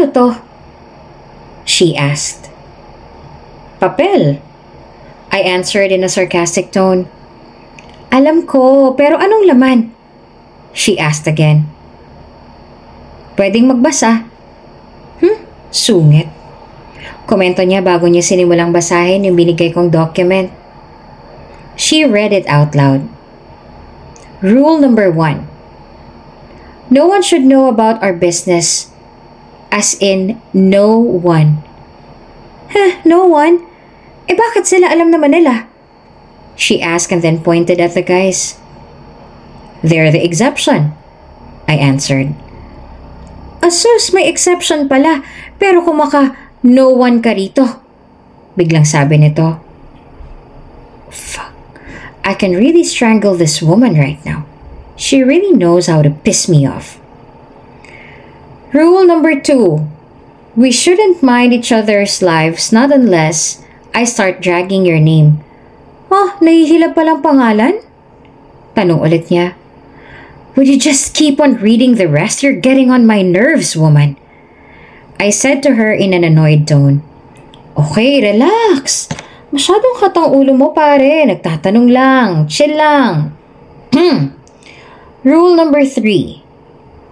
Ano to? She asked. Papel. I answered in a sarcastic tone. Alam ko, pero anong laman? She asked again. Pwedeng magbasa. Sungit. Komento niya bago niya sinimulang basahin yung binigay kong document. She read it out loud. Rule number 1. No one should know about our business. As in, no one. No one? Bakit sila alam naman nila? She asked and then pointed at the guys. They're the exception, I answered. Asus, may exception pala, pero kung no one ka rito. Biglang sabi nito. Fuck, I can really strangle this woman right now. She really knows how to piss me off. Rule number 2. We shouldn't mind each other's lives not unless I start dragging your name. Nahihila palang pangalan? Tanong ulit niya. Would you just keep on reading the rest? You're getting on my nerves, woman. I said to her in an annoyed tone. Okay, relax. Masyadong katang ulo mo, pare. Nagtatanong lang. Chill lang. Rule number 3.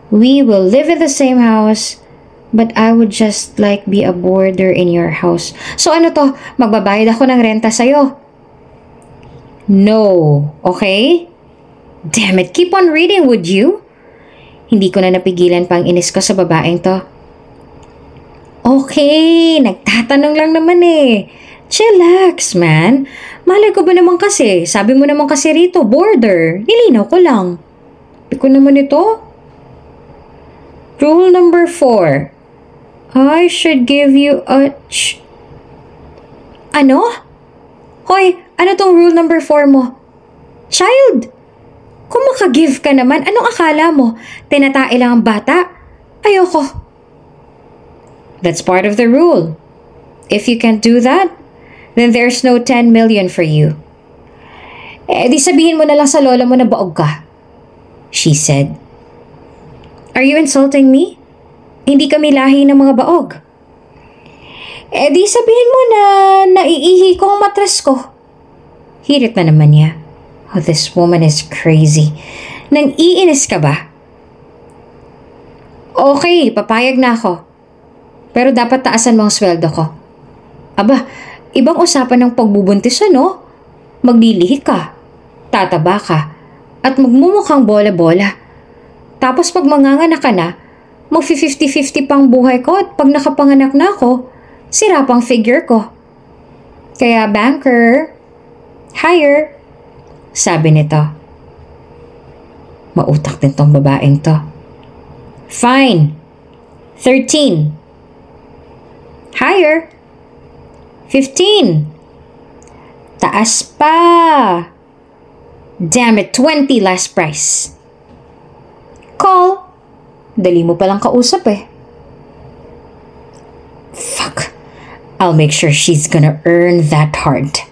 We will live in the same house, but I would just be a boarder in your house. So ano to? Magbabayad ako ng renta sa'yo. No. Okay? Damn it, keep on reading, would you? Hindi ko na napigilan pang inis ko sa babaeng to. Okay, nagtatanong lang naman eh. Chillax, man. Malay ko ba naman kasi? Sabi mo naman kasi rito, border. Nilinaw ko lang. Hindi ko naman ito. Rule number 4. I should give you a Ano? Hoy, ano tong rule number 4 mo? Child! Kung maka-give ka naman, anong akala mo? Tinatae lang ang bata? Ayoko. That's part of the rule. If you can't do that, then there's no 10 million for you. Di sabihin mo na lang sa lola mo na baog ka. She said. Are you insulting me? Hindi kami lahi ng mga baog. Di sabihin mo na naiihi ko ang matras ko. Hirit na naman niya. Oh, this woman is crazy. Nang iinis ka ba? Okay, papayag na ako. Pero dapat taasan mo ang sweldo ko. Aba, ibang usapan ng pagbubuntis ano? Maglilihi ka, tataba ka, at magmumukhang bola-bola. Tapos pag manganganak ka na, mag-50-50 pang buhay ko at pag nakapanganak na ako, sira pang figure ko. Kaya banker, hire. Sabi nito. Mautak din tong babaeng to. Fine. 13. Higher. 15. Taas pa. Damn it, 20 last price. Call. Dali mo palang kausap eh. Fuck. I'll make sure she's gonna earn that hard.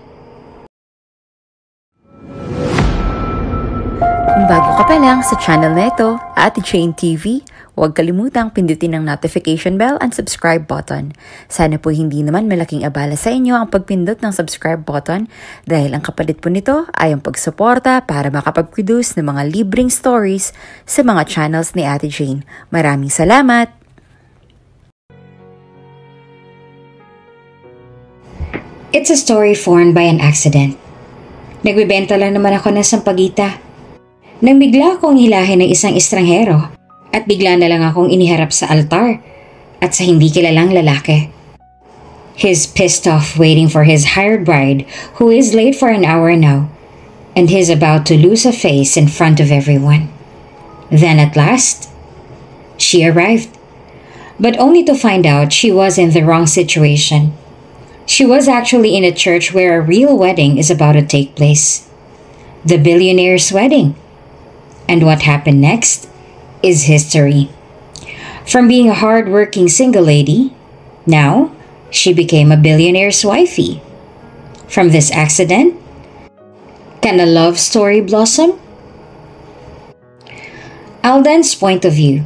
Kung bago ka pa lang sa channel na ito, Ate Jane TV, huwag kalimutang pindutin ang notification bell and subscribe button. Sana po hindi naman malaking abala sa inyo ang pagpindot ng subscribe button dahil ang kapalit po nito ay ang pagsuporta para makapag-produce ng mga libreng stories sa mga channels ni Ate Jane. Maraming salamat! It's a story formed by an accident. Nagbibenta lang naman ako ng sampagita. Nang bigla akong hilahin ng isang estranghero at bigla na lang akong iniharap sa altar at sa hindi kilalang lalaki. He's pissed off waiting for his hired bride who is late for an hour now and he's about to lose a face in front of everyone. Then at last, she arrived, but only to find out she was in the wrong situation. She was actually in a church where a real wedding is about to take place. The billionaire's wedding. And what happened next is history. From being a hard-working single lady, now she became a billionaire's wifey. From this accident, can a love story blossom? Alden's point of view.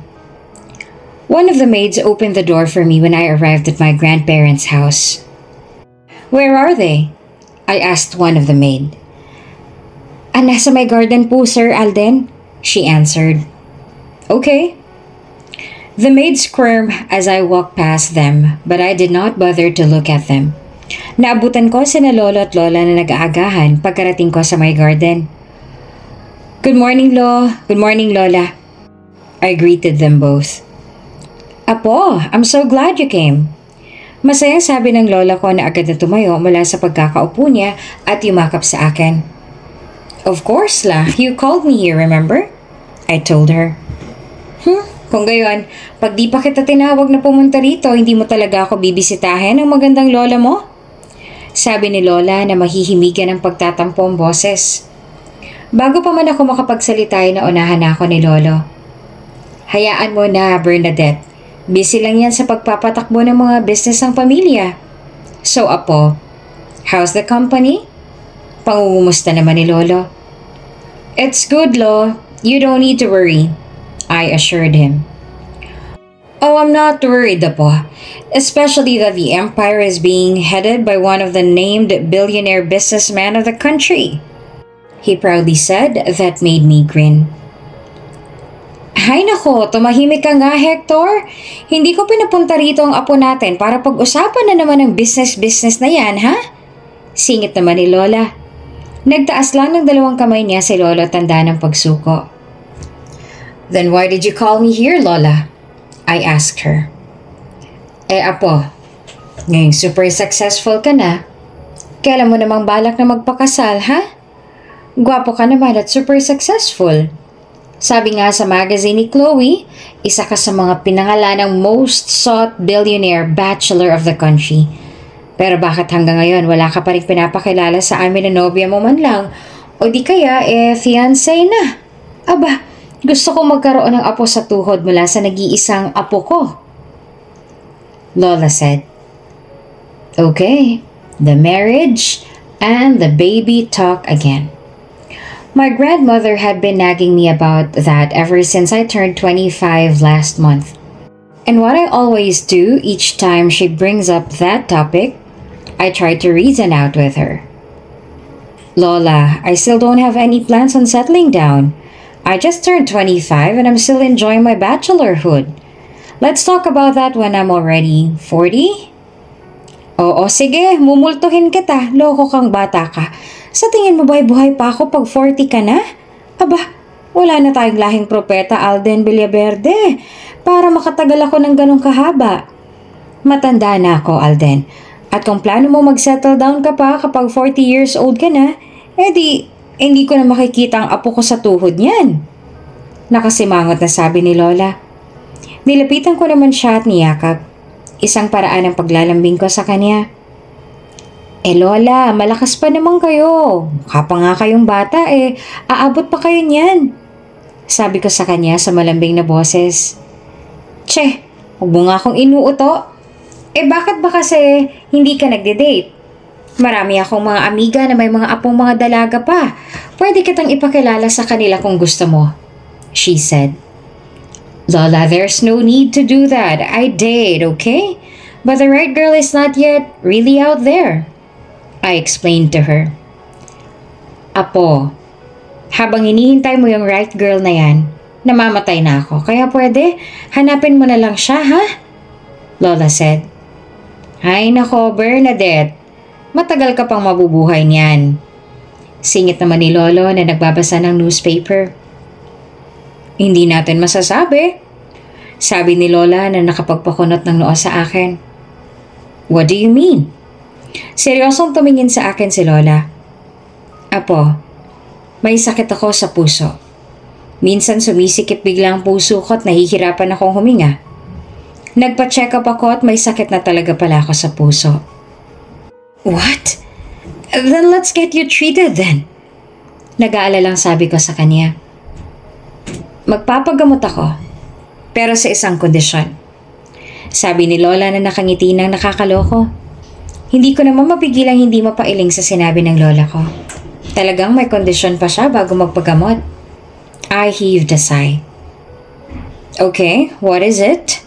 One of the maids opened the door for me when I arrived at my grandparents' house. "Where are they?" I asked one of the maid. "Nasa my garden po, Sir Alden," she answered. "Okay." The maid squirmed as I walked past them, but I did not bother to look at them. Naabutan ko sina lolo at lola na nag-aagahan pagkarating ko sa my garden. "Good morning, Lo. Good morning, Lola." I greeted them both. "Apo, I'm so glad you came." Masayang sabi ng lola ko na agad na tumayo mula sa pagkakaupo niya at yumakap sa akin. "Of course, La. You called me here, remember?" I told her. Kung gayon, pag di pa kita tinawag na pumunta rito, hindi mo talaga ako bibisitahin ang magandang lola mo?" Sabi ni Lola na mahihimigan ng pagtatampo ang boses. Bago pa man ako makapagsalita ay naunahan na ako ni Lolo. "Hayaan mo na, Bernadette. Busy lang yan sa pagpapatakbo ng mga business ng pamilya. So, Apo, how's the company?" Pangungumusta naman ni Lolo. "It's good, Lo. You don't need to worry," I assured him. "Oh, I'm not worried, Apo. Especially that the empire is being headed by one of the named billionaire businessmen of the country," he proudly said. That made me grin. "Hay nako, tumahimik ka nga, Hector. Hindi ko pinapunta rito ang apo natin para pag-usapan na naman ang business na yan, ha?" Singit naman ni Lola. Nagtaas lang ng dalawang kamay niya si Lolo tanda ng pagsuko. "Then why did you call me here, Lola?" I asked her. Apo, ngayong super successful ka na, kailan mo namang balak na magpakasal, ha? Gwapo ka naman at super successful. Sabi nga sa magazine ni Chloe, isa ka sa mga pinangalanang most sought billionaire bachelor of the country. Pero bakit hanggang ngayon wala ka pa rin pinapakilala sa amin na nobya mo man lang o di kaya fiancé na? Aba, gusto ko magkaroon ng apo sa tuhod mula sa nag-iisang apo ko. Lola said. Okay, the marriage and the baby talk again. My grandmother had been nagging me about that ever since I turned 25 last month. And what I always do each time she brings up that topic, I try to reason out with her. Lola, I still don't have any plans on settling down. I just turned 25 and I'm still enjoying my bachelorhood. Let's talk about that when I'm already 40. Oo, sige, mumultuhin kita. Loko kang bata ka. Sa tingin mo ba'y buhay pa ako pag 40 ka na? Aba, wala na tayong lahing propeta Alden Villaverde para makatagal ako ng ganong kahaba. Matanda na ako, Alden. At kung plano mo mag-settle down ka pa kapag 40 years old ka na, hindi ko na makikita ang apo ko sa tuhod niyan. Nakasimangot na sabi ni Lola. Nilapitan ko naman siya at niyakap. Isang paraan ng paglalambing ko sa kanya. Lola, malakas pa naman kayo. Mukha pa nga kayong bata aabot pa kayo niyan. Sabi ko sa kanya sa malambing na boses. Che, huwag mo nga akong inuuto. Bakit ba kasi hindi ka nagde-date? Marami akong mga amiga na may mga apong mga dalaga pa. Pwede kitang ipakilala sa kanila kung gusto mo. She said. Lola, there's no need to do that. I date, okay? But the right girl is not yet really out there. I explained to her. Apo, habang hinihintay mo yung right girl na yan, namamatay na ako. Kaya pwede, hanapin mo na lang siya, ha? Lola said. Ay nako, Bernadette. Matagal ka pang mabubuhay niyan. Singit naman ni Lolo na nagbabasa ng newspaper. Hindi natin masasabi. Sabi ni Lola na nakapagpakunot ng noo sa akin. What do you mean? Seryosong tumingin sa akin si Lola. Apo, may sakit ako sa puso. Minsan sumisikip bigla ang puso ko at nahihirapan akong huminga. Nagpa-check up ako at may sakit na talaga pala ako sa puso. What? Then let's get you treated then. Nag-aalalang sabi ko sa kanya. Magpapagamot ako, pero sa isang kondisyon. Sabi ni Lola na nakangiti ng nakakaloko. Hindi ko naman mapigilang hindi mapailing sa sinabi ng lola ko. Talagang may kondisyon pa siya bago magpagamot. I heaved a sigh. Okay, what is it?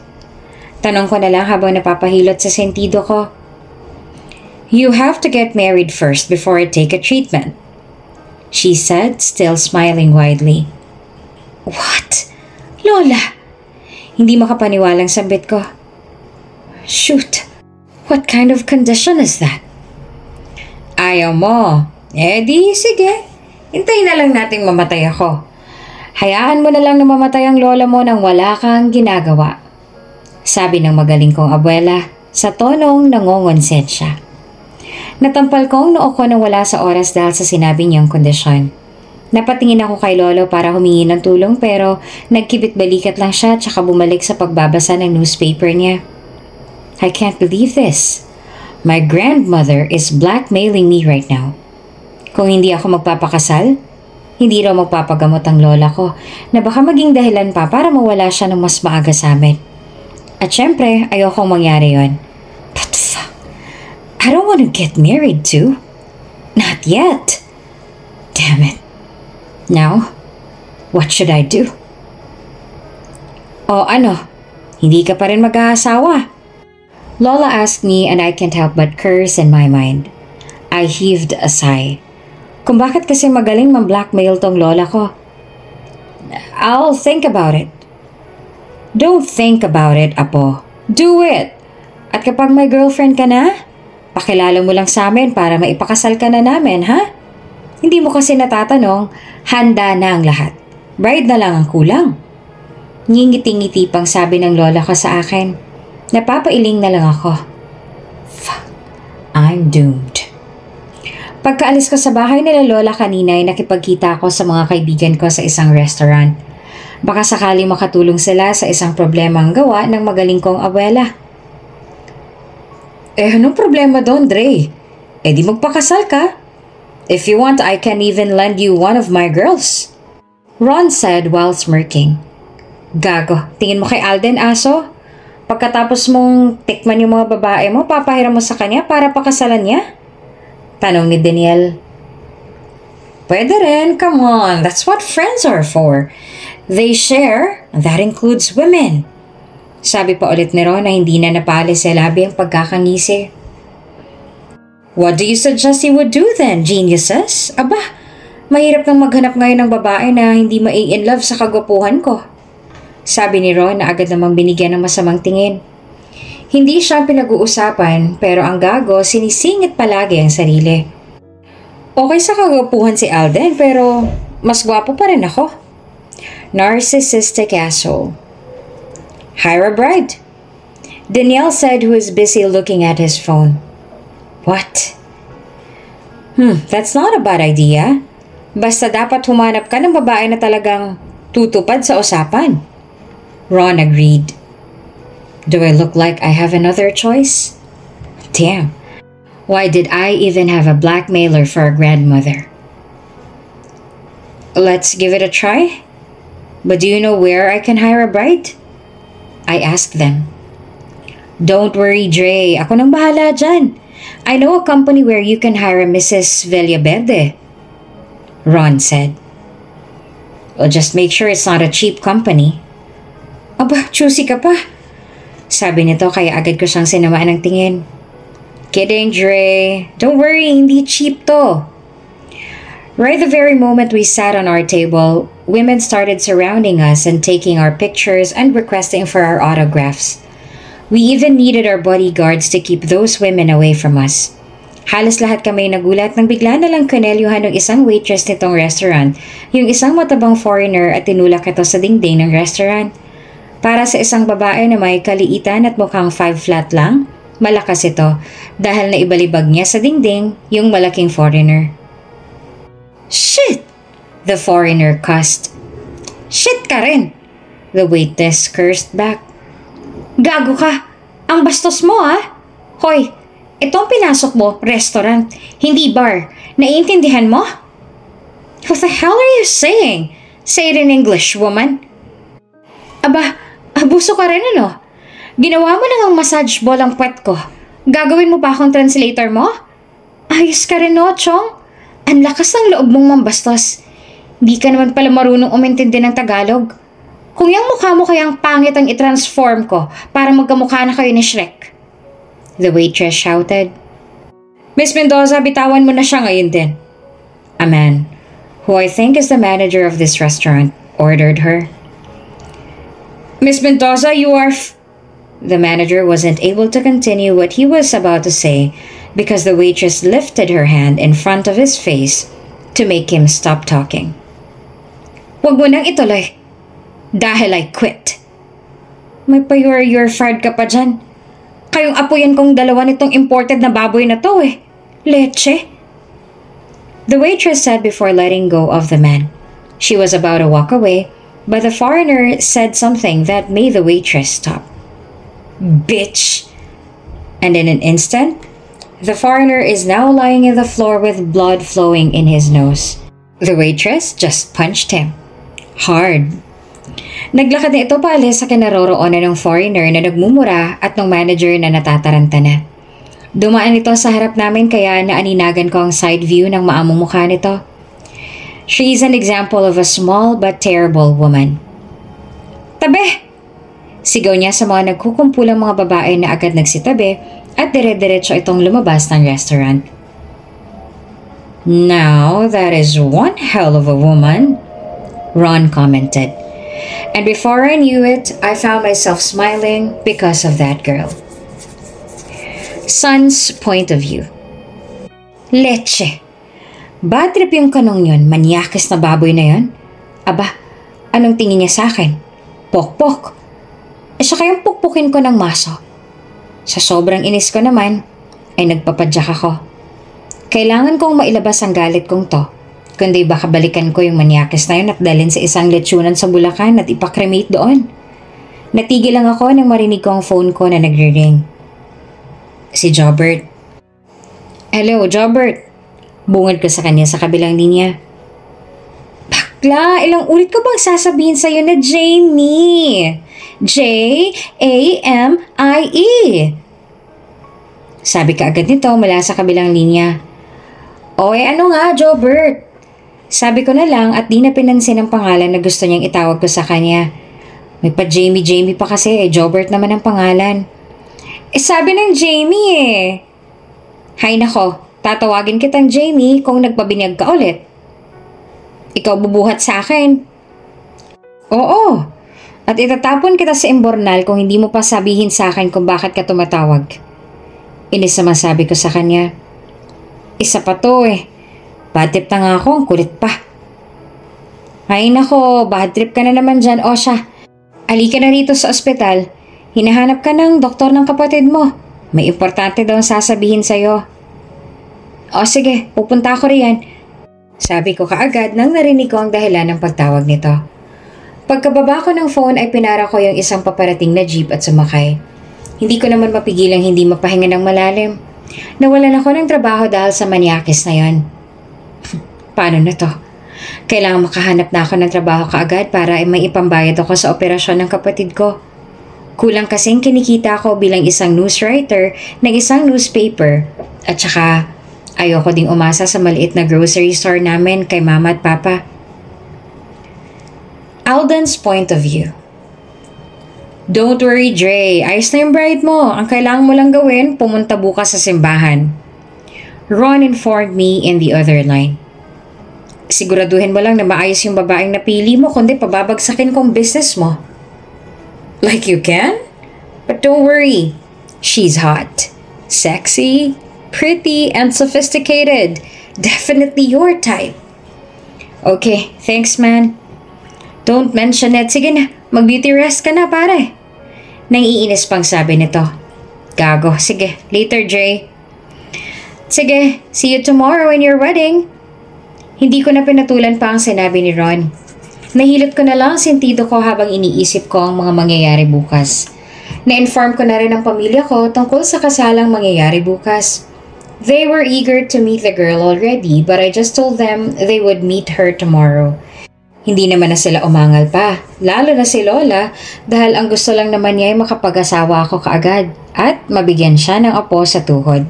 Tanong ko na lang habang napapahilot sa sentido ko. You have to get married first before I take a treatment, she said, still smiling widely. What? Lola! Hindi makapaniwalang sambit ko. Shoot! What kind of condition is that? Ayaw mo. Di sige. Hintayin na lang nating mamatay ako. Hayaan mo na lang na mamatay ang lola mo nang wala kang ginagawa. Sabi ng magaling kong abuela sa tonong nangongonsensya. Natampal ko ang noo ko nang wala sa oras dahil sa sinabi niyang kondisyon. Napatingin ako kay lolo para humingi ng tulong pero nagkibit-balikat lang siya tsaka bumalik sa pagbabasa ng newspaper niya. I can't believe this. My grandmother is blackmailing me right now. Kung hindi ako magpapakasal, hindi raw magpapagamot ang lola ko na baka maging dahilan pa para mawala siya ng mas maaga sa amin. At syempre, ayokong mangyari yon. But fuck, I don't want to get married too. Not yet. Damn it. Now, what should I do? O ano, hindi ka pa rin mag-aasawa? Lola asked me and I can't help but curse in my mind. I heaved a sigh. Kung bakit kasi magaling man-blackmail tong lola ko. I'll think about it. Don't think about it, Apo. Do it! At kapag may girlfriend ka na, pakilala mo lang sa amin para maipakasal ka na namin, ha? Hindi mo kasi natatanong, handa na ang lahat. Bride na lang ang kulang. Ngingiti-ngiti pang sabi ng lola ko sa akin. Napapailing na lang ako. Fuck, I'm doomed. Pagkaalis ko sa bahay nila lola kanina ay nakipagkita ako sa mga kaibigan ko sa isang restaurant. Baka sakali makatulong sila sa isang problemang gawa ng magaling kong abuela. Anong problema doon, Dre? Di magpakasal ka. If you want, I can even lend you one of my girls. Ron said while smirking. Gago, tingin mo kay Alden, aso? Pagkatapos mong tikman yung mga babae mo, papahiram mo sa kanya para pakasalan niya? Tanong ni Daniel. Pwede rin, come on, that's what friends are for. They share, and that includes women. Sabi pa ulit ni Ron na hindi na napali sa labi ang pagkakangisi. What do you suggest he would do then, geniuses? Aba, mahirap nang maghanap ngayon ng babae na hindi mai-in-love sa kagwapuhan ko. Sabi ni Ron na agad namang binigyan ng masamang tingin. Hindi siya pinag-uusapan pero ang gago sinisingit palagi ang sarili. Okay sa kagwapuhan si Alden pero mas gwapo pa rin ako. Narcissistic asshole. Hire a bride. Danielle said who is busy looking at his phone. What? That's not a bad idea. Basta dapat humanap ka ng babae na talagang tutupad sa usapan. Ron agreed. Do I look like I have another choice? Damn. Why did I even have a blackmailer for a grandmother? Let's give it a try. But do you know where I can hire a bride? I asked them. Don't worry, Dre. Ako nang bahala dyan. I know a company where you can hire a Mrs. Villaverde. Ron said. Well, just make sure it's not a cheap company. Aba, choosy ka pa. Sabi nito kaya agad ko siyang sinamaan ng tingin. Kidding, Dre. Don't worry, hindi cheap to. Right the very moment we sat on our table, women started surrounding us and taking our pictures and requesting for our autographs. We even needed our bodyguards to keep those women away from us. Halos lahat kami nagulat nang bigla na lang kinelyuhan ng isang waitress nitong restaurant, yung isang matabang foreigner at tinulak ito sa dingding ng restaurant. Para sa isang babae na may kaliitan at mukhang 5 flat lang, malakas ito dahil naibalibag niya sa dingding yung malaking foreigner. Shit! The foreigner cussed. Shit ka rin! The waitress cursed back. Gago ka! Ang bastos mo ah! Hoy! Itong pinasok mo, restaurant, hindi bar. Naiintindihan mo? What the hell are you saying? Say it in English, woman. Aba, abuso ka rin ano? Ginawa mo nang massage ball ang puwet ko. Gagawin mo pa akong translator mo? Ayos ka rin no, Chong? Ang lakas ng loob mong mambastos. Di ka naman pala marunong umintindi ng Tagalog. Kung yung mukha mo kayang pangit ang i-transform ko para magkamukha na kayo ni Shrek. The waitress shouted. Miss Mendoza, bitawan mo na siya ngayon din. A man, who I think is the manager of this restaurant, ordered her. Miss Mendoza, you are The manager wasn't able to continue what he was about to say because the waitress lifted her hand in front of his face to make him stop talking. Huwag mo nang ituloy. Dahil I quit. May pa-you're fired ka pa dyan. Kayong apuyan kong dalawa nitong imported na baboy na to eh. Leche. The waitress said before letting go of the man. She was about to walk away, but the foreigner said something that made the waitress stop. Bitch! And in an instant, the foreigner is now lying on the floor with blood flowing in his nose. The waitress just punched him. Hard. Naglakad na ito paalis sa kinaroroonan ng foreigner na nagmumura at ng manager na natataranta na. Dumaan ito sa harap namin kaya naaninagan ko ang side view ng maamong mukha nito. She is an example of a small but terrible woman. Tabi! Sigaw niya sa mga nagkukumpulang mga babae na agad nagsitabi at dire-diretso itong lumabas ng restaurant. Now, that is one hell of a woman, Ron commented. And before I knew it, I found myself smiling because of that girl. Son's point of view. Leche. Bad trip yung kanong yun, manyakis na baboy na yun. Aba, anong tingin niya sa akin? Pokpok. Siya kayang pukpukin ko ng maso. Sa sobrang inis ko naman, ay nagpapadyak ako. Kailangan kong mailabas ang galit kong to. Kundi baka balikan ko yung manyakis na yun at dalhin sa isang lechonan sa Bulacan at ipakremate doon. Natigil lang ako nang marinig ko ang phone ko na nagre-ring. Si Jobert. Hello, Jobert. Bungad ko sa kanya sa kabilang linya. Bakla, ilang ulit ko bang sasabihin sa'yo na Jamie? J-A-M-I-E. Sabi ka agad nito mula sa kabilang linya. Oy, ano nga, Jobert? Sabi ko na lang at di na pinansin ang pangalan na gusto niyang itawag ko sa kanya. May pa Jamie pa kasi, Jobert naman ang pangalan. Sabi ng Jamie eh. Hay nako, tatawagin kitang Jamie kung nagpabinyag ka ulit. Ikaw bubuhat sa akin. Oo, at itatapon kita sa imbornal kung hindi mo pa sabihin sa akin kung bakit ka tumatawag. Inis naman sabi ko sa kanya. Isa pa to eh. Bad trip na nga ako, ang kulit pa. Ay nako, bad trip ka na naman dyan, Osha. Alika na rito sa ospital. Hinahanap ka ng doktor ng kapatid mo. May importante daw ang sasabihin sa'yo. O sige, pupunta ako riyan. Sabi ko kaagad nang narinig ko ang dahilan ng pagtawag nito. Pagkababa ko ng phone ay pinara ko yung isang paparating na jeep at sumakay. Hindi ko naman mapigilang hindi mapahinga ng malalim. Nawalan ako ng trabaho dahil sa manyakis na yon. Paano na to? Kailangan makahanap na ako ng trabaho kaagad para may ipambayad ako sa operasyon ng kapatid ko. Kulang kasing kinikita ko bilang isang news writer ng isang newspaper at saka ayoko ding umasa sa maliit na grocery store namin kay mama at papa. Alden's point of view. Don't worry, Dre. Ayos na yung bride mo. Ang kailangan mo lang gawin, pumunta bukas sa simbahan. Ron informed me in the other line. Siguraduhin mo lang na maayos yung babaeng napili mo kundi pababagsakin kong business mo. Like you can? But don't worry. She's hot, sexy, pretty, and sophisticated. Definitely your type. Okay, thanks man. Don't mention it. Sige na, mag-beauty rest ka na pare. Naiinis pang sabi nito. Gago, sige, later Dre. Sige, see you tomorrow in your wedding. Hindi ko na pinatulan pa ang sinabi ni Ron. Nahilot ko na lang ang sentido ko habang iniisip ko ang mga mangyayari bukas. Na-inform ko na rin ang pamilya ko tungkol sa kasalang mangyayari bukas. They were eager to meet the girl already but I just told them they would meet her tomorrow. Hindi naman na sila umangal pa, lalo na si Lola dahil ang gusto lang naman niya ay makapag-asawa ako kaagad at mabigyan siya ng apo sa tuhod.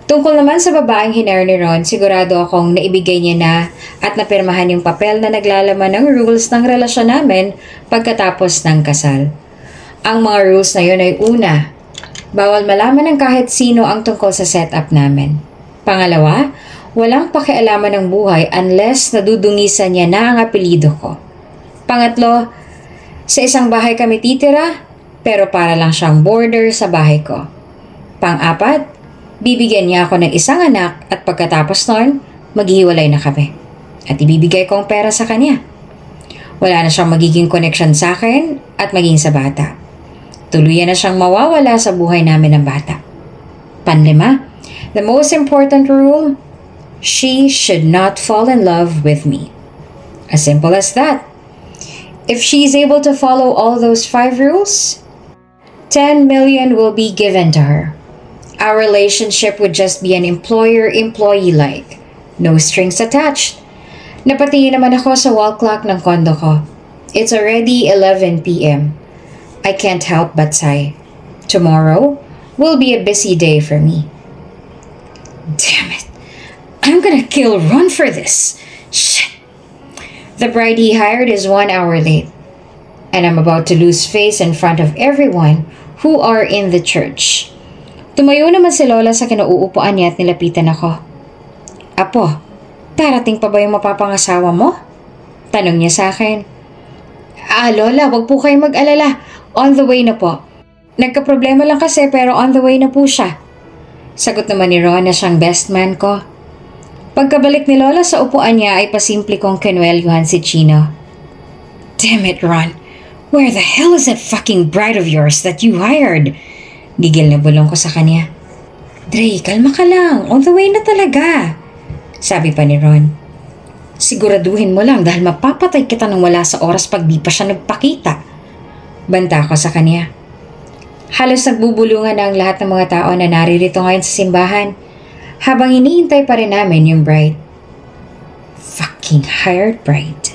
Tungkol naman sa babaeng hinire ni Ron, sigurado akong naibigay niya na at napirmahan yung papel na naglalaman ng rules ng relasyon namin pagkatapos ng kasal. Ang mga rules na yun ay una, bawal malaman ng kahit sino ang tungkol sa setup namin. Pangalawa, walang pakialaman ng buhay unless nadudungisan niya na ang apelido ko. Pangatlo, sa isang bahay kami titira, pero para lang siyang border sa bahay ko. Pang-apat, bibigyan niya ako ng isang anak at pagkatapos nun, maghihiwalay na kami. At ibibigay ko ang pera sa kanya. Wala na siyang magiging connection sa akin at maging sa bata. Tuluyan na siyang mawawala sa buhay namin ng bata. Panlima, the most important rule, she should not fall in love with me. As simple as that. If she's able to follow all those 5 rules, 10 million will be given to her. Our relationship would just be an employer-employee-like. No strings attached. Napatingin naman ako sa wall clock ng kondo ko. It's already 11 p.m. I can't help but sigh. Tomorrow will be a busy day for me. Damn it. I'm gonna kill Ron for this. Shit. The bride he hired is 1 hour late. And I'm about to lose face in front of everyone who are in the church. Tumayo naman si Lola sa kinauupuan niya at nilapitan ako. Apo, darating pa ba yung mapapangasawa mo? Tanong niya sa akin. Lola, wag po kayong mag-alala. On the way na po. Nagka-problema lang kasi pero on the way na po siya. Sagot naman ni Ron na siyang best man ko. Pagkabalik ni Lola sa upuan niya ay pasimple kong kinuwelyuhan si Chino. Damn it, Ron. Where the hell is that fucking bride of yours that you hired? Gigil na bulong ko sa kanya. Dre, kalma ka lang. On the way na talaga. Sabi pa ni Ron. Siguraduhin mo lang dahil mapapatay kita nang wala sa oras pag di pa siya nagpakita. Banta ko sa kanya. Halos nagbubulungan ang lahat ng mga tao na naririto ngayon sa simbahan habang iniintay pa rin namin yung bride. Fucking hired bride.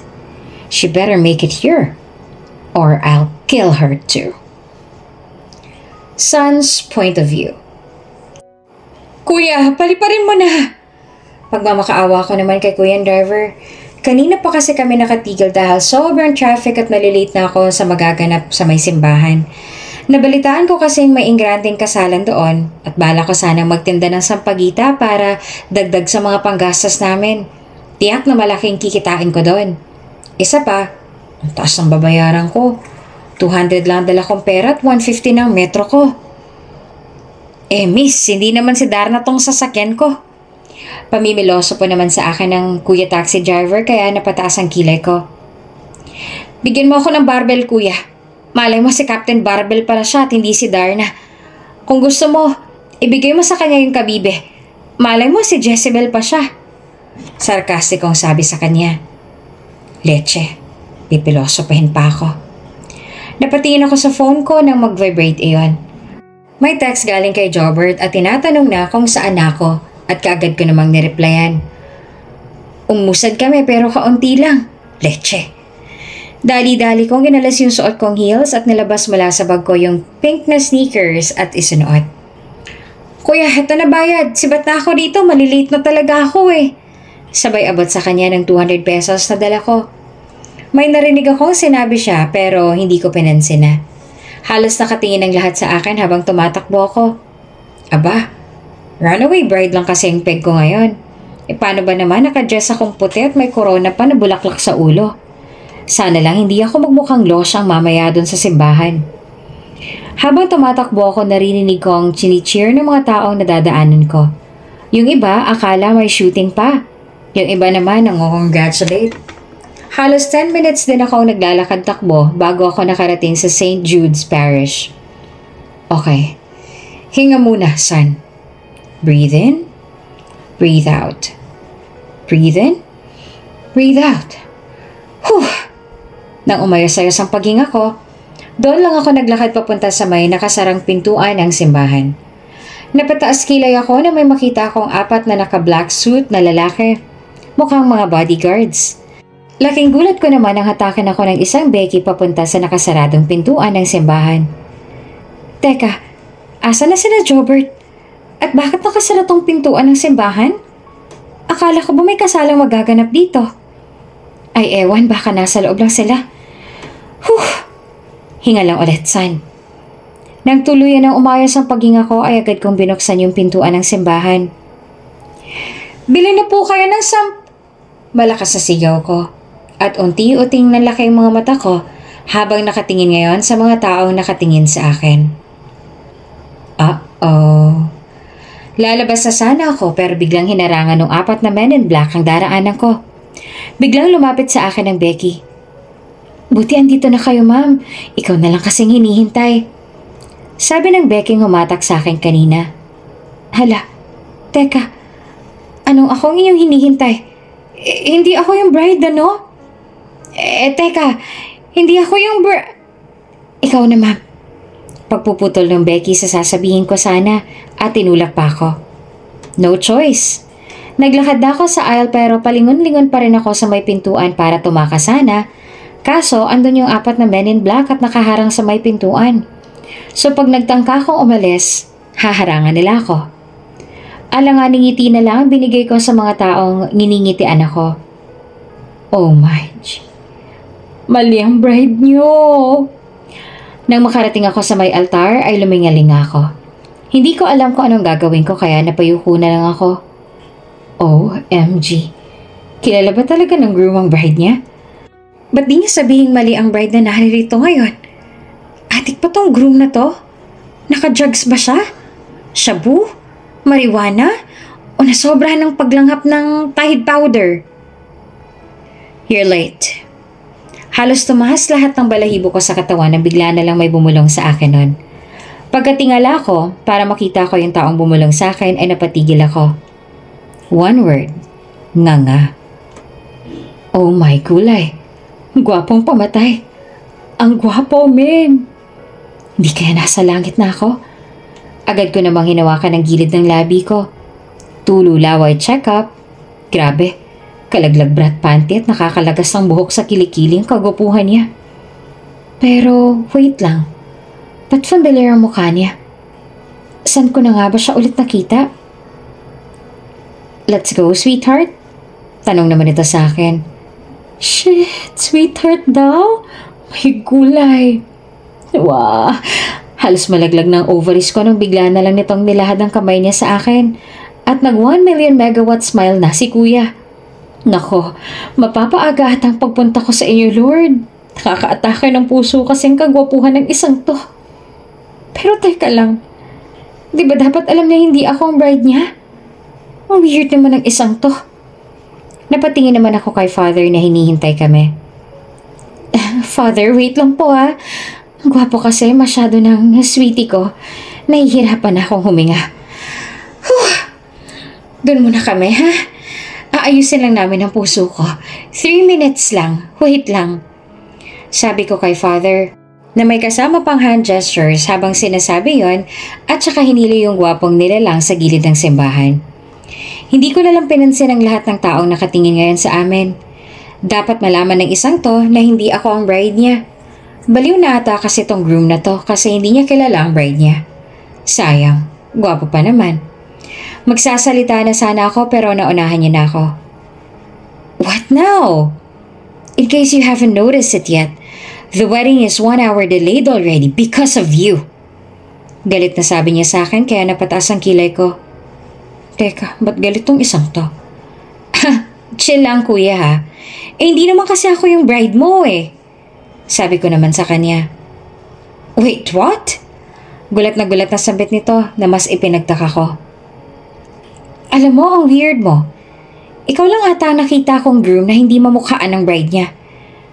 She better make it here or I'll kill her too. Son's point of view. Kuya, paliparin mo na! Pagmamakaawa ko naman kay Kuya driver. Kanina pa kasi kami nakatigil dahil sobrang traffic at nalilate na ako sa magaganap sa may simbahan. Nabalitaan ko kasing may ingranding kasalan doon at bala ko sanang magtinda ng sampagita para dagdag sa mga panggastos namin. Tiyak na malaking kikitain ko doon. Isa pa, ang taas ng babayaran ko. 200 lang dala kong pera at 150 ng metro ko. Miss, hindi naman si Darna tong sasakyan ko. Pamimiloso po naman sa akin ng kuya taxi driver kaya napataas ang kilay ko. Bigyan mo ako ng barbell, kuya. Malay mo si Captain Barbell pala siya at hindi si Darna. Kung gusto mo, ibigay mo sa kanya yung kabibe. Malay mo si Jezebel pa siya. Sarkastikong sabi sa kanya. Leche, pipilosopahin pa ako. Napatingin ako sa phone ko nang mag-vibrate iyon. May text galing kay Jobert at tinatanong na kung saan ako at kaagad ko namang nireplyan. Umusad kami pero kaunti lang. Leche. Dali-dali kong inalas yung suot kong heels at nilabas mula sa bag ko yung pink na sneakers at isunuot. Kuya, heto na bayad. Sibat na ako dito. Malilate na talaga ako eh. Sabay abot sa kanya ng 200 pesos na dala ko. May narinig akong sinabi siya pero hindi ko pinansin na. Halos nakatingin ang lahat sa akin habang tumatakbo ako. Aba, runaway bride lang kasi ang peg ko ngayon. Paano ba naman nakadress akong puti at may corona pa na bulaklak sa ulo? Sana lang hindi ako magmukhang losyang mamaya dun sa simbahan. Habang tumatakbo ako narinig ko ang chini-cheer ng mga taong nadadaanan ko. Yung iba akala may shooting pa. Yung iba naman nang-congratulate. Halos 10 minutes din ako naglalakad takbo bago ako nakarating sa St. Jude's Parish. Okay, hinga muna, son. Breathe in, breathe out. Breathe in, breathe out. Whew! Nang umayos-ayos ang paghinga ko, doon lang ako naglakad papunta sa may nakasarang pintuan ng simbahan. Napataas kilay ako na may makita akong 4 na naka-black suit na lalaki. Mukhang mga bodyguards. Laking gulat ko naman nang hatakin ako ng isang beki papunta sa nakasaradong pintuan ng simbahan. Teka, asa na sila Jobert? At bakit nakasara tong pintuan ng simbahan? Akala ko ba may kasalang magaganap dito? Ay ewan, baka nasa loob lang sila. Huh! Hinga lang ulit, San. Nang tuluyan ng umayos ang paghinga ko ay agad kong binuksan yung pintuan ng simbahan. Bili na po kayo ng Malakas na sigaw ko. At unti-unting nalaki ang mga mata ko habang nakatingin ngayon sa mga taong nakatingin sa akin. Uh-oh. Lalabas na sana ako pero biglang hinarangan ng 4 na men in black ang daraanan ko. Biglang lumapit sa akin ang Becky. Buti andito na kayo, ma'am. Ikaw na lang kasing hinihintay. Sabi ng Becky humatak sa akin kanina. Hala, teka. Anong akong inyong hinihintay? Hindi ako yung bride, ano? Teka. Hindi ako yung Ikaw na, ma'am. Pagpuputol ng Becky sa sasabihin ko sana at tinulak pa ako. No choice. Naglakad ako sa aisle pero palingon-lingon pa rin ako sa may pintuan para tumakas sana. Kaso andun yung 4 na men in black at nakaharang sa may pintuan. So pag nagtangka akong umalis, haharangan nila ako. Alanganing ngiti na lang binigay ko sa mga taong nginingitian ako. Oh my. Mali ang bride niyo. Nang makarating ako sa may altar ay lumingalinga ako. Hindi ko alam kung anong gagawin ko kaya napayuko na lang ako. OMG. Kilala ba talaga ng groom ang bride niya? Ba't di niya sabihing mali ang bride na naririto ngayon? Adik pa tong groom na to? Naka-drugs ba siya? Shabu? Marijuana? O nasobrahan ng paglanghap ng Tide powder? You're late. Halos tumahas lahat ng balahibo ko sa katawan na bigla na lang may bumulong sa akin nun. Pagkatingala ko, para makita ko yung taong bumulong sa akin ay napatigil ako. One word. Nganga. Oh my gulay. Gwapong pamatay. Ang gwapo, men. Hindi kaya nasa langit na ako? Agad ko namang hinawakan ang gilid ng labi ko. Tululaway check-up. Grabe. Kalaglag brat panty at nakakalagas ng buhok sa kilikili ang kagupuhan niya. Pero wait lang. Ba't familiar ang mukha niya? Saan ko na nga ba siya ulit nakita? Let's go, sweetheart? Tanong naman ito sa akin. Shit, sweetheart daw? May gulay. Wow, halos malaglag ng ovaries ko nung bigla na lang nitong nilahad ang kamay niya sa akin. At nag 1 million megawatt smile na si kuya. Nako, mapapaagat ang pagpunta ko sa inyo, Lord. Nakakaatake ng puso kasing kagwapuhan ng isang to. Pero teka lang, di ba dapat alam niya hindi ako ang bride niya? Ang weird naman ng isang to. Napatingin naman ako kay Father na hinihintay kami. Father, wait lang po ha. Ang gwapo kasi masyado ng sweetie ko. Nahihirapan akong huminga. Doon muna kami ha. Aayusin lang namin ang puso ko. 3 minutes lang. Wait lang. Sabi ko kay Father na may kasama pang hand gestures habang sinasabi yon at saka hinili yung gwapong nilalang sa gilid ng simbahan. Hindi ko na lang pinansin ang lahat ng taong nakatingin ngayon sa amin. Dapat malaman ng isang to na hindi ako ang bride niya. Baliw na ata kasi tong groom na to kasi hindi niya kilala ang bride niya. Sayang, gwapo pa naman. Magsasalita na sana ako pero naunahan niya na ako. What now? In case you haven't noticed it yet, the wedding is 1 hour delayed already because of you. Galit na sabi niya sa akin kaya napataas ang kilay ko. Teka, ba't galit tong isang to? Chill lang kuya ha. Hindi naman kasi ako yung bride mo eh. Sabi ko naman sa kanya. Wait, what? Gulat na sambit nito na mas ipinagtaka ko. Alam mo, ang weird mo. Ikaw lang ata nakita kong groom na hindi mamukhaan ng bride niya.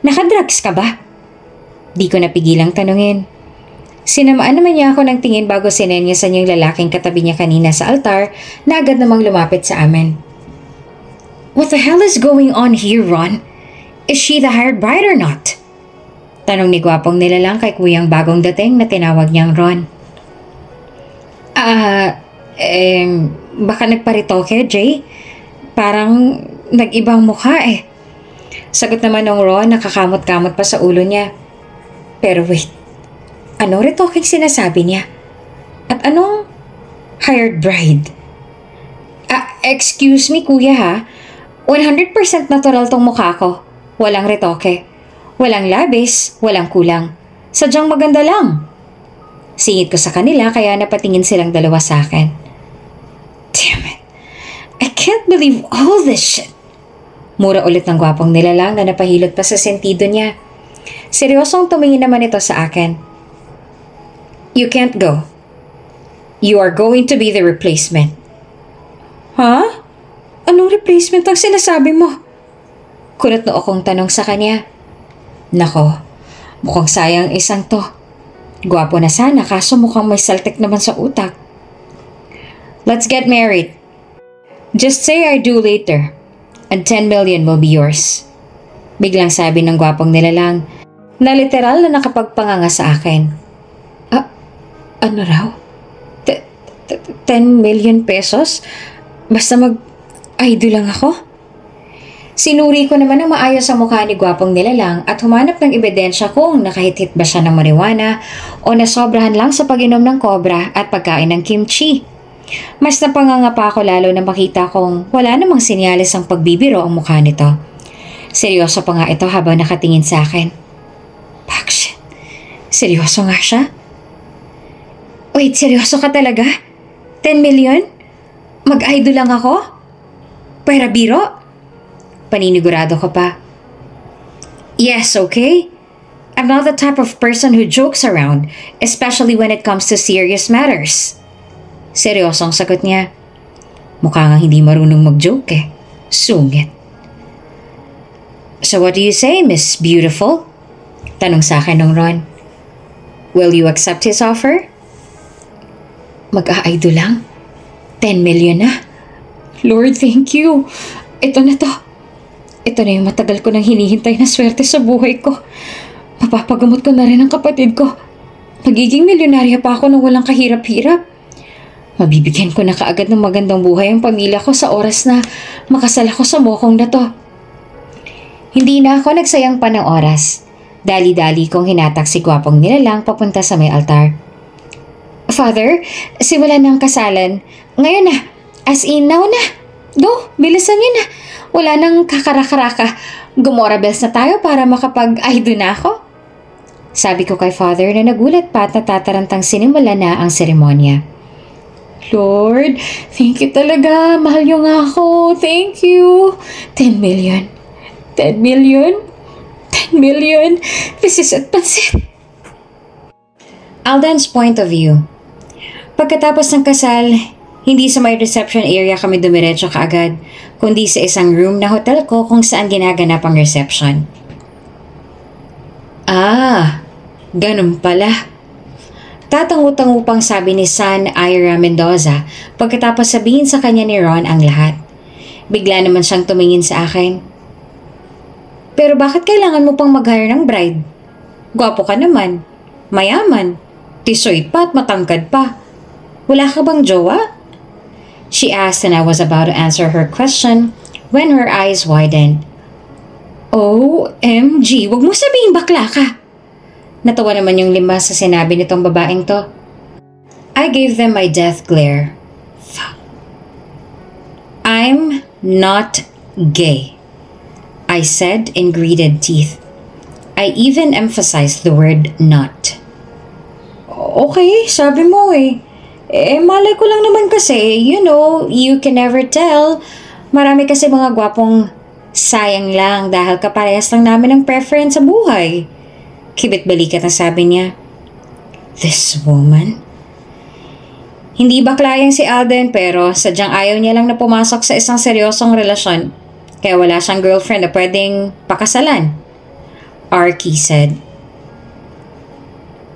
Nakadrugs ka ba? Di ko napigilang tanungin. Sinamaan naman niya ako ng tingin bago sinenyasan yung lalaking katabi niya kanina sa altar na agad namang lumapit sa amin. What the hell is going on here, Ron? Is she the hired bride or not? Tanong ni gwapong nilalang kay kuyang bagong dating na tinawag niyang Ron. Baka nagparitoke, Jay? Parang nag-ibang mukha eh. Sagot naman ng Ron, nakakamot-kamot pa sa ulo niya. Pero wait, ano ritoking sinasabi niya? At anong Hired bride. Excuse me kuya ha. 100% natural tong mukha ko. Walang retoke. Walang labis, walang kulang. Sadyang maganda lang. Singit ko sa kanila kaya napatingin silang dalawa sa akin. Damn it. I can't believe all this shit. Mura ulit ng gwapong nilalang na napahilot pa sa sentido niya. Seryosong tumingin naman ito sa akin. You can't go. You are going to be the replacement. Ha? Anong replacement ang sinasabi mo? Kunot na akong tanong sa kanya. Nako, mukhang sayang isang to. Gwapo na sana kaso mukhang may saltik naman sa utak. Let's get married. Just say I do later. And 10 million will be yours. Biglang sabi ng gwapong nilalang na literal na nakapagpanganga sa akin. Ano raw? 10 million pesos? Basta mag-idol lang ako? Sinuri ko naman ang maayos sa mukha ni gwapong nilalang at humanap ng ebidensya kung nakahit-hit ba siya ng marijuana o nasobrahan lang sa pag-inom ng cobra at pagkain ng kimchi. Mas napanganga pa ako lalo na makita kong wala namang sinyalis ang pagbibiro ang mukha nito. Seryoso pa nga ito habang nakatingin sa akin. Bakit? Seryoso nga siya? Wait, seryoso ka talaga? 10 million? Mag-idol lang ako? Pera biro? Paninigurado ko pa. Yes, okay? I'm not the type of person who jokes around, especially when it comes to serious matters. Seryosong sagot niya. Mukha nga hindi marunong mag-joke eh. Sungit. So what do you say, Miss Beautiful? Tanong sa akin ng Ron. Will you accept his offer? Mag-a-idol lang? 10 million na? Lord, thank you. Ito na to. Ito na yung matagal ko nang hinihintay na swerte sa buhay ko. Mapapagamot ko na rin ang kapatid ko. Magiging milyonarya pa ako nang walang kahirap-hirap. Mabibigyan ko na kaagad ng magandang buhay ang pamilya ko sa oras na makasal ako sa mokong na to. Hindi na ako nagsayang pa ng oras. Dali-dali kong hinatak si gwapong nilalang papunta sa may altar. Father, simulan ng kasalan. Ngayon na. As in, now na. Go, bilisan niyo na. Wala nang kakarakaraka. Gomora bells na tayo para makapag-idol na ako. Sabi ko kay Father na nagulat pa at natatarantang sinimula na ang seremonya. Lord, thank you talaga. Mahal niyo nga ako. Thank you. 10 million. 10 million. 10 million. This is at pansit. Alden's point of view. Pagkatapos ng kasal, hindi sa may reception area kami dumiretso kaagad, kundi sa isang room na hotel ko kung saan ginaganap ang reception. Ganun pala. Tatangu-tangu pang sabi ni San Ira Mendoza pagkatapos sabihin sa kanya ni Ron ang lahat. Bigla naman siyang tumingin sa akin. Pero bakit kailangan mo pang mag-hire ng bride? Gwapo ka naman, mayaman, tisoy pa at matangkad pa. Wala ka bang jowa? She asked and I was about to answer her question when her eyes widened. OMG, wag mo sabihin bakla ka. Natawa naman yung lima sa sinabi nitong babaeng to. I gave them my death glare. I'm not gay, I said in gritted teeth. I even emphasized the word not. Okay, sabi mo eh. Malay ko lang naman kasi, you can never tell. Marami kasi mga gwapong sayang lang dahil kaparehas lang namin ng preference sa buhay. Kibit-balikat na sabi niya. This woman? Hindi baklayang si Alden pero sadyang ayaw niya lang na pumasok sa isang seryosong relasyon. Kaya wala siyang girlfriend na pwedeng pakasalan. Arky said.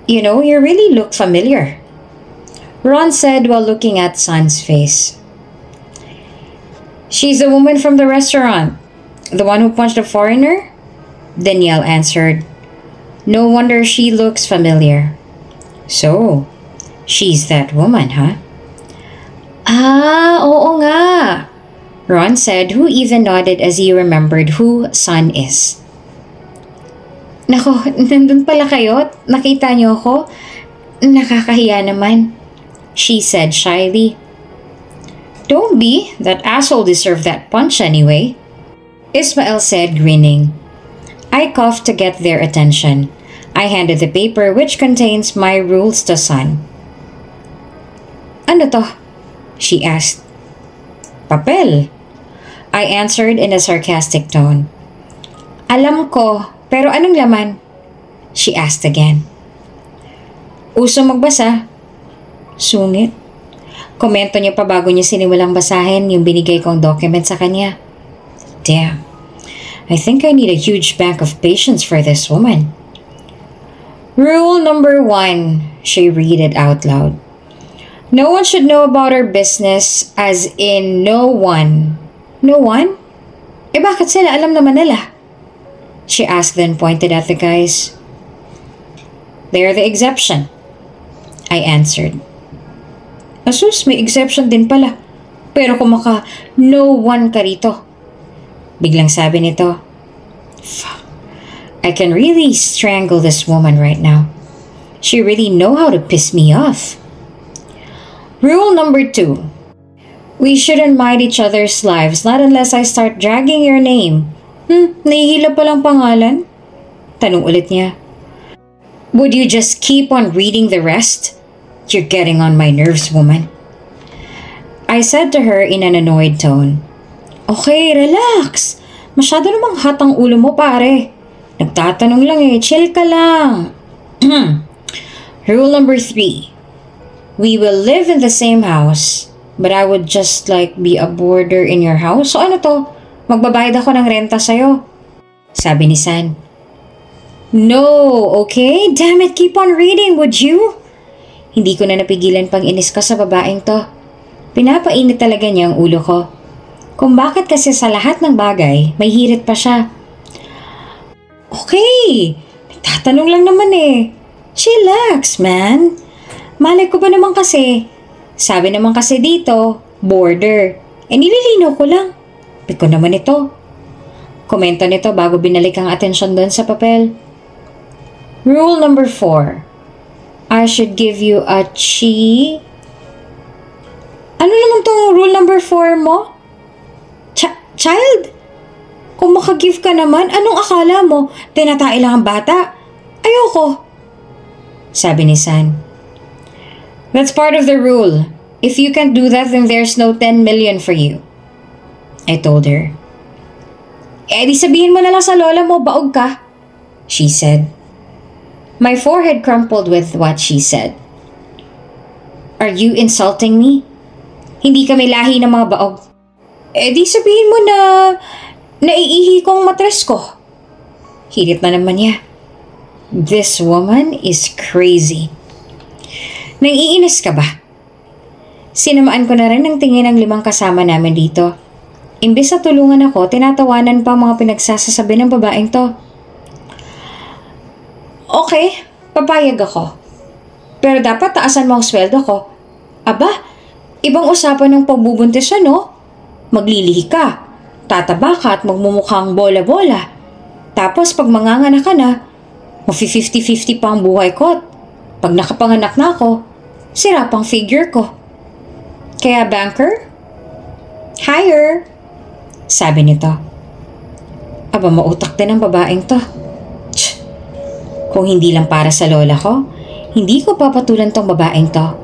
You really look familiar. Ron said while looking at Son's face. She's the woman from the restaurant. The one who punched the foreigner? Danielle answered. No wonder she looks familiar. So, she's that woman, huh? Oo nga. Ron said, who even nodded as he remembered who Son is. Nako, nandun pala kayo? Nakita niyo ako? Nakakahiya naman. She said shyly. Don't be. That asshole deserved that punch anyway, Ismael said, grinning. I coughed to get their attention. I handed the paper which contains my rules to Sun. Ano to? She asked. Papel. I answered in a sarcastic tone. Alam ko, pero anong laman? She asked again. Uso magbasa. Sungit. Komento niya pa bago niya sinimulang basahin yung binigay kong document sa kanya. Damn. I think I need a huge bank of patience for this woman. Rule number 1, she read it out loud. No one should know about our business, as in no one. No one? Eh bakit sila? Alam naman nila. She asked, then pointed at the guys. They're the exception, I answered. Asus, may exception din pala. Pero kung no one ka rito. Biglang sabi nito, I can really strangle this woman right now. She really know how to piss me off. Rule number 2. We shouldn't mind each other's lives, not unless I start dragging your name. Nahihila palang pangalan? Tanong ulit niya. Would you just keep on reading the rest? You're getting on my nerves, woman. I said to her in an annoyed tone. Okay, relax. Masyado namang hot ang ulo mo, pare. Nagtatanong lang chill ka lang. Rule number 3. We will live in the same house, but I would just be a boarder in your house. So ano to? Magbabayad ako ng renta sa'yo. Sabi ni San. No, okay? Damn it, keep on reading, would you? Hindi ko na napigilan pang inis ka sa babaeng to. Pinapainit talaga niya ang ulo ko. Kung bakit kasi sa lahat ng bagay, may hirit pa siya. Okay, nagtatanong lang naman Chillax, man. Malay ko ba naman kasi? Sabi naman kasi dito, border. Nililinaw ko lang. Piko naman ito. Komento nito bago binalik ang atensyon doon sa papel. Rule number 4. I should give you a Ano naman tong rule number 4 mo? Child? Kung makagive ka naman, anong akala mo? Tinatay lang ang bata? Ayoko. Sabi ni San. That's part of the rule. If you can't do that, then there's no 10 million for you. I told her. Di sabihin mo na lang sa lola mo, baog ka. She said. My forehead crumpled with what she said. Are you insulting me? Hindi kami lahi ng mga baog. Di sabihin mo na naiihi kong matres ko. Hirit na naman niya. This woman is crazy. Naiinis ka ba? Sinamaan ko na rin ang tingin ng 5 kasama namin dito. Imbes na tulungan ako, tinatawanan pa mga pinagsasasabi ng babaeng to. Okay, papayag ako. Pero dapat taasan mo ang sweldo ko. Aba, ibang usapan ng pagbubuntis Maglilihi ka, tataba ka at magmumukhang bola-bola. Tapos pag manganganak ka na, mafi-50-50 pa ang buhay ko. Pag nakapanganak na ako, sira pang figure ko. Kaya banker? Hire! Sabi nito. Aba, mautak din ang babaeng to. Kung hindi lang para sa lola ko, hindi ko papatulan tong babaeng to.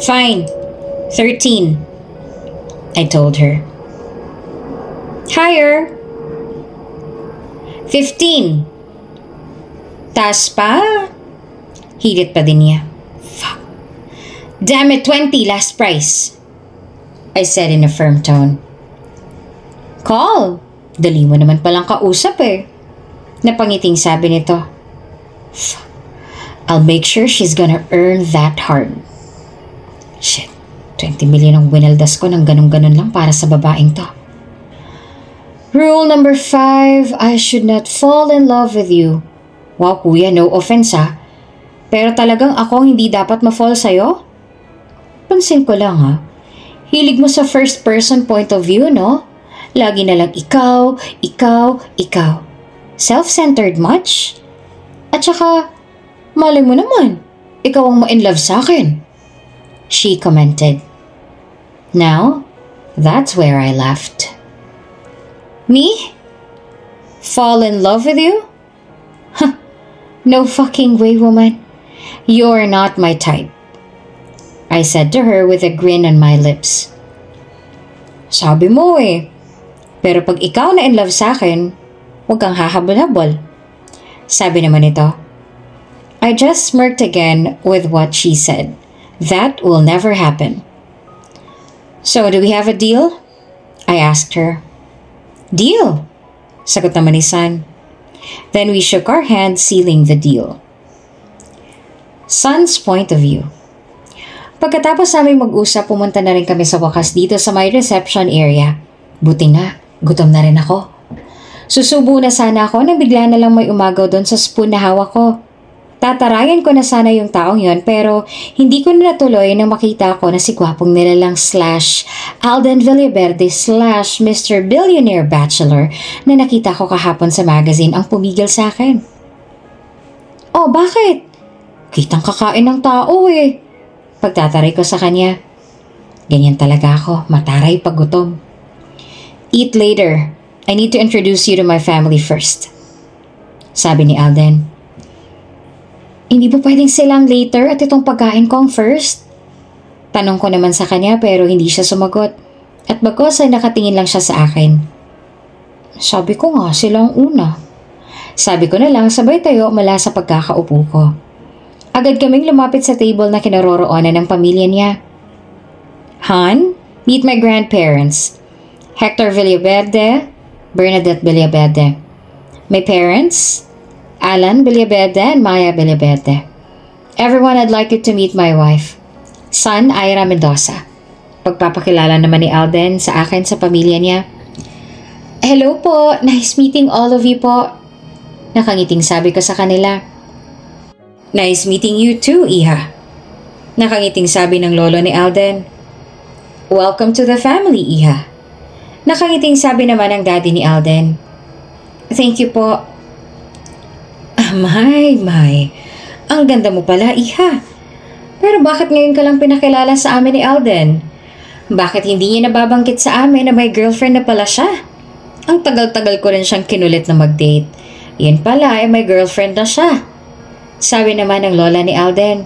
Fine. 13. I told her. Higher. 15. Taas pa. Hilit pa din niya. Fuck. Damn it, 20, last price. I said in a firm tone. Call. Dali mo naman palang kausap Napangiting sabi nito. I'll make sure she's gonna earn that hard. Shit, 20 million ang winaldas ko ng ganun-ganun lang para sa babaeng to. Rule number 5, I should not fall in love with you. Wow, kuya, no offense Pero talagang ako hindi dapat ma-fall sa'yo? Pansin ko lang Hilig mo sa first person point of view, no? Lagi na lang ikaw, ikaw, ikaw. Self-centered much? At saka, malay mo naman, ikaw ang ma-in love sa akin. She commented. Now, that's where I left. Me? Fall in love with you? Huh, no fucking way, woman. You're not my type, I said to her with a grin on my lips. Sabi mo eh. Pero pag ikaw na in love sa akin, huwag kang hahabol-habol. Sabi naman ito. I just smirked again with what she said. That will never happen. So, do we have a deal? I asked her. Deal? Sagot naman ni Sun. Then we shook our hands, sealing the deal. Sun's point of view. Pagkatapos namin mag-usap, pumunta na rin kami sa wakas dito sa my reception area. Buti nga, gutom na rin ako. Susubo na sana ako nang bigla na lang may umagaw doon sa spoon na hawak ko. Tatarayan ko na sana yung taong yon pero hindi ko na natuloy nang makita ko na si gwapong nilalang / Alden Villaverde / Mr. Billionaire Bachelor na nakita ko kahapon sa magazine ang pumigil sa akin. Oh, bakit? Kitang kakain ng tao eh. Pagtataray ko sa kanya. Ganyan talaga ako, mataray pag gutom. Eat later. I need to introduce you to my family first. Sabi ni Alden. Hindi ba pwedeng silang later at itong pagkain ko ang first? Tanong ko naman sa kanya pero hindi siya sumagot. At bagos ay nakatingin lang siya sa akin. Sabi ko nga silang una. Sabi ko na lang sabay tayo mula sa pagkakaupo ko. Agad kaming lumapit sa table na kinaroroonan ng pamilya niya. Han, meet my grandparents. Hector Villaverde, Bernadette Villaverde. My parents, Alan Villaverde and Maya Villaverde. Everyone, I'd like you to meet my wife, Sun Ira Mendoza. Pagpapakilala naman ni Alden sa akin sa pamilya niya. Hello po, nice meeting all of you po. Nakangiting sabi ko sa kanila. Nice meeting you too, Iha. Nakangiting sabi ng lolo ni Alden. Welcome to the family, Iha. Nakangiting sabi naman ng daddy ni Alden. Thank you po. My. Ang ganda mo pala, Iha. Pero bakit ngayon ka lang pinakilala sa amin ni Alden? Bakit hindi niya nababanggit sa amin na may girlfriend na pala siya? Ang tagal-tagal ko rin siyang kinulit na mag-date. Yan pala ay may girlfriend na siya. Sabi naman ng lola ni Alden.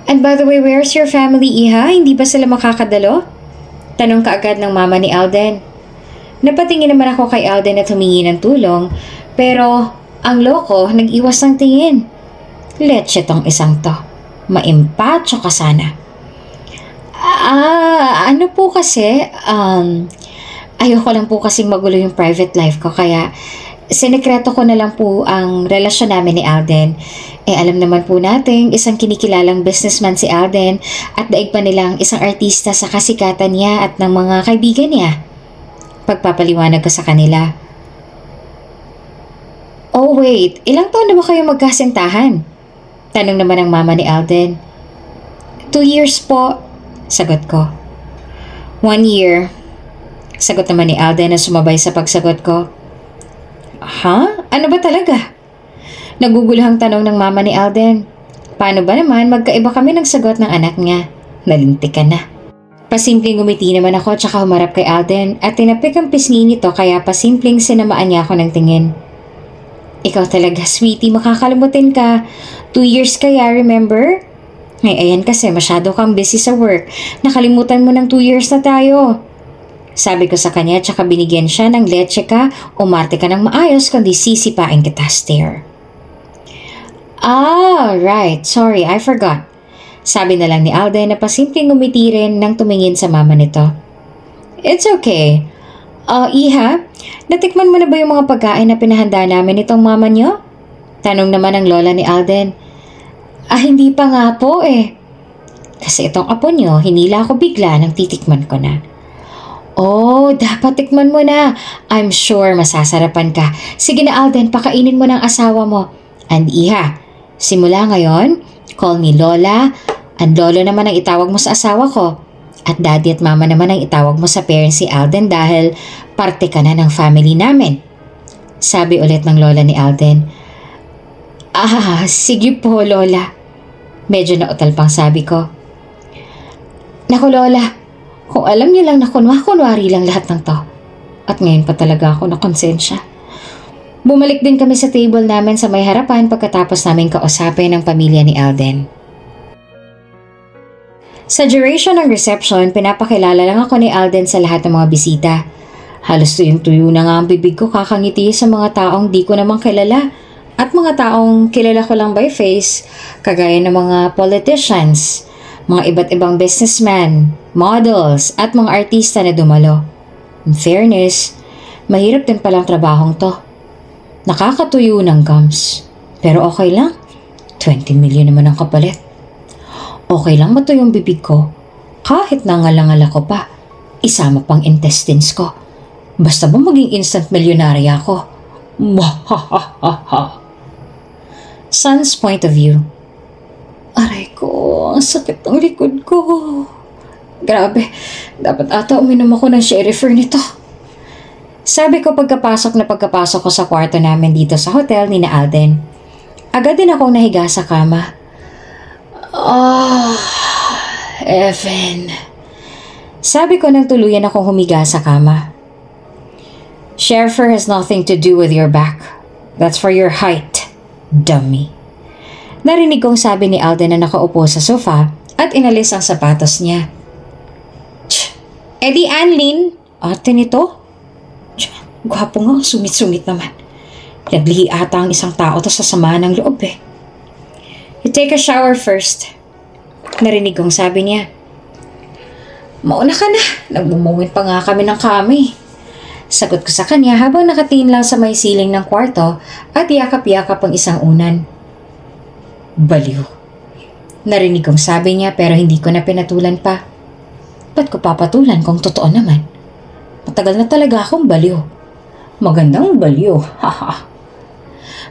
And by the way, where's your family, Iha? Hindi ba sila makakadalo? Tanong kaagad ng mama ni Alden. Napatingin naman ako kay Alden at humingi ng tulong, pero ang loko nag-iwas ng tingin. Letse tong isang to. Maimpacho ka sana. Ano po kasi, ayoko lang po kasing magulo yung private life ko kaya sinekreto ko na lang po ang relasyon namin ni Alden. Alam naman po natin, isang kinikilalang businessman si Alden at daig pa nilang isang artista sa kasikatan niya at ng mga kaibigan niya. Pagpapaliwanag ko sa kanila. Oh wait, ilang taon na ba kayo magkasintahan? Tanong naman ng mama ni Alden. 2 years po, sagot ko. 1 year, sagot naman ni Alden na sumabay sa pagsagot ko. Ha? Ano ba talaga? Naguguluhang tanong ng mama ni Alden. Paano ba naman magkaiba kami ng sagot ng anak niya? Nalintikan na. Pasimpleng ngumiti naman ako tsaka humarap kay Alden at tinapik ang pisngi nito kaya pasimpleng sinamaan niya ako ng tingin. Ikaw talaga, sweetie, makakalimutin ka. 2 years kaya, remember? Ayan kasi masyado kang busy sa work. Nakalimutan mo ng 2 years na tayo. Sabi ko sa kanya tsaka binigyan siya ng leche ka, umarte ka ng maayos kundi sisipain kita, stare. Right. Sorry, I forgot. Sabi na lang ni Alden na pasimpleng ngumiti rin nang tumingin sa mama nito. It's okay. Iha, natikman mo na ba yung mga pagkain na pinahanda namin itong mama niyo? Tanong naman ng lola ni Alden. Hindi pa nga po eh. Kasi itong apo niyo, hinila ako bigla nang titikman ko na. Oh, dapat tikman mo na. I'm sure masasarapan ka. Sige na Alden, pakainin mo ng asawa mo. And Iha, simula ngayon, call me Lola. And Lolo naman ang itawag mo sa asawa ko. At daddy at mama naman ang itawag mo sa parents si Alden dahil parte ka na ng family namin. Sabi ulit ng lola ni Alden. Sige po Lola. Medyo nautal pang sabi ko. Naku Lola, Kung alam niya lang na kunwari lang lahat ng to. At ngayon pa talaga ako nakonsensya. Bumalik din kami sa table namin sa may harapan pagkatapos namin kausapin ng pamilya ni Alden. Sa duration ng reception, pinapakilala lang ako ni Alden sa lahat ng mga bisita. Halos tuyong-tuyo na nga ang bibig ko kakangiti sa mga taong di ko namang kilala at mga taong kilala ko lang by face, kagaya ng mga politicians, mga iba't ibang businessmen, models at mga artista na dumalo. In fairness, mahirap din palang trabahong to. Nakakatuyo ng gums. Pero okay lang, 20 million naman ang kapalit. Okay lang matuyong bibig ko, kahit nangalangal ako pa, isama pang intestines ko. Basta ba maging instant milyonarya ako? Mwahahaha. Son's point of view. Aray ko, ang sakit ng likod ko. Grabe, dapat ata uminom ako ng Sherifer nito. Sabi ko pagkapasok ko sa kwarto namin dito sa hotel ni na Alden. Agad din akong nahiga sa kama. Evan. Sabi ko nang tuluyan akong humiga sa kama. Sherifer has nothing to do with your back. That's for your height, dummy. Narinig kong sabi ni Alden na nakaupo sa sofa at inalis ang sapatos niya. Eddie Anlin, ate nito? Gwapo nga, sumit-sumit naman. Naglihi ata ang isang tao to sa samaan ng loob eh. You take a shower first. Narinig kong sabi niya. Mauna ka na, nagbumuwin pa nga kami ng kami. Sagot ko sa kanya habang nakatingin lang sa may siling ng kwarto at yakap-yakap ang isang unan. Baliw. Narinig kong sabi niya pero hindi ko na pinatulan pa. Ba't ko papatulan kung totoo naman? Matagal na talaga akong baliw. Magandang baliw, haha.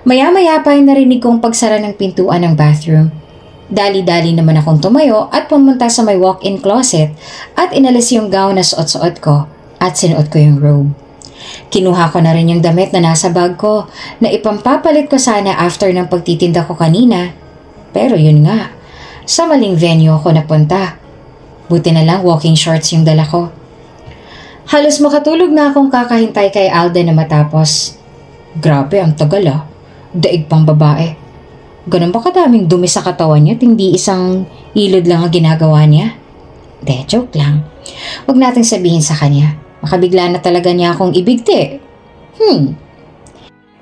Maya-maya pa ay narinig kong pagsara ng pintuan ng bathroom. Dali-dali naman akong tumayo at pumunta sa may walk-in closet at inalis yung gown na suot-suot ko at sinuot ko yung robe. Kinuha ko na rin yung damit na nasa bag ko na ipampapalit ko sana after ng pagtitinda ko kanina. Pero yun nga, sa maling venue ako napunta. Buti na lang walking shorts yung dala ko. Halos makatulog na akong kakahintay kay Alden na matapos. Grabe ang tagal ah. Daig pang babae. Ganun ba kadaming dumi sa katawan niya at hindi isang ilod lang ang ginagawa niya? De, joke lang. Huwag natin sabihin sa kanya. Makabigla na talaga niya akong ibigti.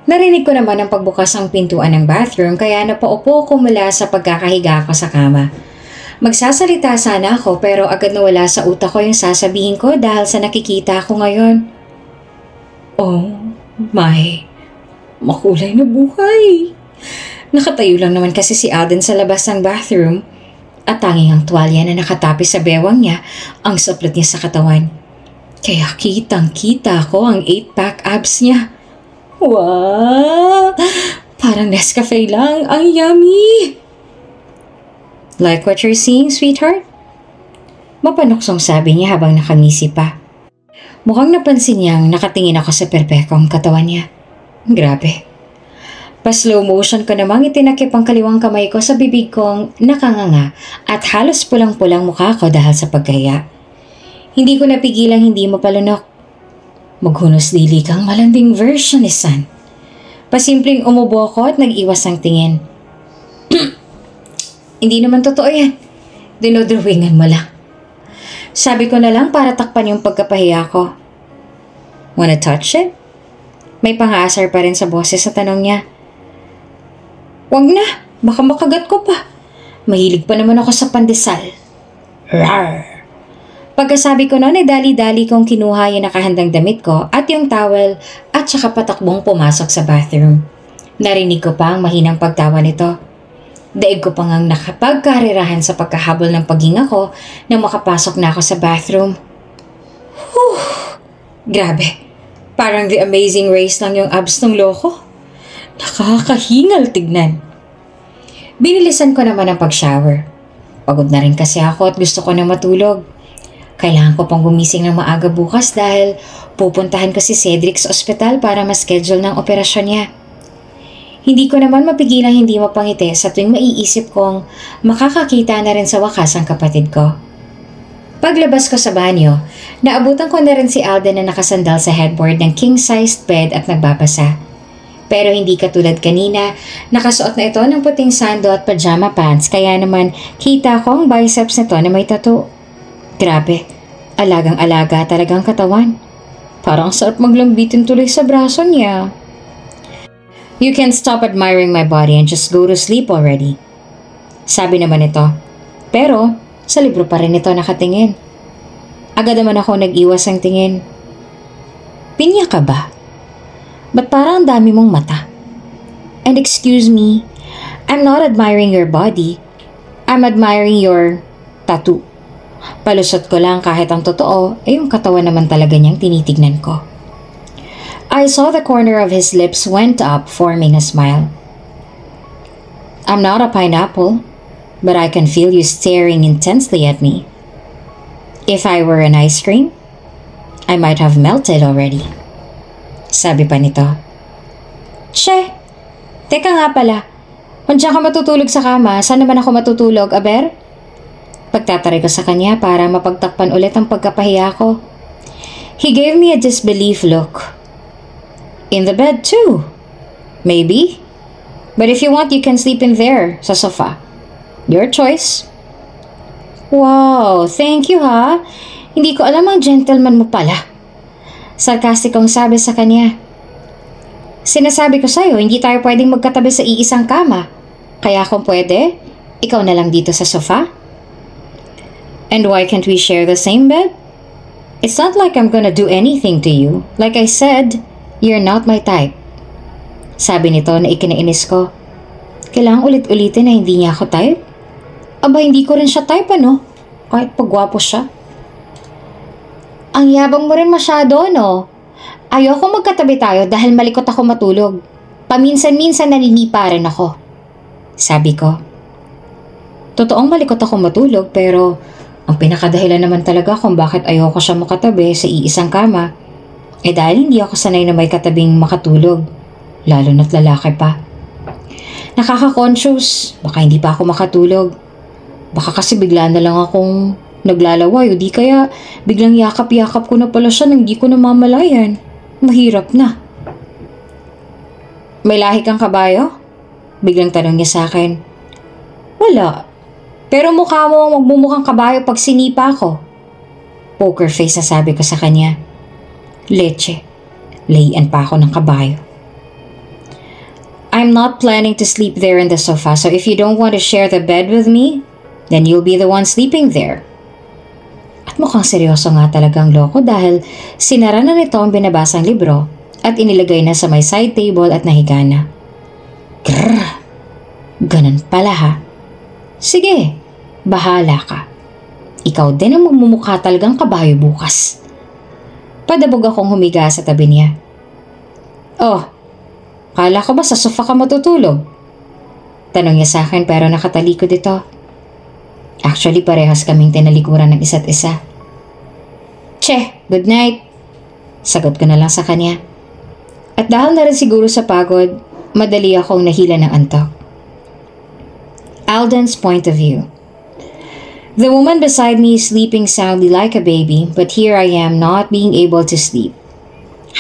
Narinig ko naman ang pagbukas ng pintuan ng bathroom kaya napaupo ko mula sa pagkakahiga ko sa kama. Magsasalita sana ako pero agad nawala sa utak ko yung sasabihin ko dahil sa nakikita ko ngayon. Oh my, makulay na buhay. Nakatayo lang naman kasi si Alden sa labas ng bathroom at tanging ang tuwalya na nakatapis sa bewang niya ang suplat niya sa katawan. Kaya kitang-kita ko ang 8-pack abs niya. Wow! Parang Nescafe lang. Ang yummy! Like what you're seeing, sweetheart? Mapanuksong sabi niya habang nakangisi pa. Mukhang napansin niyang nakatingin ako sa perpekong katawan niya. Grabe. Pa-slow motion ko namang itinakip ang kaliwang kamay ko sa bibig kong nakanganga at halos pulang-pulang mukha ko dahil sa pagkaya. Hindi ko napigilang hindi mapalunok. Maghunos dili kang malanding version ni San. Pasimpleng umubo ako at nag-iwas ang tingin. Hindi naman totoo yan. Dinodrawingan mo lang. Sabi ko na lang para takpan yung pagkapahiya ko. Wanna touch it? May pang-aasar pa rin sa boses sa tanong niya. Wag na, baka makagat ko pa. Mahilig pa naman ako sa pandesal. Rawr! Pagkasabi ko noon ay dali-dali kong kinuha yung nakahandang damit ko at yung towel at saka patakbong pumasok sa bathroom. Narinig ko pa ang mahinang pagtawa nito. Daig ko pa ngang nakapagkarirahan sa pagkahabol ng paghinga ko nang makapasok na ako sa bathroom. Whew! Grabe, parang The Amazing Race lang yung abs ng loko. Nakakahingal tignan. Binilisan ko naman ang pag-shower. Pagod na rin kasi ako at gusto ko na matulog. Kailangan ko pang gumising ng maaga bukas dahil pupuntahan ko si Cedric sa ospital para ma-schedule ng operasyon niya. Hindi ko naman mapigilang hindi mapangiti sa tuwing maiisip kong makakakita na rin sa wakas ang kapatid ko. Paglabas ko sa banyo, naabutan ko na rin si Alden na nakasandal sa headboard ng king-sized bed at nagbabasa. Pero hindi katulad kanina, nakasuot na ito ng puting sando at pajama pants kaya naman kita ko ang biceps nito na may tattoo. Grabe, alagang-alaga talagang katawan. Parang sarap maglambitin tuloy sa braso niya. You can stop admiring my body and just go to sleep already. Sabi naman ito. Pero sa libro pa rin ito nakatingin. Agad naman ako nag-iwas ang tingin. Pinya ka ba? Ba't parang dami mong mata? And excuse me, I'm not admiring your body. I'm admiring your tattoo. Palusot ko lang kahit ang totoo ay yung katawan naman talaga niyang tinitignan ko. I saw the corner of his lips went up, forming a smile. I'm not a pineapple, but I can feel you staring intensely at me. If I were an ice cream, I might have melted already. Sabi pa nito. Che, teka nga pala. Kung diyan ka matutulog sa kama, saan naman ako matutulog, aber? Pagtataray ko sa kanya para mapagtakpan ulit ang pagkapahiya ko. He gave me a disbelief look. In the bed too. Maybe. But if you want, you can sleep in there, sa sofa. Your choice. Wow, thank you ha. Hindi ko alam ang gentleman mo pala. Sarkastikong sabi sa kanya. Sinasabi ko sa'yo, hindi tayo pwedeng magkatabi sa iisang kama. Kaya kung pwede, ikaw na lang dito sa sofa. And why can't we share the same bed? It's not like I'm gonna do anything to you. Like I said, you're not my type. Sabi nito na ikinainis ko. Kailangang ulit-ulitin na hindi niya ako type? Aba, hindi ko rin siya type ano? Kahit pagwapo siya. Ang yabang mo rin masyado, no? Ayoko magkatabi tayo dahil malikot ako matulog. Paminsan-minsan naninipa rin ako. Sabi ko. Totoong malikot ako matulog pero ang pinakadahilan naman talaga kung bakit ayoko siya makatabi sa iisang kama dahil hindi ako sanay na may katabing makatulog. Lalo na't lalaki pa. Nakaka-conscious. Baka hindi pa ako makatulog. Baka kasi bigla na lang akong naglalaway o di kaya biglang yakap-yakap ko na pala siya nang di ko namamalayan. Mahirap na. May lahi kang kabayo? Biglang tanong niya sa akin. Wala. Pero mukha mo ang magmumukhang kabayo pag sinipa ko. Poker face na sabi ko sa kanya. Leche. Layan pa ako ng kabayo. I'm not planning to sleep there in the sofa, so if you don't want to share the bed with me, then you'll be the one sleeping there. At mukhang seryoso nga talagang loko dahil sinara na nito ang binabasang libro at inilagay na sa may side table at nahiga na. Grrr! Ganun pala ha. Sige, bahala ka. Ikaw din ang magmumukha talagang kabayo bukas. Padabog akong humiga sa tabi niya. Oh, kala ko ba sa sofa ka matutulog? Tanong niya sa akin pero nakatalikod ito. Actually, parehas kaming tinalikuran ng isa't isa. Che, good night. Sagot ko na lang sa kanya. At dahil na rin siguro sa pagod, madali akong nahila ng antok. Alden's point of view. The woman beside me is sleeping soundly like a baby, but here I am not being able to sleep.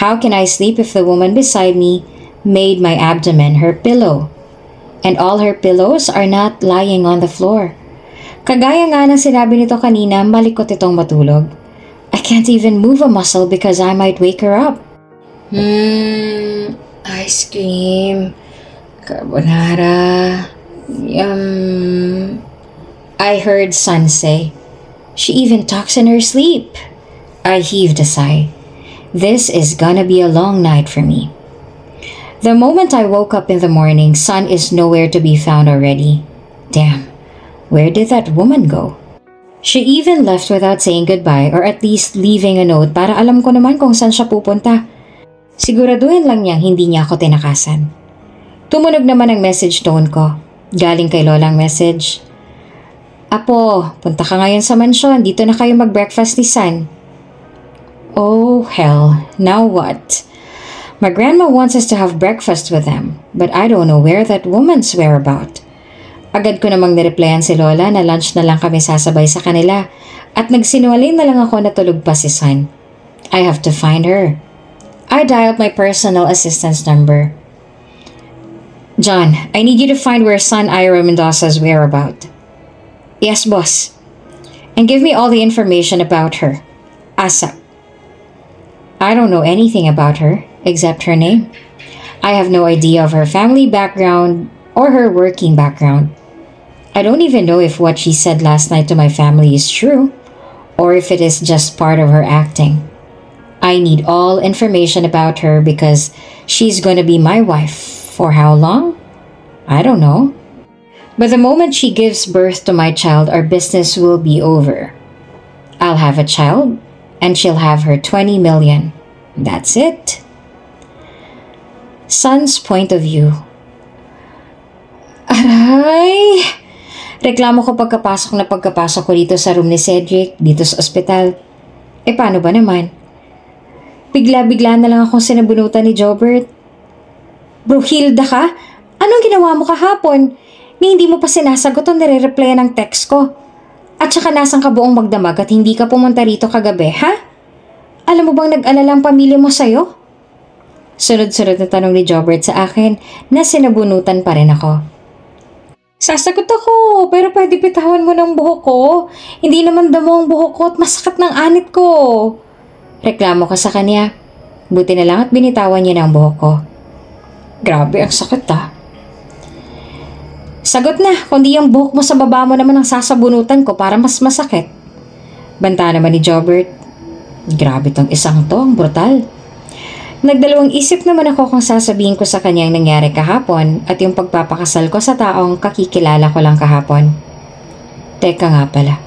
How can I sleep if the woman beside me made my abdomen her pillow? And all her pillows are not lying on the floor. Kagaya nga ng sinabi nito kanina, malikot itong matulog. I can't even move a muscle because I might wake her up. Ice cream, carbonara, yum. I heard Sun say. She even talks in her sleep. I heaved a sigh. This is gonna be a long night for me. The moment I woke up in the morning, Sun is nowhere to be found already. Damn. Where did that woman go? She even left without saying goodbye or at least leaving a note para alam ko naman kung saan siya pupunta. Siguraduhin lang niyang hindi niya ako tinakasan. Tumunog naman ang message tone ko. Galing kay Lola ang message. Apo, punta ka ngayon sa mansyon. Dito na kayo mag-breakfast ni San. Oh, hell. Now what? My grandma wants us to have breakfast with them, but I don't know where that woman's whereabout. Agad ko namang nireplyan si Lola na lunch na lang kami sasabay sa kanila At nagsinungaling na lang ako na tulog pa si Sun. I have to find her. I dialed my personal assistant's number. John, I need you to find where Sun Ira Mendoza's whereabout. Yes, boss. And give me all the information about her. ASAP. I don't know anything about her except her name. I have no idea of her family background or her working background. I don't even know if what she said last night to my family is true or if it is just part of her acting. I need all information about her because she's gonna be my wife. For how long? I don't know. But the moment she gives birth to my child, our business will be over. I'll have a child and she'll have her 20 million. That's it. Son's point of view. Aray! Reklamo ko pagkapasok ko dito sa room ni Cedric, dito sa ospital. Paano ba naman? Bigla-bigla na lang akong sinabunutan ni Jobert. Bro, Hilda ka? Anong ginawa mo kahapon? Ni hindi mo pa sinasagot o nire-replyan ng text ko. At saka nasan ka buong magdamag at hindi ka pumunta rito kagabi, ha? Alam mo bang nag-alala ang pamilya mo sa'yo? Sunod-sunod na tanong ni Jobert sa akin na sinabunutan pa rin ako. Sasagot ako, pero pwede bitawan mo ng buhok ko. Hindi naman damo ang buhok ko at masakit ng anit ko. Reklamo ko sa kanya. Buti na lang at binitawan niya ng buhok ko. Grabe, ang sakit ah. Sagot na, kundi yung buhok mo sa baba mo naman ang sasabunutan ko para mas masakit. Banta naman ni Jobert. Grabe tong isang to, ang brutal. Nagdalawang isip naman ako kung sasabihin ko sa kanya ang nangyari kahapon at yung pagpapakasal ko sa taong kakikilala ko lang kahapon. Teka nga pala,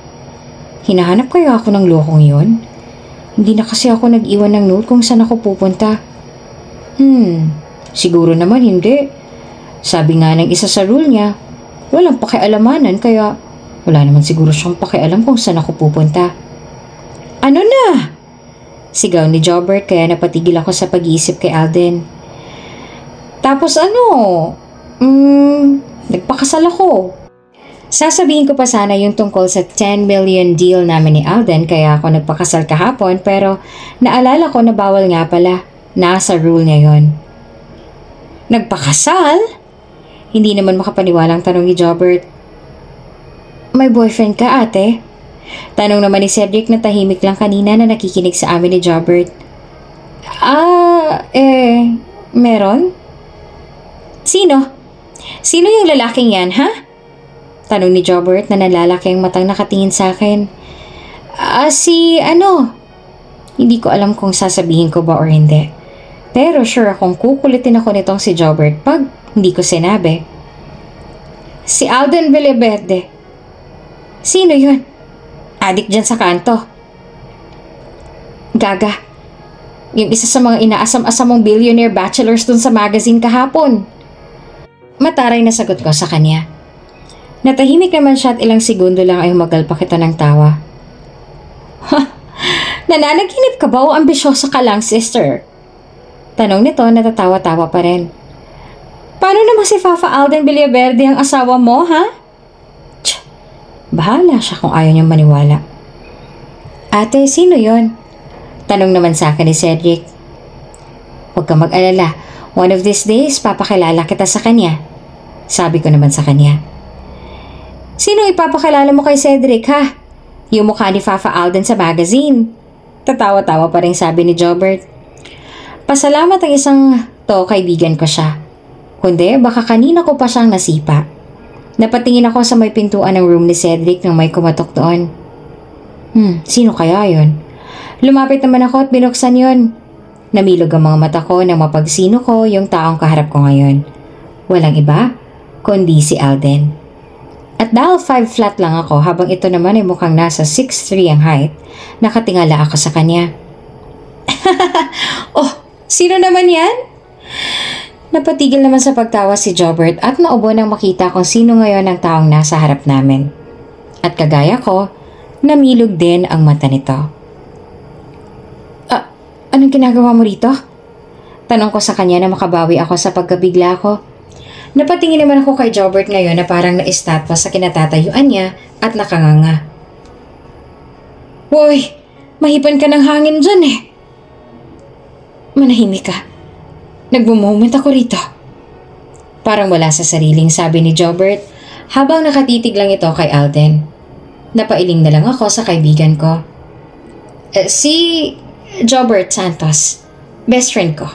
hinahanap kaya ako ng lokong yun? Hindi na kasi ako nag-iwan ng note kung saan ako pupunta. Siguro naman hindi. Sabi nga ng isa sa rule niya, walang pakialamanan kaya wala naman siguro siyang pakialam kung saan ako pupunta. Ano na? Sigaw ni Jobert kaya napatigil ako sa pag-iisip kay Alden. Tapos nagpakasal ako. Sasabihin ko pa sana yung tungkol sa 10 million deal namin ni Alden kaya ako nagpakasal kahapon pero naalala ko na bawal nga pala. Nasa rule niya yon. Nagpakasal? Hindi naman makapaniwalang tanong ni Jobert. May boyfriend ka, ate? Tanong naman ni Cedric na tahimik lang kanina na nakikinig sa amin ni Jobert. Meron? Sino? Sino yung lalaking yan, ha? Tanong ni Jobert na nalalaki ang matang nakatingin sa akin. Hindi ko alam kung sasabihin ko ba or hindi. Pero sure akong kukulitin ako nitong si Jobert pag hindi ko sinabi. Si Alden Villaverde. Sino yun? Adik dyan sa kanto. Gaga. Yung isa sa mga inaasam-asamong billionaire bachelors dun sa magazine kahapon. Mataray na sagot ko sa kanya. Natahimik naman siya at ilang segundo lang ay humagalpak ito ng tawa. Nananaginip ka ba o ambisyosa ka lang, sister? Tanong nito, natatawa-tawa pa rin. Paano naman si Fafa Alden Villaverde ang asawa mo, ha? Bahala siya kung ayaw niyang maniwala. Ate, sino yon? Tanong naman sa akin ni Cedric. Huwag ka mag-alala. One of these days, papakilala kita sa kanya. Sabi ko naman sa kanya. Sino ipapakilala mo kay Cedric, ha? Yung mukha ni Fafa Alden sa magazine. Tatawa-tawa pa rin sabi ni Jobert. Pasalamat ang isang to, kaibigan ko siya. Kundi, baka kanina ko pa siyang nasipa. Napatingin ako sa may pintuan ng room ni Cedric nang may kumatok doon. Sino kaya yon? Lumapit naman ako at binuksan yon. Namilog ang mga mata ko nang mapagsino ko yung taong kaharap ko ngayon. Walang iba, kundi si Alden. At dahil 5 flat lang ako habang ito naman ay mukhang nasa 6'3" ang height, nakatingala ako sa kanya. Oh, sino naman yan? Napatigil naman sa pagtawa si Jobert at naubo nang makita kung sino ngayon ang taong nasa harap namin. At kagaya ko, namilog din ang mata nito. Anong ginagawa mo rito? Tanong ko sa kanya na makabawi ako sa pagkabigla ko. Napatingin naman ako kay Jobert ngayon na parang na-estatwa sa kinatatayuan niya at nakanganga. Woy, mahipan ka ng hangin dyan eh. Manahimik ka. Nagmo-moment ako rito. Parang wala sa sariling sabi ni Jobert habang nakatitig lang ito kay Alden. Napailing na lang ako sa kaibigan ko. Si Jobert Santos, best friend ko.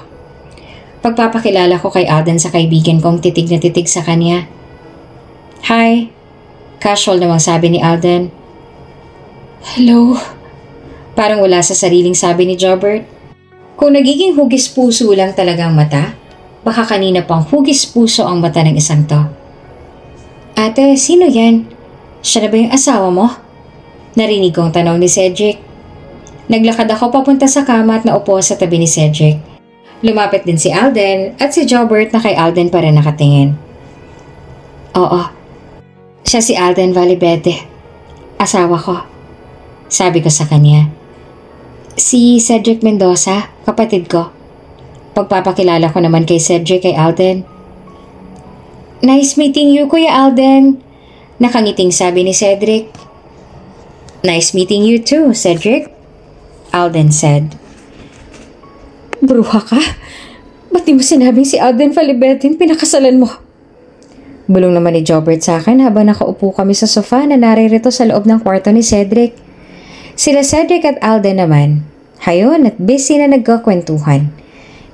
Pagpapakilala ko kay Alden sa kaibigan kong titig na titig sa kanya. Hi, casual namang sabi ni Alden. Hello. Parang wala sa sariling sabi ni Jobert. Kung nagiging hugis puso lang talagang mata, baka kanina pang hugis puso ang mata ng isang to. Ate, sino yan? Siya na ba yung asawa mo? Narinig kong tanong ni Cedric. Naglakad ako papunta sa kama at naupo sa tabi ni Cedric. Lumapit din si Alden at si Jobert na kay Alden pa rin nakatingin. Oo, siya si Alden Valibete. Asawa ko. Sabi ko sa kanya. Si Cedric Mendoza, kapatid ko. Pagpapakilala ko naman kay Cedric kay Alden. Nice meeting you, Kuya Alden. Nakangiting sabi ni Cedric. Nice meeting you too, Cedric. Alden said. Bruha ka? Ba't di mo sinabing si Alden Valibetin pinakasalan mo? Bulong naman ni Jobert sa akin habang nakaupo kami sa sofa na naririto sa loob ng kwarto ni Cedric. Sila Cedric at Alden naman, hayon at busy na nagkakwentuhan.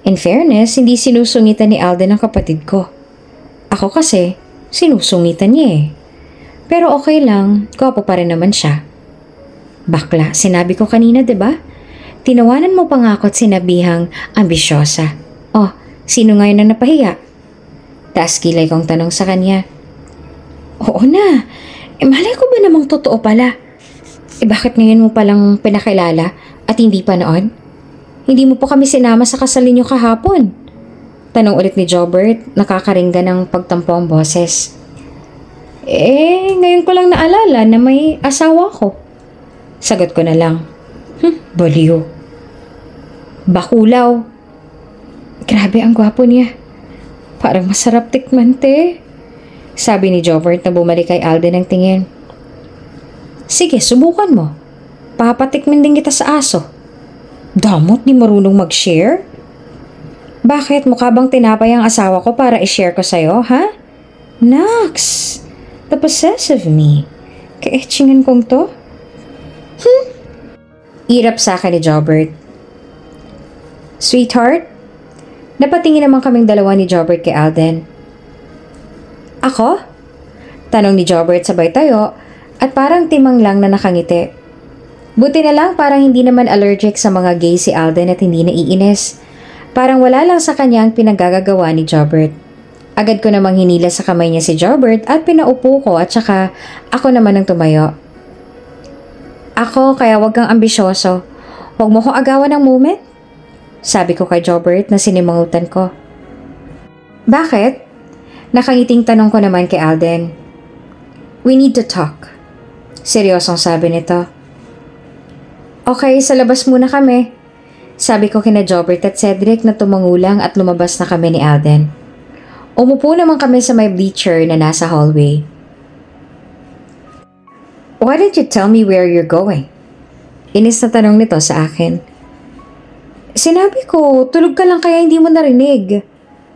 In fairness, hindi sinusungitan ni Alden ang kapatid ko. Ako kasi, sinusungitan niya eh. Pero okay lang, gwapo pa rin naman siya. Bakla, sinabi ko kanina, 'di ba? Tinawanan mo pa nga ako at sinabihang ambisyosa. Oh, sino ngayon ang napahiya? Taas kilay kong tanong sa kanya. Oo na, malay ko ba namang totoo pala? Bakit ngayon mo palang pinakilala at hindi pa noon? Hindi mo po kami sinama sa kasal ninyo kahapon. Tanong ulit ni Jobert, nakakaringgan ng pagtampo ang boses. Ngayon ko lang naalala na may asawa ko. Sagot ko na lang. Baliw. Bakulaw. Grabe ang gwapo niya. Parang masarap tikman, te. Sabi ni Jobert na bumalik kay Alden ang tingin. Sige, subukan mo. Papatikmin din kita sa aso. Damot, di marunong mag-share? Bakit? Mukha bang tinapay ang asawa ko para i-share ko sa'yo, ha? Nax, the possessive me. Kaetchingan kong to? Irap sa akin ni Jobert. Sweetheart, napatingin naman kaming dalawa ni Jobert kay Alden. Ako? Tanong ni Jobert sabay tayo at parang timang lang na nakangiti. Buti na lang parang hindi naman allergic sa mga gay si Alden at hindi naiinis. Parang wala lang sa kanya ang pinagagagawa ni Jobert. Agad ko namang hinila sa kamay niya si Jobert at pinaupo ko at saka ako naman ang tumayo. Ako, kaya wag kang ambisyoso. Huwag mo kong agawan ng moment. Sabi ko kay Jobert na sinimangutan ko. Bakit? Nakangiting tanong ko naman kay Alden. We need to talk. Seryosong sabi nito. Okay, sa labas muna kami. Sabi ko kina Jobert at Cedric na tumangulang at lumabas na kami ni Alden. Umupo naman kami sa may bleacher na nasa hallway. Why didn't you tell me where you're going? Inis na tanong nito sa akin. Sinabi ko, tulog ka lang kaya hindi mo narinig.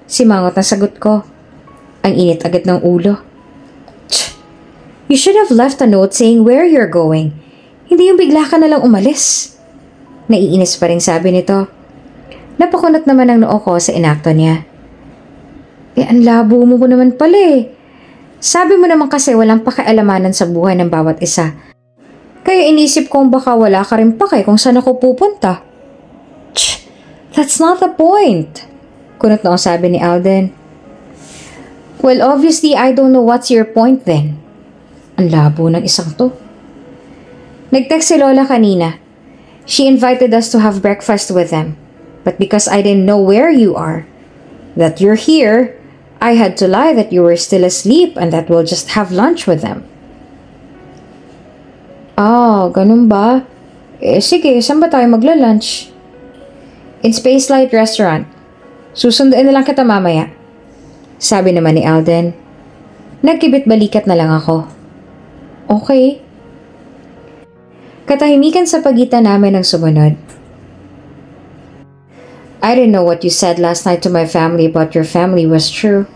Simangot na sagot ko. Ang init agad ng ulo. You should have left a note saying where you're going. Hindi yung bigla ka na lang umalis. Naiinis pa rin sabi nito. Napakunot naman ang noo ko sa inakto niya. Ang labo mo ko naman pala eh. Sabi mo naman kasi walang pakialamanan sa buhay ng bawat isa. Kaya inisip kong baka wala ka rin pake kung saan ako pupunta. That's not the point. Kunot na ang sabi ni Alden. Well, obviously I don't know what's your point then. Ang labo ng isang to. Nag-text si Lola kanina. She invited us to have breakfast with them. But because I didn't know where you are, that you're here, I had to lie that you were still asleep and that we'll just have lunch with them. Ganun ba? Sige, saan ba tayo magla-lunch? In Spacelight Restaurant. Susunduin na lang kita mamaya. Sabi naman ni Alden. Nagkibit balikat na lang ako. Okay. Katahimikan sa pagitan namin ang sumunod. I didn't know what you said last night to my family about your family was true.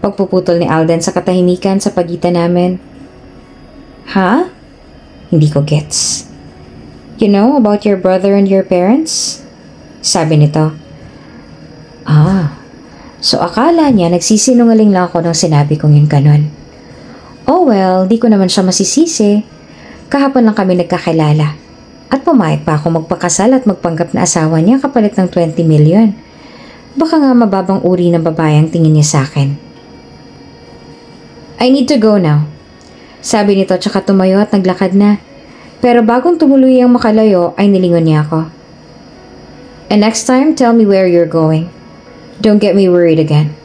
Pagpuputol ni Alden sa katahimikan sa pagitan namin. Ha? Hindi ko gets. You know about your brother and your parents? Sabi nito. So akala niya nagsisinungaling lang ako nang sinabi kong yun ganon. Oh well, di ko naman siya masisisi. Kahapon lang kami nagkakilala. At pumayag pa ako magpakasal at magpanggap na asawa niya kapalit ng 20 million. Baka nga mababang uri ng babae ang tingin niya sa akin. I need to go now. Sabi nito tsaka tumayo at naglakad na. Pero bagong tumuluyang makalayo ay nilingon niya ako. And next time, tell me where you're going. Don't get me worried again.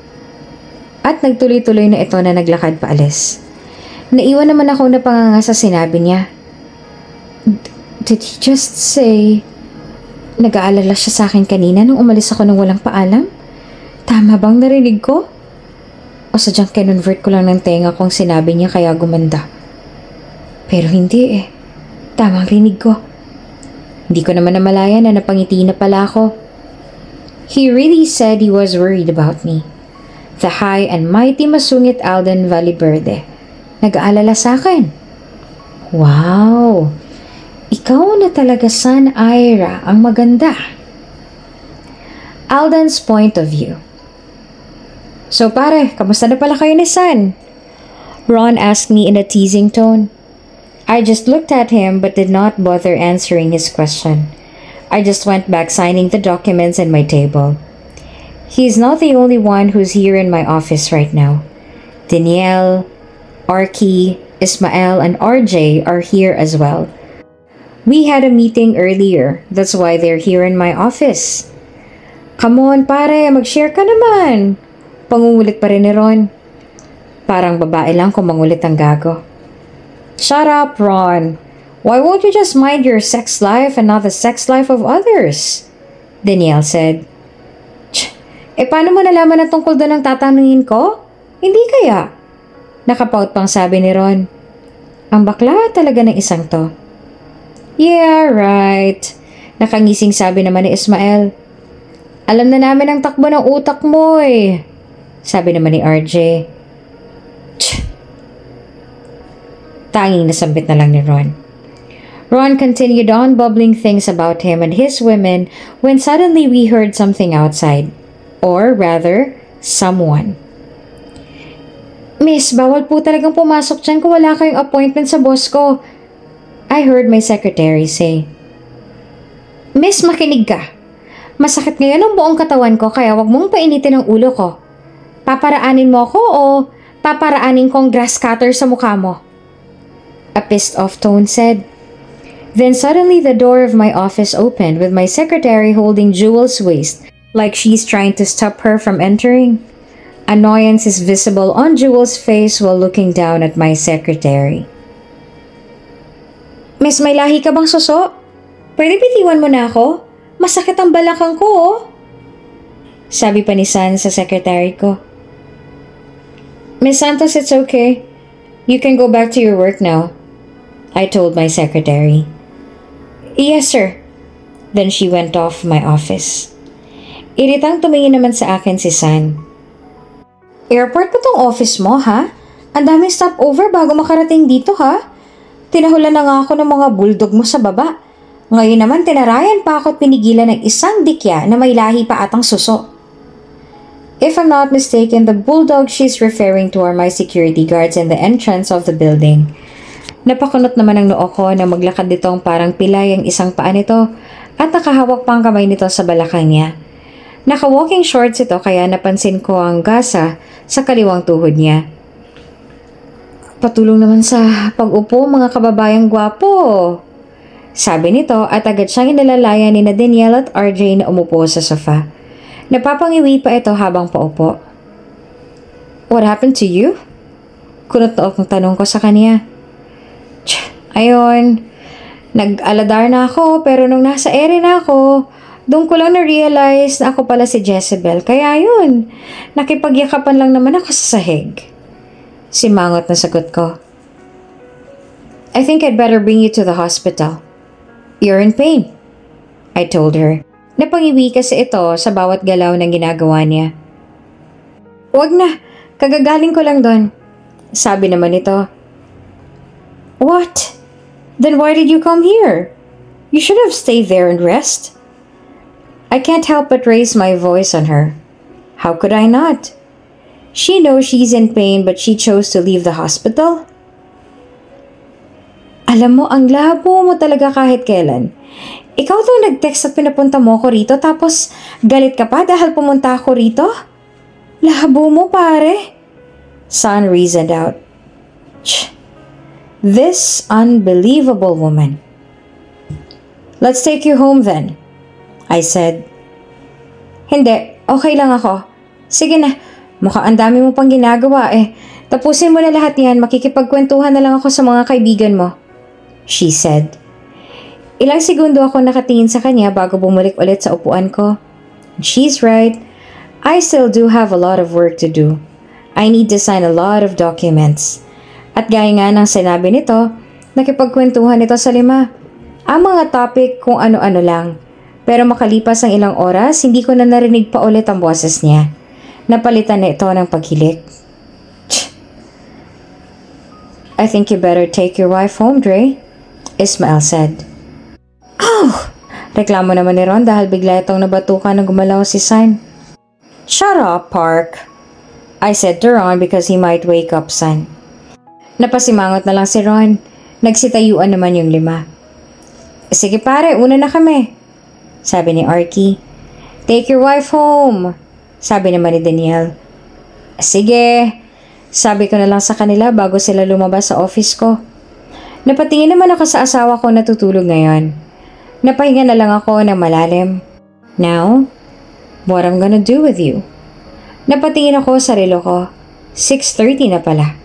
At nagtuloy-tuloy na ito na naglakad paalis. Naiwan naman ako na panganga sa sinabi niya. Did he just say... Nag-aalala siya sa akin kanina nung umalis ako nang walang paalam? Tama bang narinig ko? O sadyang kinonvert ko lang ng tenga kung sinabi niya kaya gumanda? Pero hindi eh. Tamang rinig ko. Hindi ko naman namalaya na napangiti na pala ako. He really said he was worried about me. The high and mighty masungit Alden Valverde. Nag-aalala sa akin. Wow! Ikaw na talaga, San Ira, ang maganda. Alden's point of view. So pare, kamusta na pala kayo ni San? Ron asked me in a teasing tone. I just looked at him but did not bother answering his question. I just went back signing the documents in my table. He's not the only one who's here in my office right now. Danielle, Arky, Ismael, and RJ are here as well. We had a meeting earlier. That's why they're here in my office. Come on, pare. Mag-share ka naman. Pangungulit pa rin ni Ron. Parang babae lang kung mangulit ang gago. Shut up, Ron. Why won't you just mind your sex life and not the sex life of others? Danielle said. Paano mo nalaman na tungkol doon ang tatanungin ko? Hindi kaya. Nakapout pang sabi ni Ron. Ang bakla talaga ng isang to. Yeah, right. Nakangising sabi naman ni Ismael. Alam na namin ang takbo ng utak mo eh. Sabi naman ni RJ. Tanging nasambit na lang ni Ron. Ron continued on bubbling things about him and his women when suddenly we heard something outside. Or rather, someone. Miss, bawal po talagang pumasok dyan kung wala kayong appointment sa boss ko. I heard my secretary say. Miss, makinig ka. Masakit ngayon ang buong katawan ko kaya wag mong painitin ang ulo ko. Paparaanin mo ako o paparaanin kong grass cutter sa mukha mo? A pissed off tone said. Then suddenly the door of my office opened with my secretary holding Jewel's waist like she's trying to stop her from entering. Annoyance is visible on Jewel's face while looking down at my secretary. Miss, may lahi ka bang suso? Pwede bitiwan mo na ako? Masakit ang balakang ko oh. Sabi pa ni San sa secretary ko. Miss Santos, it's okay. You can go back to your work now. I told my secretary. Yes, sir. Then she went off my office. Iritang tumingin naman sa akin si San. Airport pa tong office mo, ha? Ang daming stopover bago makarating dito, ha? Tinahulan na nga ako ng mga bulldog mo sa baba. Ngayon naman tinarayan pa ako at pinigilan ng isang dikya na may lahi pa atang suso. If I'm not mistaken, the bulldog she's referring to are my security guards in the entrance of the building. Napakunot naman ang noo ko na maglakad nitong parang pilay ang isang paa nito at nakahawak pang kamay nito sa balakang niya. Naka-walking shorts ito kaya napansin ko ang gasa sa kaliwang tuhod niya. Patulong naman sa pag-upo mga kababayang gwapo. Sabi nito at agad siyang inalalaya ni Danielle at RJ na umupo sa sofa. Napapangiwi pa ito habang paupo. What happened to you? Kunot na akong tanong ko sa kanya. Ayun, nag-aladar na ako pero nung nasa ere na ako, doon ko lang na-realize na ako pala si Jezebel. Kaya yun, nakipagyakapan lang naman ako sa sahig. Simangot na sagot ko. I think I'd better bring you to the hospital. You're in pain, I told her. Napangiwi kasi ito sa bawat galaw na ginagawa niya. Wag na, kagagaling ko lang doon. Sabi naman ito. What? Then why did you come here? You should have stayed there and rest. I can't help but raise my voice on her. How could I not? She knows she's in pain but she chose to leave the hospital. Alam mo, ang labo mo talaga kahit kailan. Ikaw daw nag-text at pinapunta mo ko rito tapos galit ka pa dahil pumunta ako rito? Labo mo, pare. Son reasoned out. This unbelievable woman. Let's take you home then, I said. Hindi, okay lang ako. Sige na, mukhang ang dami mo pang ginagawa eh. Tapusin mo na lahat yan, makikipagkwentuhan na lang ako sa mga kaibigan mo, she said. Ilang segundo ako nakatingin sa kanya bago bumalik ulit sa upuan ko. She's right. I still do have a lot of work to do. I need to sign a lot of documents. At gaya nga ng sinabi nito, nakipagkwentuhan ito sa 5. Ang mga topic kung ano-ano lang. Pero makalipas ang ilang oras, hindi ko na narinig pa ulit ang boses niya. Napalitan na ito ng paghilik. I think you better take your wife home, Dre, Ismael said. Oh! Reklamo naman ni Ron dahil bigla itong nabatukan ng gumalaw si Son. Shut up, Park, I said to Ron because he might wake up Son. Napasimangot na lang si Ron. Nagsitayuan naman yung 5. Sige pare, una na kami, sabi ni Arky. Take your wife home, sabi naman ni Daniel. Sige, sabi ko na lang sa kanila bago sila lumabas sa office ko. Napatingin naman ako sa asawa ko na tutulog ngayon. Napahinga na lang ako ng malalim. Now, what I'm gonna do with you? Napatingin ako sa relo ko. 6:30 na pala.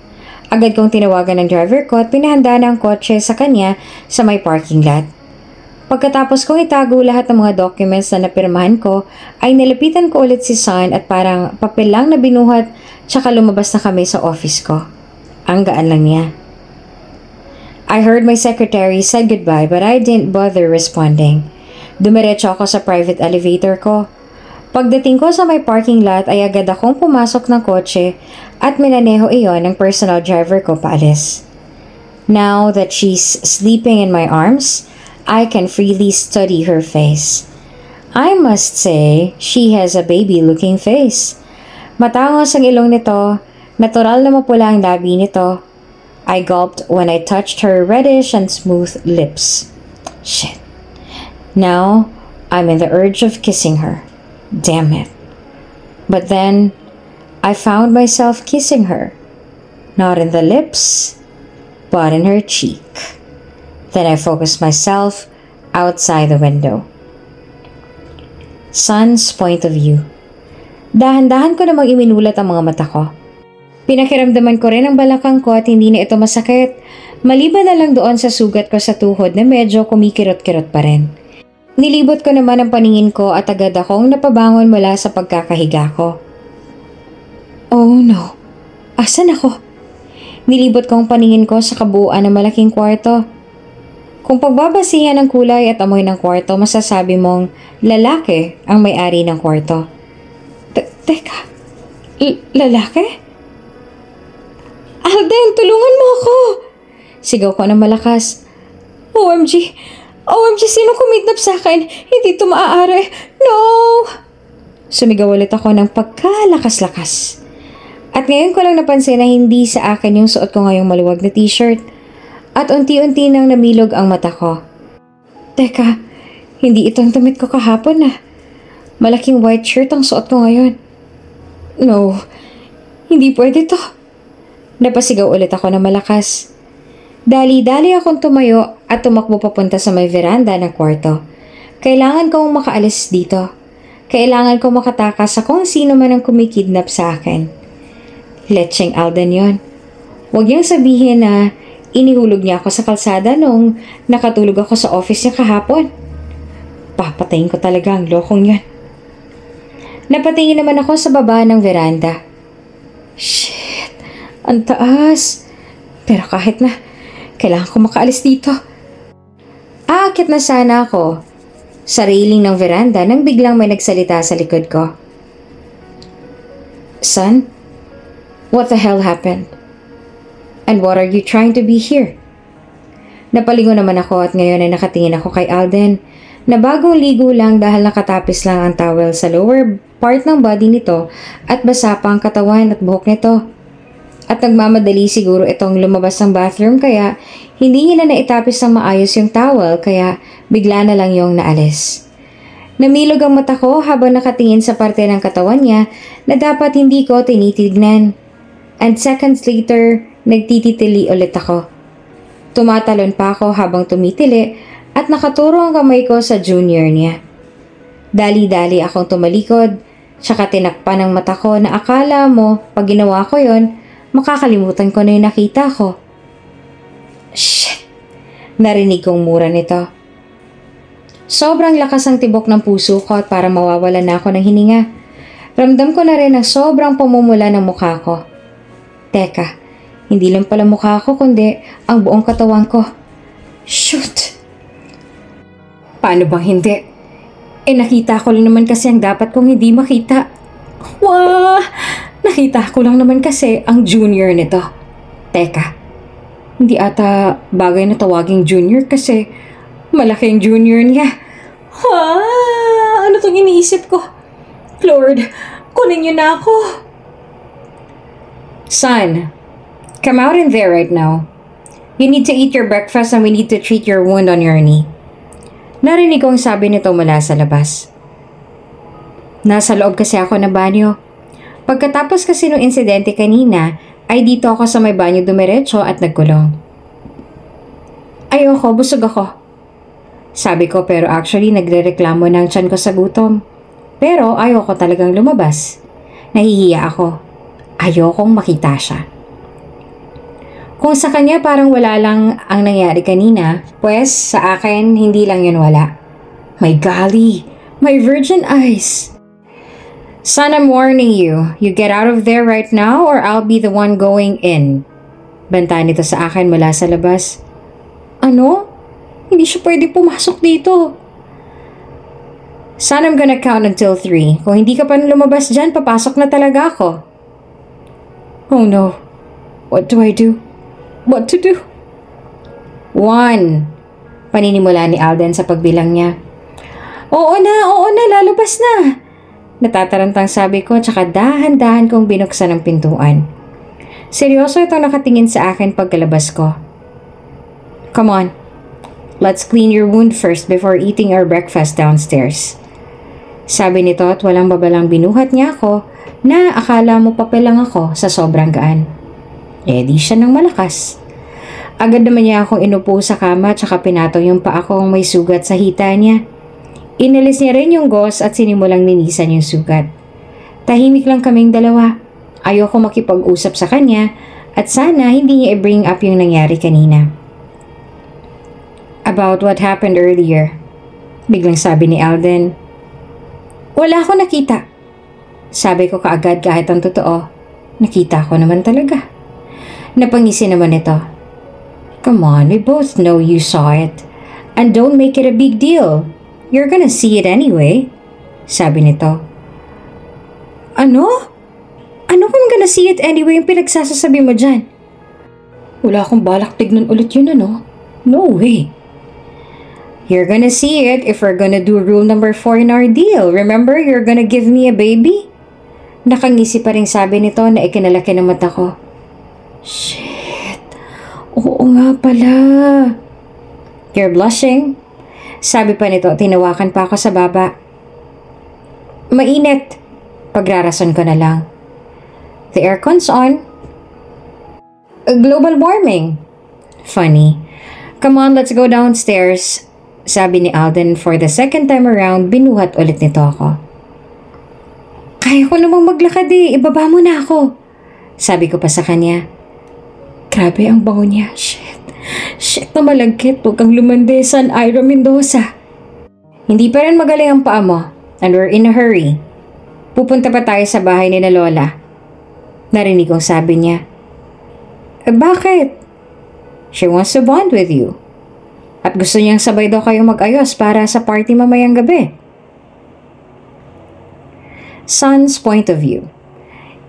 Agad kong tinawagan ng driver ko at pinahanda na ang kotse sa kanya sa may parking lot. Pagkatapos kong itago lahat ng mga documents na napirmahan ko, ay nilapitan ko ulit si Son at parang papel lang na binuhat tsaka lumabas na kami sa office ko. Ang gaan lang niya. I heard my secretary said goodbye but I didn't bother responding. Dumiretso ako sa private elevator ko. Pagdating ko sa may parking lot ay agad akong pumasok ng kotse at minaneho iyon ng personal driver ko paalis. Now that she's sleeping in my arms, I can freely study her face. I must say, she has a baby-looking face. Matangos ang ilong nito, natural na mapula ang labi nito. I gulped when I touched her reddish and smooth lips. Shit. Now, I'm in the urge of kissing her. Damn it. But then, I found myself kissing her. Not in the lips, but in her cheek. Then I focused myself outside the window. Son's point of view. Dahan-dahan ko namang iminulat ang mga mata ko. Pinakiramdaman ko rin ang balakang ko at hindi na ito masakit. Maliban na lang doon sa sugat ko sa tuhod na medyo kumikirot-kirot pa rin. Nilibot ko naman ang paningin ko at agad akong napabangon mula sa pagkakahiga ko. Oh no, asan ako? Nilibot ko ang paningin ko sa kabuuan ng malaking kwarto. Kung pagbabasihan ng kulay at amoy ng kwarto, masasabi mong lalaki ang may-ari ng kwarto. Teka, lalaki? Alden, tulungan mo ako! Sigaw ko ng malakas. OMG! OMG, sino kumidnap sa akin? Hindi ito maaari. No! Sumigaw ulit ako ng pagkalakas-lakas. At ngayon ko lang napansin na hindi sa akin yung suot ko ngayong maluwag na t-shirt. At unti-unti nang namilog ang mata ko. Teka, hindi itong damit ko kahapon na. Malaking white shirt ang suot ko ngayon. No, hindi pwede to. Napasigaw ulit ako ng malakas. Dali-dali akong tumayo at tumakbo papunta sa may veranda ng kwarto. Kailangan kong makaalis dito. Kailangan kong makatakas sa kung sino man ang kumikidnap sa akin. Lecheng Alden yon. Huwag niyang sabihin na inihulog niya ako sa kalsada nung nakatulog ako sa office niya kahapon. Papatayin ko talaga ang lokong yon. Napatingin naman ako sa baba ng veranda. Shit! Ang taas. Pero kahit na, Kailangan ko makaalis dito. Aakyat na sana ako sa railing ng veranda nang biglang may nagsalita sa likod ko. Son, what the hell happened? And what are you trying to be here? Napalingon naman ako at ngayon ay nakatingin ako kay Alden na bagong ligo lang dahil nakatapis lang ang towel sa lower part ng body nito at basa pa ang katawan at buhok nito. At nagmamadali siguro itong lumabas ng bathroom kaya hindi niya na naitapis ng maayos yung towel kaya bigla na lang yung naalis. Namilog ang mata ko habang nakatingin sa parte ng katawan niya na dapat hindi ko tinitignan. And seconds later, nagtititili ulit ako. Tumatalon pa ako habang tumitili at nakaturo ang kamay ko sa junior niya. Dali-dali akong tumalikod, tsaka tinakpan ng mata ko na akala mo pag ginawa ko yon, makakalimutan ko na yung nakita ko. Shit! Narinig kong mura nito. Sobrang lakas ang tibok ng puso ko at para mawawala na ako ng hininga. Ramdam ko na rin ang sobrang pamumula ng mukha ko. Teka, hindi lang pala mukha ko kundi ang buong katawan ko. Shoot! Paano bang hindi? Nakita ko lang naman kasi ang dapat kong hindi makita. Wah! Nakita ko lang naman kasi ang junior nito. Teka, hindi ata bagay na tawaging junior kasi malaki ang junior niya. Ano tong iniisip ko? Lord, kunin niyo na ako. Son, come out in there right now. You need to eat your breakfast and we need to treat your wound on your knee. Narinig ko ang sabi nito mula sa labas. Nasa loob kasi ako ng banyo. Pagkatapos kasi ng insidente kanina, ay dito ako sa may banyo dumiretso at nagkulong. Ayoko, busog ako. Sabi ko pero actually nagrereklamo ng tiyan ko sa gutom. Pero ayoko talagang lumabas. Nahihiya ako. Ayokong makita siya. Kung sa kanya parang wala lang ang nangyari kanina, pues sa akin hindi lang yun wala. My golly, my virgin eyes. Son, I'm warning you. You get out of there right now or I'll be the one going in. Banta nito sa akin mula sa labas. Ano? Hindi siya pwede pumasok dito. Son, I'm gonna count until 3. Kung hindi ka pa lumabas dyan, papasok na talaga ako. Oh no. What do I do? What to do? 1. Paninimula ni Alden sa pagbilang niya. Oo na, lalabas na. Natatarantang sabi ko tsaka dahan-dahan kong binuksan ang pintuan. Seryoso itong nakatingin sa akin pagkalabas ko. Come on. Let's clean your wound first before eating our breakfast downstairs. Sabi nito at walang babalang binuhat niya ako na akala mo papel lang ako sa sobrang gaan. Di siya ng malakas. Agad naman niya akong inupo sa kama tsaka pinatong yung paa kong may sugat sa hita niya. Inalis niya rin yung gauze at sinimulang linisan yung sugat. Tahimik lang kaming dalawa. Ayoko makipag-usap sa kanya at sana hindi niya i-bring up yung nangyari kanina. About what happened earlier, biglang sabi ni Alden. Wala ako nakita. Sabi ko kaagad kahit ang totoo. Nakita ko naman talaga. Napangisi naman ito. Come on, we both know you saw it. And don't make it a big deal. You're gonna see it anyway. Sabi nito. Ano? Ano kung gonna see it anyway yung pinagsasasabi mo dyan? Wala akong balak tignan ulit yun ano? No way. You're gonna see it if we're gonna do rule number 4 in our deal. Remember, you're gonna give me a baby? Nakangisi pa rin sabi nito na ikinalaki ng mata ko. Shit. Oo nga pala. You're blushing? Sabi pa nito, tinawakan pa ako sa baba. Mainit. Pagrarason ko na lang. The aircon's on. Global warming. Funny. Come on, let's go downstairs. Sabi ni Alden for the second time around, binuhat ulit nito ako. Kaya ko namang maglakad ibaba mo na ako. Sabi ko pa sa kanya. Grabe ang bango niya. Shit na malagkit. Huwag kang lumande, San Ira Mendoza. Hindi pa rin magaling ang paa mo. And we're in a hurry. Pupunta pa tayo sa bahay ni na Lola. Narinig kong sabi niya. Bakit? She wants to bond with you. At gusto niyang sabay daw kayo mag-ayos para sa party mamayang gabi. Son's point of view.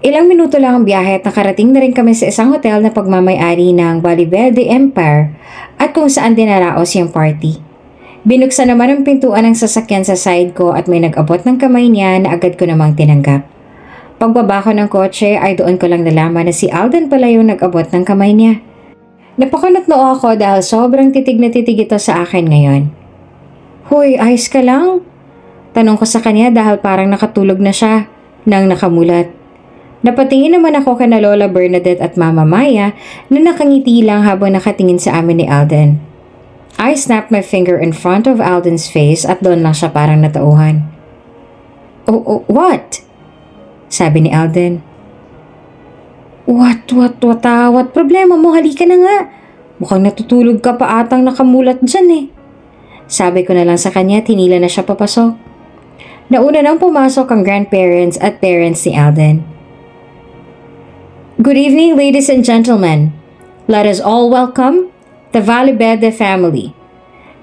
Ilang minuto lang ang biyahe at nakarating na rin kami sa isang hotel na pagmamay-ari ng Valverde Empire at kung saan dinaraos yung party. Binuksan naman ang pintuan ng sasakyan sa side ko at may nag-abot ng kamay niya na agad ko namang tinanggap. Pagbaba ko ng kotse ay doon ko lang nalaman na si Alden pala yung nag-abot ng kamay niya. Napakunot-noo ako dahil sobrang titig na titig ito sa akin ngayon. Hoy, ayos ka lang? Tanong ko sa kanya dahil parang nakatulog na siya nang nakamulat. Napatingin naman ako kay Lola Bernadette at Mama Maya na nakangiti lang habang nakatingin sa amin ni Alden. I snapped my finger in front of Alden's face at doon lang siya parang natauhan. Oh, what? Sabi ni Alden. What problema mo? Halika na nga. Mukhang natutulog ka pa atang nakamulat dyan eh. Sabi ko na lang sa kanya at hinila na siya papasok. Nauna nang pumasok ang grandparents at parents ni Alden. Good evening, ladies and gentlemen. Let us all welcome the Valverde family,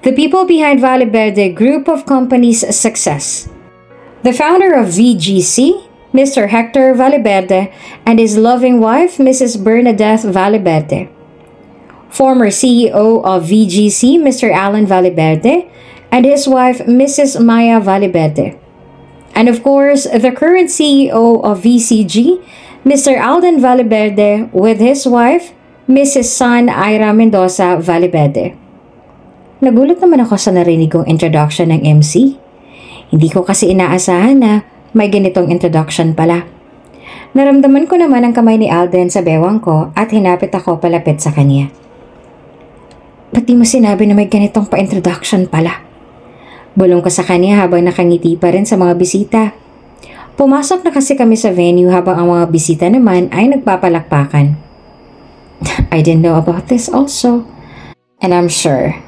the people behind Valverde Group of Companies' success. The founder of VGC, Mr. Hector Valverde, and his loving wife, Mrs. Bernadette Valverde. Former CEO of VGC, Mr. Alan Valverde, and his wife, Mrs. Maya Valverde. And of course, the current CEO of VCG, Mr. Alden Valverde, with his wife, Mrs. San Ira Mendoza Valverde. Nagulat naman ako sa narinig kong introduction ng MC. Hindi ko kasi inaasahan na may ganitong introduction pala. Naramdaman ko naman ang kamay ni Alden sa bewang ko at hinapit ako palapit sa kanya. Ba't di mo sinabi na may ganitong pa-introduction pala? Bulong ko sa kanya habang nakangiti pa rin sa mga bisita. Pumasok na kasi kami sa venue habang ang mga bisita naman ay nagpapalakpakan. I didn't know about this also. And I'm sure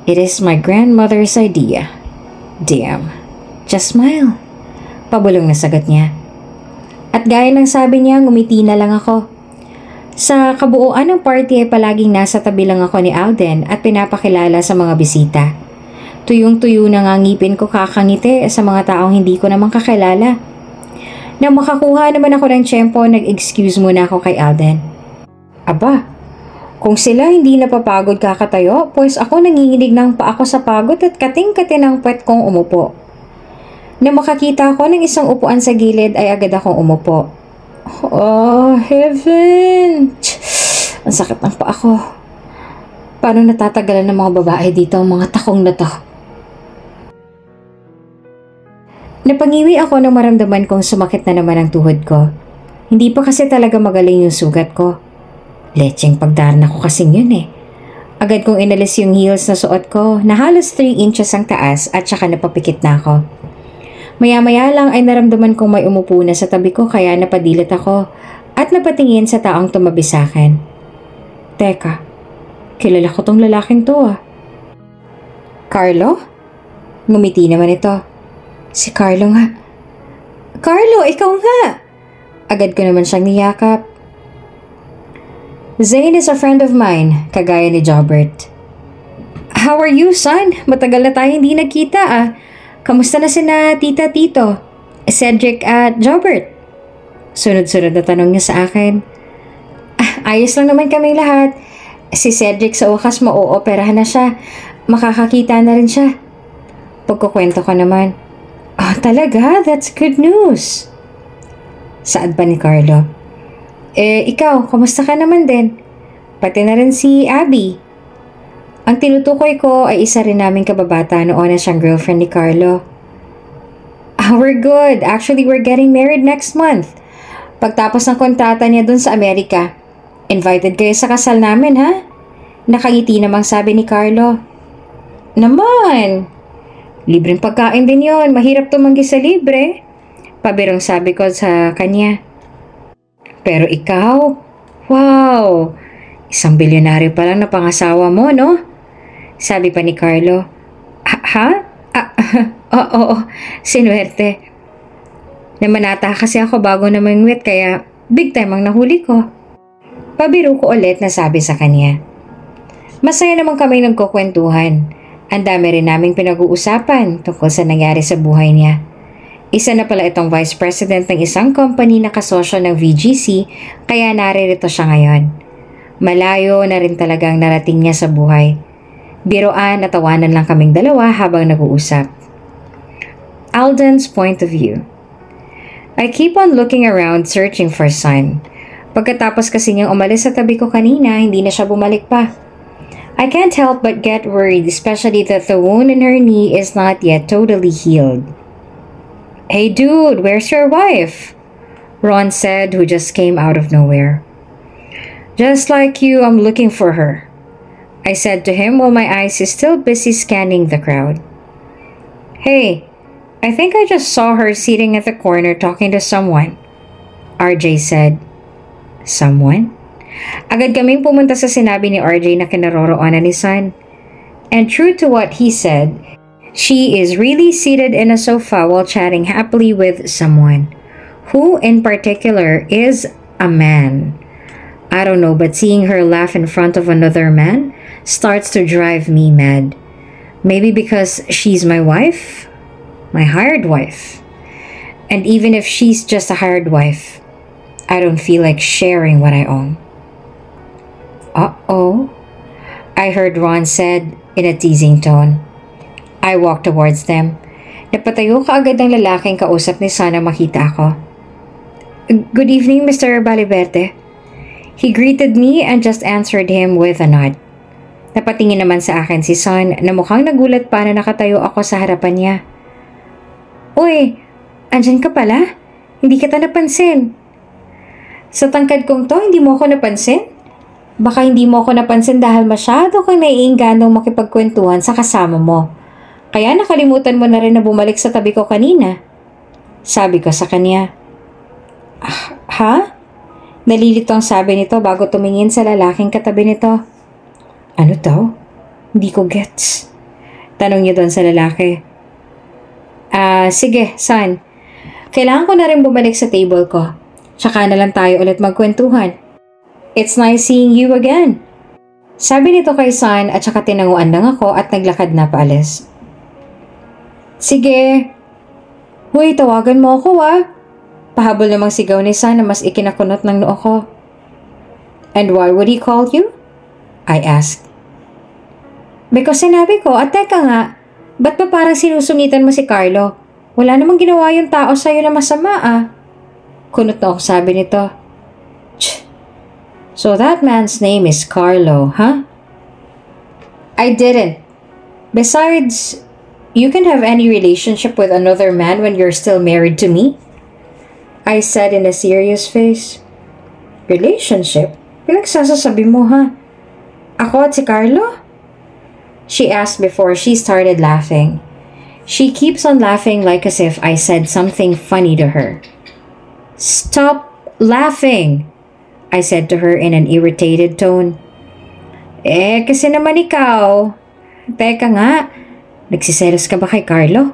it is my grandmother's idea. Damn. Just smile. Pabulong na sagot niya. At gaya ng sabi niya, ngumiti na lang ako. Sa kabuuan ng party ay palaging nasa tabi lang ako ni Alden at pinapakilala sa mga bisita. Tuyong-tuyo na nga ngipin ko kakangiti sa mga taong hindi ko naman kakilala. Nang makakuha naman ako ng tiyempo, nag-excuse muna ako kay Alden. Aba, kung sila hindi napapagod kakatayo, pues ako nanginginig ng pa ako sa pagod at kating-kati ng puwet kong umupo. Nang makakita ako ng isang upuan sa gilid ay agad akong umupo. Oh, heaven! Ang sakit ng pa ako. Paano natatagalan ng mga babae dito ang mga takong na to? Napangiwi ako nang maramdaman kong sumakit na naman ang tuhod ko. Hindi pa kasi talaga magaling yung sugat ko. Lecheng pagdarna ko kasing yun eh. Agad kong inalis yung heels na suot ko na halos 3 inches ang taas at saka napapikit na ako. Maya-maya lang ay naramdaman kong may umupo na sa tabi ko kaya napadilat ako at napatingin sa taong tumabi sa akin. Teka, kilala ko tong lalaking to ah. Carlo? Ngumiti naman ito. Si Carlo nga. Carlo, ikaw nga! Agad ko naman siyang niyakap. Zane is a friend of mine, kagaya ni Jobert. How are you, son? Matagal na tayo hindi nagkita ah. Kamusta na sina tita tito? Cedric at Jobert? Sunod-sunod na tanong niya sa akin. Ayos lang naman kaming lahat. Si Cedric sa wakas mauoperahan na siya. Makakakita na rin siya. Pagkukwento ko naman. Talaga? That's good news. Saad pa ni Carlo? Ikaw, kamusta ka naman din? Pati na rin si Abby. Ang tinutukoy ko ay isa rin naming kababata noon na siyang girlfriend ni Carlo. We're good. Actually, we're getting married next month. Pagtapos ng kontrata niya dun sa Amerika. Invited kayo sa kasal namin, ha? Nakangiti namang sabi ni Carlo. Naman! Libreng pagkain din yon. Mahirap tumanggi sa libre. Pabirong sabi ko sa kanya. Pero ikaw, wow! Isang bilyonaryo pa lang na pangasawa mo, no? Sabi pa ni Carlo. Ha? Oo, sinuwerte. Namanata kasi ako bago na mangwit kaya big time ang nahuli ko. Pabiro ko ulit na sabi sa kanya. Masaya naman kami nagkukwentuhan. Ang dami rin naming pinag-uusapan tungkol sa nangyari sa buhay niya. Isa na pala itong vice president ng isang company na kasosyo ng VGC kaya naririto siya ngayon. Malayo na rin talagang narating niya sa buhay. Biroan at tawanan lang kaming dalawa habang nag-uusap. Alden's point of view. I keep on looking around searching for Sun. Pagkatapos kasi niyang umalis sa tabi ko kanina, hindi na siya bumalik pa. I can't help but get worried, especially that the wound in her knee is not yet totally healed. Hey dude, where's your wife? Ron said, who just came out of nowhere. Just like you, I'm looking for her. I said to him while my eyes is still busy scanning the crowd. Hey, I think I just saw her sitting at the corner talking to someone. RJ said. Someone? Agad kaming pumunta sa sinabi ni RJ na kinaroroonan ni Sun. And true to what he said, she is really seated in a sofa while chatting happily with someone, who in particular is a man. I don't know, but seeing her laugh in front of another man starts to drive me mad. Maybe because she's my wife? My hired wife. And even if she's just a hired wife, I don't feel like sharing what I own. Uh-oh, I heard Ron said in a teasing tone. I walked towards them. Napatayo kaagad ng lalaking kausap ni Sun na makita ako. Good evening, Mr. Baliberte. He greeted me and just answered him with a nod. Napatingin naman sa akin si Sun na mukhang nagulat pa na nakatayo ako sa harapan niya. Uy, andyan ka pala? Hindi kita napansin. Sa tangkad kong to, hindi mo ako napansin? Baka hindi mo ako napansin dahil masyado kang naiingganong makipagkwentuhan sa kasama mo. Kaya nakalimutan mo na rin na bumalik sa tabi ko kanina. Sabi ko sa kanya. Ha? Nalilito ang sabi nito bago tumingin sa lalaking katabi nito. Ano daw? Hindi ko gets. Tanong niya doon sa lalaki. Sige, Sun. Kailangan ko na rin bumalik sa table ko. Tsaka na lang tayo ulit magkwentuhan. It's nice seeing you again. Sabi nito kay Sun at saka tinanguan lang ako at naglakad na paalis. Sige. Huy, tawagan mo ako Pahabol namang sigaw ni Sun na mas ikinakunot ng noo ko. And why would he call you? I asked. Because sinabi ko, at teka nga, ba't ba parang sinusungitan mo si Carlo? Wala namang ginawa yung tao sa'yo na masama Kunot na ako sabi nito. So that man's name is Carlo, huh? I didn't. Besides, you can have any relationship with another man when you're still married to me? I said in a serious face. Relationship? Pinagsasasabi mo, ha? Ako at si Carlo? She asked before she started laughing. She keeps on laughing like as if I said something funny to her. Stop laughing, I said to her in an irritated tone. Kasi naman ikaw. Teka nga, nagsiselos ka ba kay Carlo?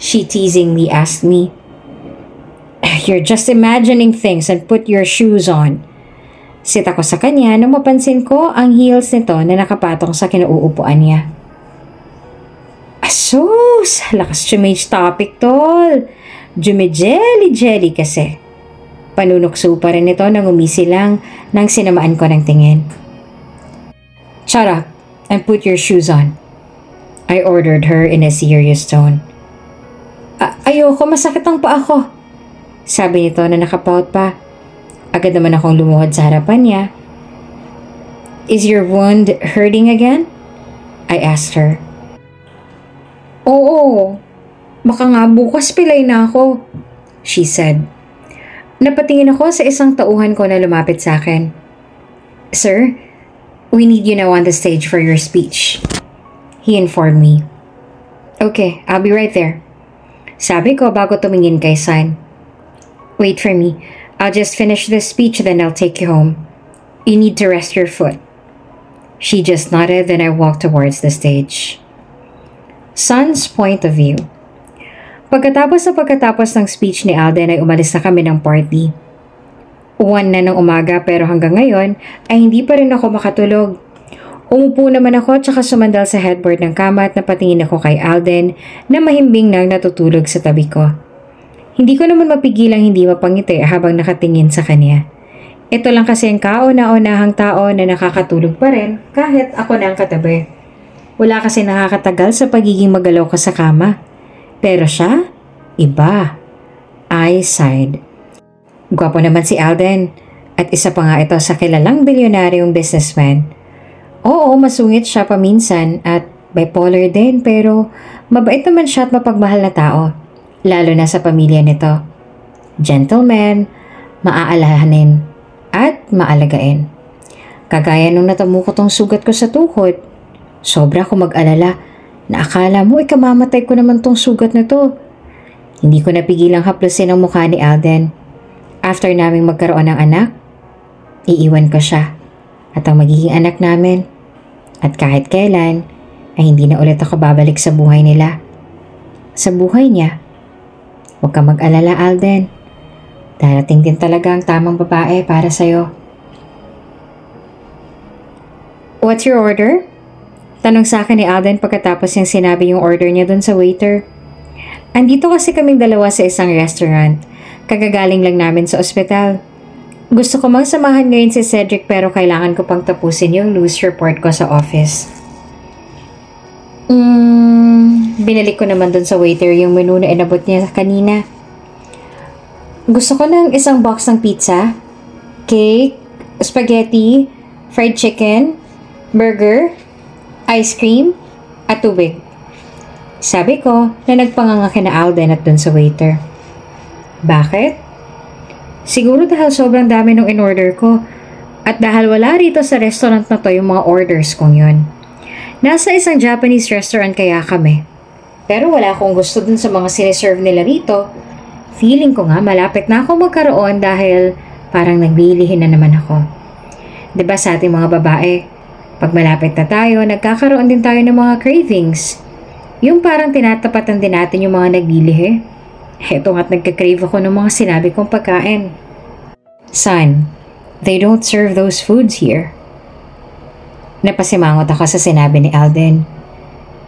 She teasingly asked me. You're just imagining things and put your shoes on. Sit ako sa kanya nang mapansin ko ang heels nito na nakapatong sa kinauupuan niya. Asus! Lakas change topic, tol. Jumijeli-jeli kasi. Panunukso pa rin ito nang umisi lang nang sinamaan ko ng tingin. Shut up and put your shoes on. I ordered her in a serious tone. Ayoko, masakit ang paa ko. Sabi nito na nakapout pa. Agad naman akong lumuhod sa harapan niya. Is your wound hurting again? I asked her. Oo. Baka nga bukas pilay na ako, she said. Napatingin ako sa isang tauhan ko na lumapit sa akin. Sir, we need you now on the stage for your speech, he informed me. Okay, I'll be right there. Sabi ko bago tumingin kay Sun. Wait for me. I'll just finish this speech then I'll take you home. You need to rest your foot. She just nodded then I walked towards the stage. Sun's point of view. Pagkatapos ng speech ni Alden ay umalis na kami ng party. 1 na ng umaga pero hanggang ngayon ay hindi pa rin ako makatulog. Umupo naman ako at saka sumandal sa headboard ng kama at napatingin ako kay Alden na mahimbing nang natutulog sa tabi ko. Hindi ko naman mapigilang hindi mapangiti habang nakatingin sa kanya. Ito lang kasi ang kauna-unahang tao na nakakatulog pa rin kahit ako na ang katabi. Wala kasi nakakatagal sa pagiging magalaw ka sa kama. Pero siya, iba. I sighed. Gwapo naman si Alden at isa pa nga ito sa kilalang bilyonaryong businessman. Oo, masungit siya paminsan at bipolar din pero mabait naman siya at mapagmahal na tao. Lalo na sa pamilya nito. Gentleman, maaalahanin at maalagain. Kagaya nung natamo ko tong sugat ko sa tuhod. Sobra ko mag-alala na akala mo ikamamatay ko naman tong sugat na to. Hindi ko napigilang haplusin ang mukha ni Alden. After naming magkaroon ng anak, iiwan ko siya at ang magiging anak namin. At kahit kailan ay hindi na ulit ako babalik sa buhay nila. Sa buhay niya. Huwag ka mag-alala, Alden. Darating din talaga ang tamang babae para sa'yo. What's your order? Tanong sa akin ni Alden pagkatapos niyang sinabi yung order niya dun sa waiter. Andito kasi kaming dalawa sa isang restaurant. Kagagaling lang namin sa ospital. Gusto ko mang samahan ngayon si Cedric pero kailangan ko pang tapusin yung news report ko sa office. Binalik ko naman dun sa waiter yung menu na inabot niya kanina. Gusto ko ng isang box ng pizza, cake, spaghetti, fried chicken, burger, ice cream, at tubig. Sabi ko na nagpanganga kina Alden at dun sa waiter. Bakit? Siguro dahil sobrang dami nung in-order ko at dahil wala rito sa restaurant na to yung mga orders kong yun. Nasa isang Japanese restaurant kaya kami. Pero wala akong gusto dun sa mga siniserve nila rito. Feeling ko nga malapit na ako magkaroon dahil parang naglilihin na naman ako. 'Di ba sa ating mga babae, pag malapit na tayo, nagkakaroon din tayo ng mga cravings. Yung parang tinatapatan din natin yung mga naglilihi. Heto nga't nagka-crave ako ng mga sinabi kong pagkain. Son, they don't serve those foods here. Napasimangot ako sa sinabi ni Alden.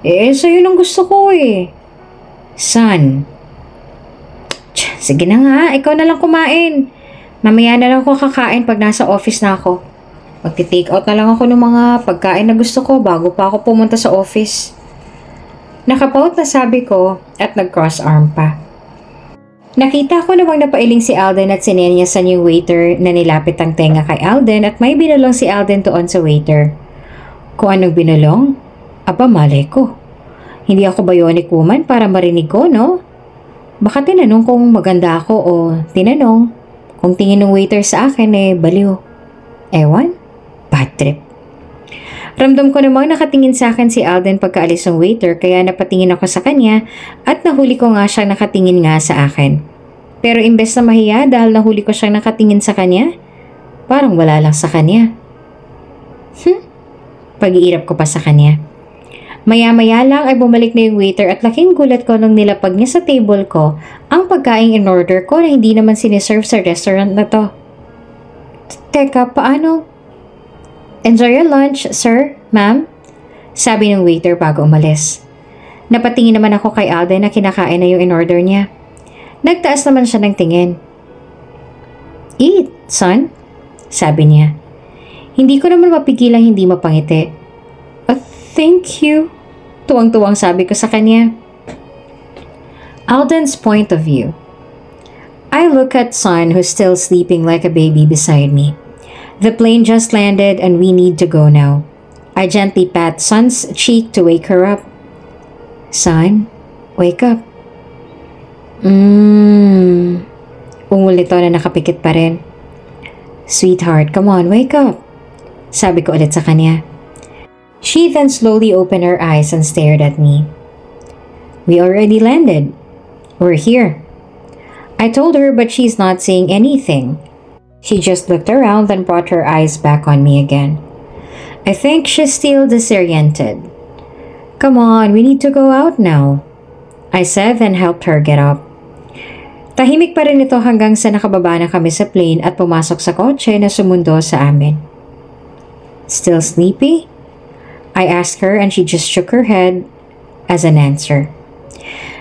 Sa'yo lang gusto ko eh. Son. Sige na nga, ikaw na lang kumain. Mamaya na lang ako kakain pag nasa office na ako. Magti-take out na lang ako ng mga pagkain na gusto ko bago pa ako pumunta sa office. Nakapout na sabi ko at nag-cross arm pa. Nakita ko namang napailing si Alden at sinenyasan yung waiter na nilapit ang tenga kay Alden at may binulong si Alden doon sa waiter. Kung anong binulong? Aba, malay ko. Hindi ako bionic woman para marinig ko, no? Baka tinanong kung maganda ako o tinanong kung tingin ng waiter sa akin baliw. Ewan, bad trip. Ramdam ko namang nakatingin sa akin si Alden pagkaalis ng waiter kaya napatingin ako sa kanya at nahuli ko nga siyang nakatingin nga sa akin. Pero imbes na mahiya dahil nahuli ko siyang nakatingin sa kanya, parang wala lang sa kanya. Pag-iirap ko pa sa kanya. Maya-maya lang ay bumalik na yung waiter at laking gulat ko nung nilapag niya sa table ko ang pagkaing in-order ko na hindi naman siniserve sa restaurant na to. Teka, paano? Enjoy your lunch, sir, ma'am? Sabi ng waiter bago umalis. Napatingin naman ako kay Alden na kinakain na yung in-order niya. Nagtaas naman siya ng tingin. Eat, son, sabi niya. Hindi ko naman mapigilang hindi mapangiti. Thank you. Tuwang-tuwang sabi ko sa kanya. Alden's point of view. I look at son who's still sleeping like a baby beside me. The plane just landed and we need to go now. I gently pat son's cheek to wake her up. Son, wake up. Ungol nito na nakapikit pa rin. Sweetheart, come on, wake up. Sabi ko ulit sa kanya. She then slowly opened her eyes and stared at me. We already landed. We're here. I told her, but she's not saying anything. She just looked around and brought her eyes back on me again. I think she's still disoriented. Come on, we need to go out now, I said, then helped her get up. Tahimik pa rin ito hanggang sa nakababa na kami sa plane at pumasok sa kotse na sumundo sa amin. Still sleepy? I asked her and she just shook her head as an answer.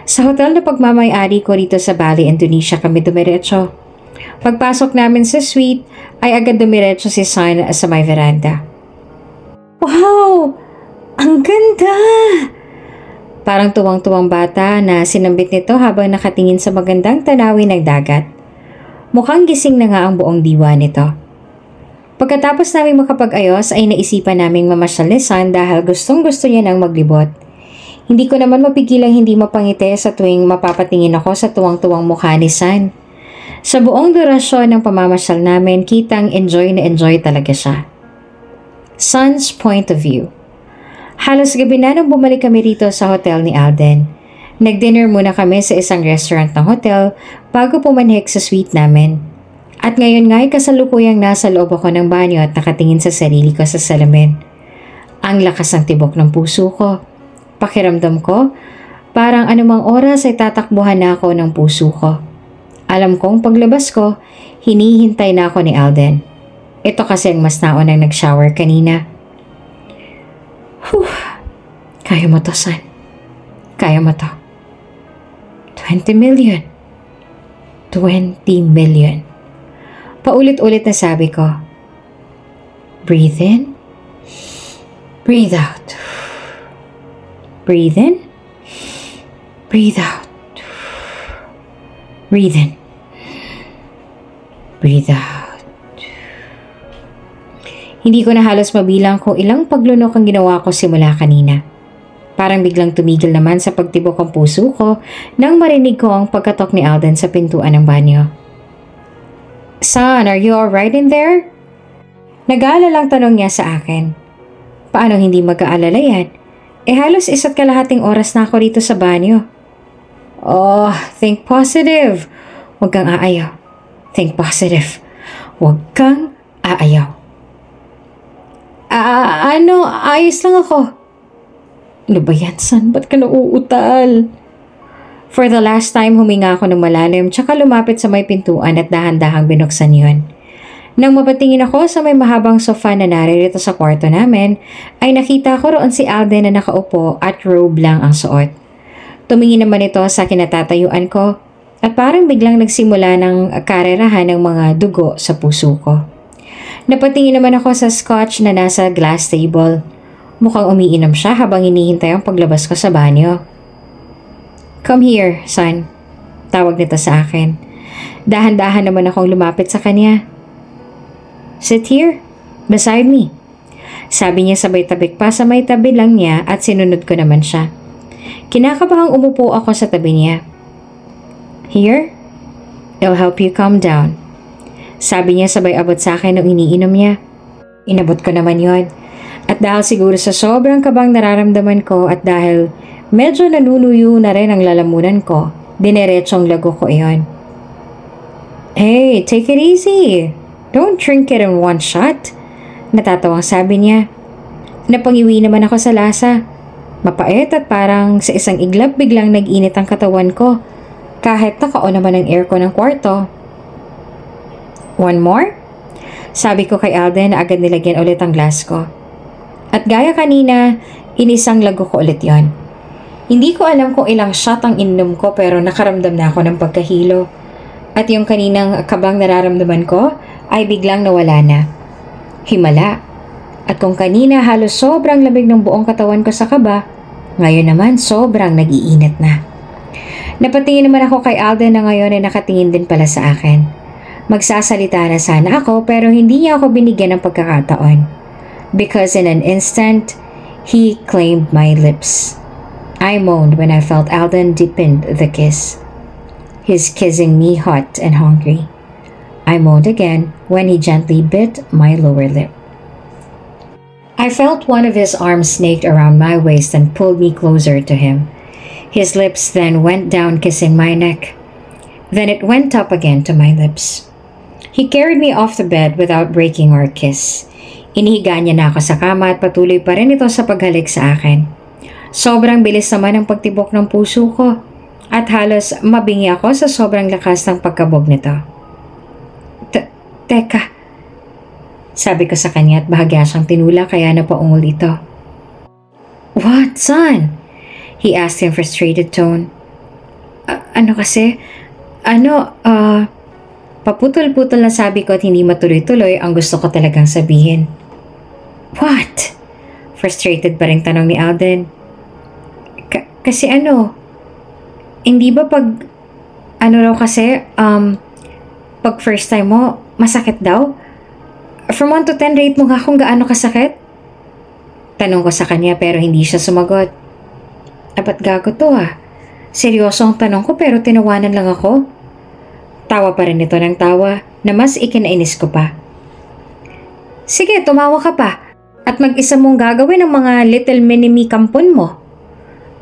Sa hotel na pagmamayari ko dito sa Bali, Indonesia kami dumiretso. Pagpasok namin sa suite ay agad dumiretso si Sun sa may veranda. Wow! Ang ganda! Parang tuwang-tuwang bata na sinambit nito habang nakatingin sa magandang tanawin ng dagat. Mukhang gising na nga ang buong diwa nito. Pagkatapos namin makapag-ayos ay naisipan naming mamasyal ni Sun dahil gustong-gusto niya nang maglibot. Hindi ko naman mapigilang hindi mapangiti sa tuwing mapapatingin ako sa tuwang-tuwang mukha ni Sun. Sa buong durasyon ng pamamasyal namin, kitang enjoy na enjoy talaga siya. Sun's point of view. Halos gabi na nang bumalik kami rito sa hotel ni Alden. Nag-dinner muna kami sa isang restaurant ng hotel bago pumanhik sa suite namin. At ngayon nga'y kasalukuyang nasa loob ako ng banyo at nakatingin sa sarili ko sa salamin. Ang lakas ng tibok ng puso ko. Pakiramdam ko, parang anumang oras ay tatakbuhan na ako ng puso ko. Alam kong paglabas ko, hinihintay na ako ni Alden. Ito kasi ang mas naunang nag-shower kanina. Kaya mo to, Sun. Kaya mo to. 20 million. 20 million. Paulit-ulit na sabi ko. Breathe in. Breathe out. Breathe in. Breathe out. Breathe in. Breathe out. Hindi ko na halos mabilang kung ilang paglunok ang ginawa ko simula kanina. Parang biglang tumigil naman sa pagtibok ang puso ko nang marinig ko ang pagkatok ni Alden sa pintuan ng banyo. Son, are you alright in there? Nag-aalalang tanong niya sa akin. Paano hindi mag-aalala yan? Halos isa't kalahating oras na ako rito sa banyo. Oh, think positive. Huwag kang aayaw. Think positive. Huwag kang aayaw. Ayos lang ako. Ano ba yan, Son? Ba't ka nauutal? For the last time, huminga ako ng malalim tsaka lumapit sa may pintuan at dahan-dahang binuksan yun. Nang mapatingin ako sa may mahabang sofa na naririto sa kwarto namin, ay nakita ko roon si Alden na nakaupo at robe lang ang suot. Tumingin naman ito sa kinatatayuan ko at parang biglang nagsimula ng karerahan ng mga dugo sa puso ko. Napatingin naman ako sa scotch na nasa glass table. Mukhang umiinom siya habang hinihintay ang paglabas ko sa banyo. Come here, Son. Tawag nito sa akin. Dahan-dahan naman akong lumapit sa kanya. Sit here, beside me. Sabi niya sabay tabik pa sa may tabi lang niya at sinunod ko naman siya. Kinakabahang umupo ako sa tabi niya. Here? It'll help you calm down. Sabi niya sabay abot sa akin nung iniinom niya. Inabot ko naman yon. At dahil siguro sa sobrang kabang nararamdaman ko at dahil medyo nanunuyo na rin ang lalamunan ko, dineretsong lago ko iyon. Hey, take it easy. Don't drink it in one shot. Natatawang sabi niya. Napangiwi naman ako sa lasa. Mapait at parang sa isang iglap biglang nag-init ang katawan ko. Kahit naka-on naman ang aircon ng kwarto. One more? Sabi ko kay Alden na agad nilagyan ulit ang glass ko. At gaya kanina, inisang lago ko ulit yon. Hindi ko alam kung ilang shot ang ininom ko pero nakaramdam na ako ng pagkahilo. At yung kaninang kabang nararamdaman ko ay biglang nawala na. Himala. At kung kanina halos sobrang lamig ng buong katawan ko sa kaba, ngayon naman sobrang nag-iinit na. Napatingin naman ako kay Alden na ngayon ay nakatingin din pala sa akin. Magsasalita na sana ako pero hindi niya ako binigyan ng pagkakataon. Because in an instant, he claimed my lips. I moaned when I felt Alden deepened the kiss. His kissing me hot and hungry. I moaned again when he gently bit my lower lip. I felt one of his arms snaked around my waist and pulled me closer to him. His lips then went down kissing my neck. Then it went up again to my lips. He carried me off the bed without breaking our kiss. Inihiga niya na ako sa kama at patuloy pa rin ito sa paghalik sa akin. Sobrang bilis naman ang pagtibok ng puso ko at halos mabingi ako sa sobrang lakas ng pagkabog nito. Teka, sabi ko sa kanya at bahagya siyang tinula kaya napaungol ito. What, son? He asked in frustrated tone. Paputol-putol na sabi ko at hindi matuloy-tuloy ang gusto ko talagang sabihin. What? Frustrated pa rin tanong ni Alden. Kasi hindi ba pag first time mo, masakit daw? From 1 to 10, rate mo nga kung gaano kasakit? Tanong ko sa kanya pero hindi siya sumagot. Ba't gago to Seryoso ang tanong ko pero tinawanan lang ako. Tawa pa rin ito ng tawa na mas ikinainis ko pa. Sige, tumawa ka pa at mag-isa mong gagawin ang mga little mini-me kampon mo.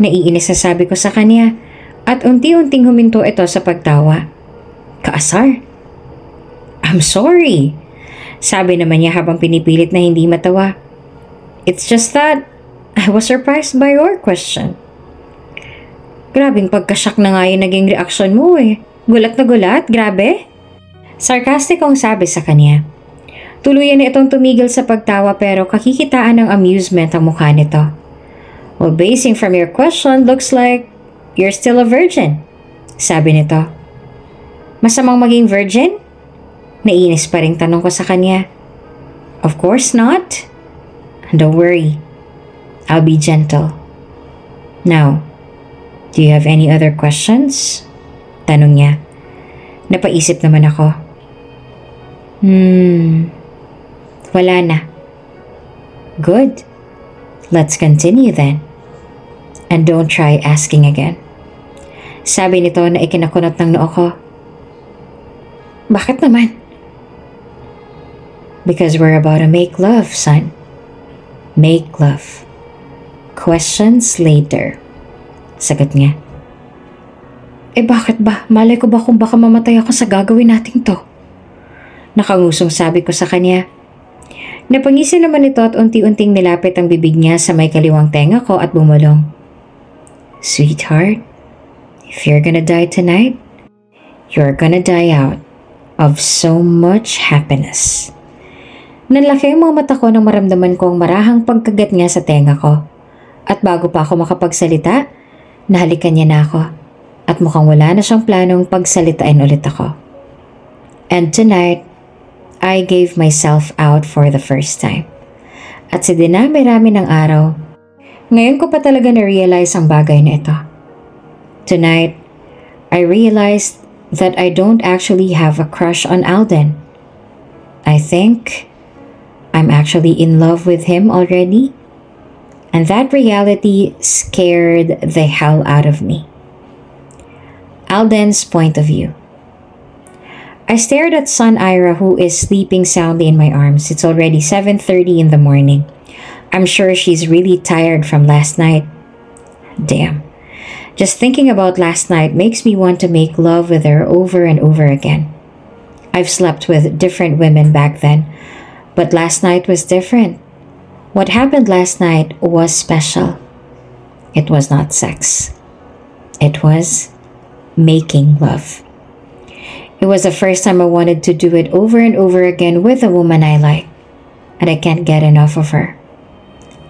Naiinis na sabi ko sa kanya at unti-unting huminto ito sa pagtawa. Kaasar. I'm sorry. Sabi naman niya habang pinipilit na hindi matawa. It's just that I was surprised by your question. Grabing pagkashock na nga yung naging reaksyon mo Gulat na gulat, grabe. Sarcastic ang sabi sa kanya. Tuluyan na itong tumigil sa pagtawa pero kakikitaan ng amusement ang mukha nito. Well, basing from your question, looks like you're still a virgin. Sabi nito. Masamang maging virgin? Naiinis pa rin tanong ko sa kanya. Of course not. Don't worry. I'll be gentle. Now, do you have any other questions? Tanong niya. Napaisip naman ako. Wala na. Good. Let's continue then. And don't try asking again. Sabi nito na ikinakunot ng noo ko. Bakit naman? Because we're about to make love, son. Make love. Questions later. Sagot niya. Bakit ba? Malay ko ba kung baka mamatay ako sa gagawin nating to? Nakangusong sabi ko sa kanya. Napangisin naman ito at unti-unting nilapit ang bibig niya sa may kaliwang tenga ko at bumulong. Sweetheart, if you're gonna die tonight, you're gonna die out of so much happiness. Nanlaki ang mga mata ko nang maramdaman ko ang marahang pagkagat niya sa tenga ko. At bago pa ako makapagsalita, nahalikan niya na ako. At mukhang wala na siyang planong pagsalitain ulit ako. And tonight, I gave myself out for the first time. At sa dinami-rami ng araw, ngayon ko pa talaga na-realize ang bagay na ito. Tonight, I realized that I don't actually have a crush on Alden. I think I'm actually in love with him already. And that reality scared the hell out of me. Alden's point of view. I stared at son Ira who is sleeping soundly in my arms. It's already 7:30 in the morning. I'm sure she's really tired from last night. Damn. Just thinking about last night makes me want to make love with her over and over again. I've slept with different women back then, but last night was different. What happened last night was special. It was not sex. It was making love. It was the first time I wanted to do it over and over again with a woman I like, and I can't get enough of her.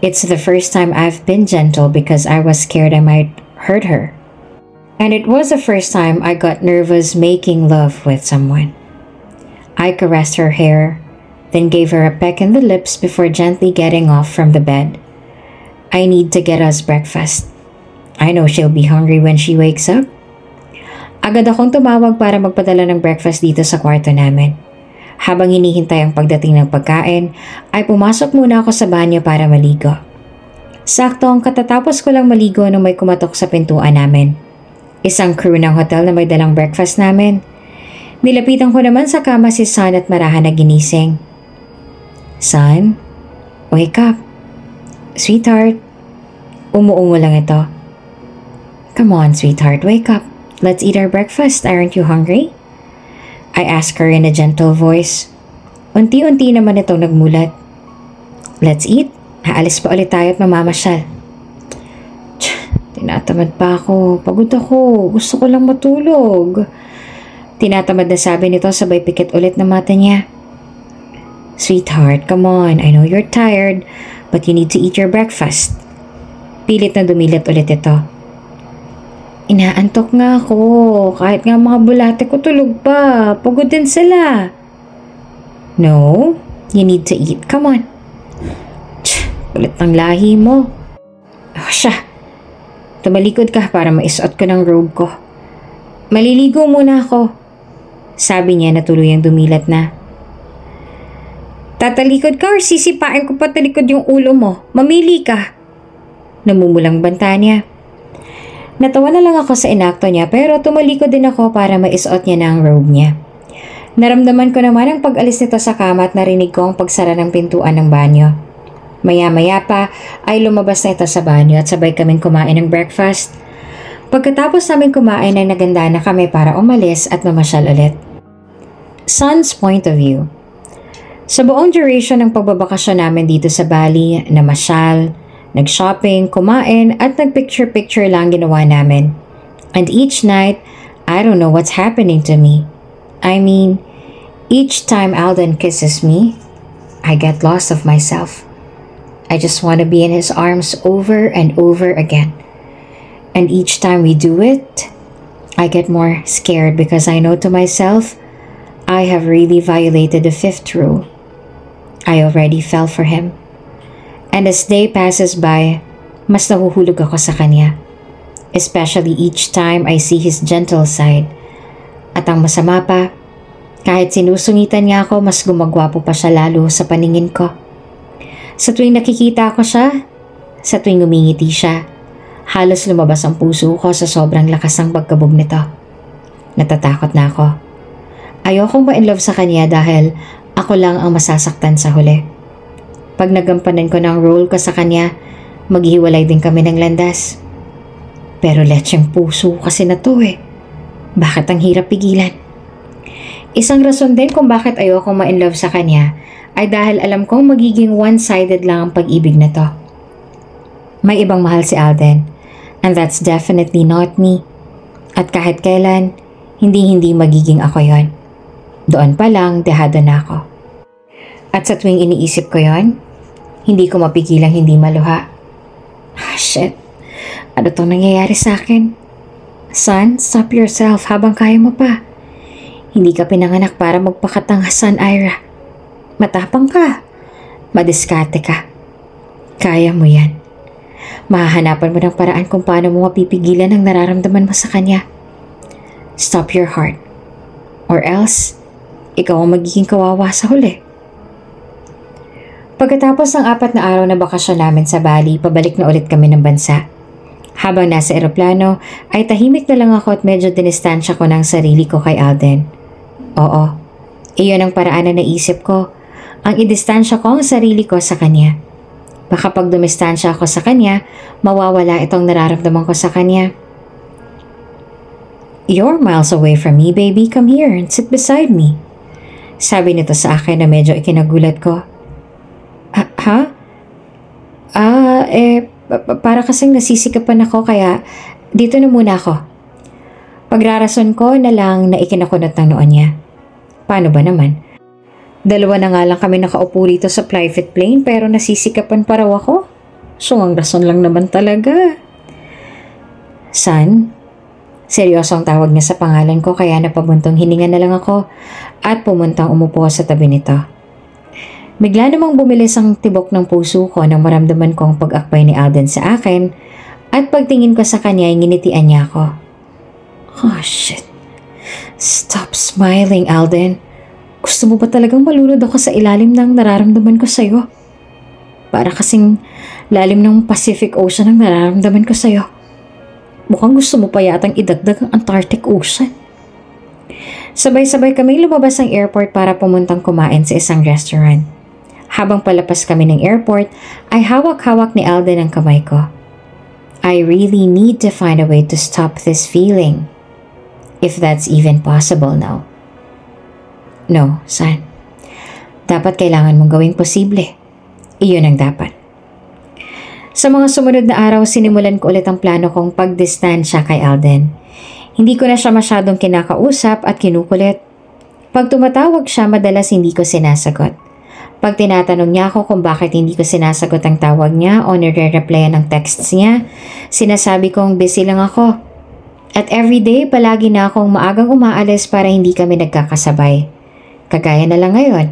It's the first time I've been gentle because I was scared I might hurt her. And it was the first time I got nervous making love with someone. I caressed her hair, then gave her a peck in the lips before gently getting off from the bed. I need to get us breakfast. I know she'll be hungry when she wakes up. Agad akong tumawag para magpadala ng breakfast dito sa kwarto namin. Habang hinihintay ang pagdating ng pagkain, ay pumasok muna ako sa banyo para maligo. Sakto ang katatapos ko lang maligo nung may kumatok sa pintuan namin. Isang crew ng hotel na may dalang breakfast namin. Nilapitan ko naman sa kama si Son at marahan na ginising. Son, wake up. Sweetheart. Umuungo lang ito. Come on, sweetheart, wake up. Let's eat our breakfast. Aren't you hungry? I asked her in a gentle voice. Unti-unti naman itong nagmulat. Let's eat. Aalis pa ulit tayo at mamamasyal. Tinatamad pa ako. Pagod ako. Gusto ko lang matulog. Tinatamad na sabi nito sabay pikit ulit ng mata niya. Sweetheart, come on. I know you're tired, but you need to eat your breakfast. Pilit na dumilat ulit ito. Inaantok nga ako. Kahit nga mga bulate ko tulog pa. Pagod din sila. No, you need to eat. Come on. Kulit ng lahi mo. Oh, siya. Tumalikod ka para maisuot ko ng robe ko. Maliligo muna ako. Sabi niya na tuluyang dumilat na. Tatalikod ka or sisipain ko patalikod yung ulo mo. Mamili ka. Namumulang banta niya. Natawa na lang ako sa inakto niya pero tumalikod din ako para maisuot niya na ang robe niya. Naramdaman ko naman ang pag-alis nito sa kama at narinig ko ang pagsara ng pintuan ng banyo. Maya-maya pa ay lumabas na ito sa banyo at sabay kaming kumain ng breakfast. Pagkatapos namin kumain ay naganda na kami para umalis at mamasyal ulit. Son's point of view. Sa buong duration ng pagbabakasyon namin dito sa Bali, namasyal, nag-shopping, kumain at nag-picture-picture lang ginawa namin. And each night, I don't know what's happening to me. I mean, each time Alden kisses me, I get lost of myself. I just want to be in his arms over and over again. And each time we do it, I get more scared because I know to myself, I have really violated the 5th rule. I already fell for him. And as day passes by, mas nahuhulog ako sa kanya. Especially each time I see his gentle side. At ang masama pa, kahit sinusungitan niya ako, mas gumagwapo pa siya lalo sa paningin ko. Sa tuwing nakikita ko siya, sa tuwing umingiti siya, halos lumabas ang puso ko sa sobrang lakas ng pagkabog nito. Natatakot na ako. Ayokong ma-inlove sa kanya dahil ako lang ang masasaktan sa huli. Pag nagampanan ko ng role ko sa kanya, maghiwalay din kami ng landas. Pero lecheng puso kasi na to eh. Bakit ang hirap pigilan? Isang rason din kung bakit ayokong ma-inlove sa kanya ay dahil alam kong magiging one-sided lang ang pag-ibig na to. May ibang mahal si Alden, and that's definitely not me. At kahit kailan, hindi magiging ako yon. Doon pa lang, dehado na ako. At sa tuwing iniisip ko yon, hindi ko mapigilang hindi maluha. Shit. Ano tong nangyayari sa akin? Son, stop yourself habang kaya mo pa. Hindi ka pinanganak para magpakatangasan, Ira. Matapang ka. Madiskarte ka. Kaya mo yan. Mahahanapan mo ng paraan kung paano mo mapipigilan ang nararamdaman mo sa kanya. Stop your heart. Or else, ikaw ang magiging kawawa sa huli. Pagkatapos ng 4 na araw na bakasyon namin sa Bali, pabalik na ulit kami ng bansa. Habang nasa eroplano, ay tahimik na lang ako at medyo dinistansya ko ng sarili ko kay Alden. Oo, iyon ang paraan na naisip ko. Ang idistansya ko ang sarili ko sa kanya. Baka pag dumistansya ako sa kanya, mawawala itong nararamdaman ko sa kanya. You're miles away from me, baby. Come here and sit beside me. Sabi nito sa akin na medyo ikinagulat ko. Ha? Para kasing nasisikapan ako kaya dito na muna ako. Pagrarason ko na lang na ikinakunot ng noon niya. Paano ba naman? 2 na nga lang kami nakaupo rito sa private plane pero nasisikapan pa raw ako. So ang rason lang naman talaga. Son, seryoso ang tawag niya sa pangalan ko kaya napabuntong hininga na lang ako at pumuntang umupo sa tabi nito. Bigla namang bumilis ang tibok ng puso ko nang maramdaman ko ang pag-akbay ni Alden sa akin at pagtingin ko sa kanya ay nginitian niya ako. Oh shit. Stop smiling, Alden. Gusto mo ba talagang malunod ako sa ilalim ng nararamdaman ko sa'yo? Para kasing lalim ng Pacific Ocean ang nararamdaman ko sa'yo. Mukhang gusto mo pa yatang idagdag ang Antarctic Ocean. Sabay-sabay kami lumabas ng airport para pumuntang kumain sa isang restaurant. Habang palapas kami ng airport, ay hawak-hawak ni Alden ang kamay ko. I really need to find a way to stop this feeling. If that's even possible now. No, son. Dapat kailangan mong gawing posible. Iyon ang dapat. Sa mga sumunod na araw, sinimulan ko ulit ang plano kong pagdistansya kay Alden. Hindi ko na siya masyadong kinakausap at kinukulit. Pag tumatawag siya, madalas hindi ko sinasagot. Pag tinatanong niya ako kung bakit hindi ko sinasagot ang tawag niya o nire-replyan ng texts niya, sinasabi kong busy lang ako. At everyday palagi na akong maagang umaalis para hindi kami nagkakasabay. Kagaya na lang ngayon,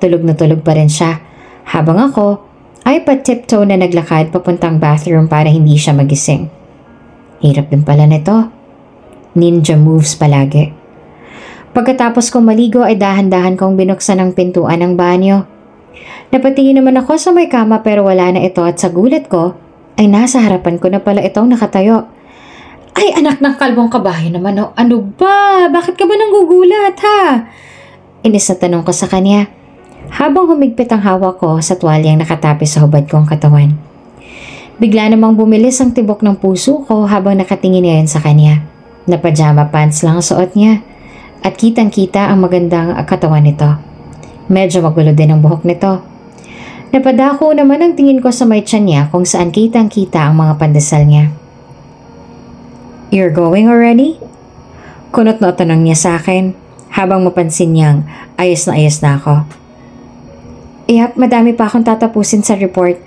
tulog na tulog pa rin siya, habang ako ay pa-tiptoe na naglakad papuntang bathroom para hindi siya magising. Hirap din pala nito. Ninja moves palagi. Pagkatapos kong maligo ay dahan-dahan kong binuksan ang pintuan ng banyo. Napatingin naman ako sa may kama pero wala na ito at sa gulat ko ay nasa harapan ko na pala itong nakatayo. Ay anak ng kalbong kabayo naman oh. Ano ba? Bakit ka ba nanggugulat ha? Inis na tanong ko sa kanya habang humigpit ang hawak ko sa tuwalyang nakatapis sa hubad kong katawan. Bigla namang bumilis ang tibok ng puso ko habang nakatingin ngayon sa kanya. Na pajama pants lang ang suot niya at kitang-kita ang magandang katawan nito. Medyo magulo din ang buhok nito. Napadako naman ang tingin ko sa may tiyan niya kung saan kitang-kita ang mga pandesal niya. "You're going already?" Kunot na tanong niya sa akin habang mapansin niyang ayos na ako. "Yap, madami pa akong tatapusin sa report.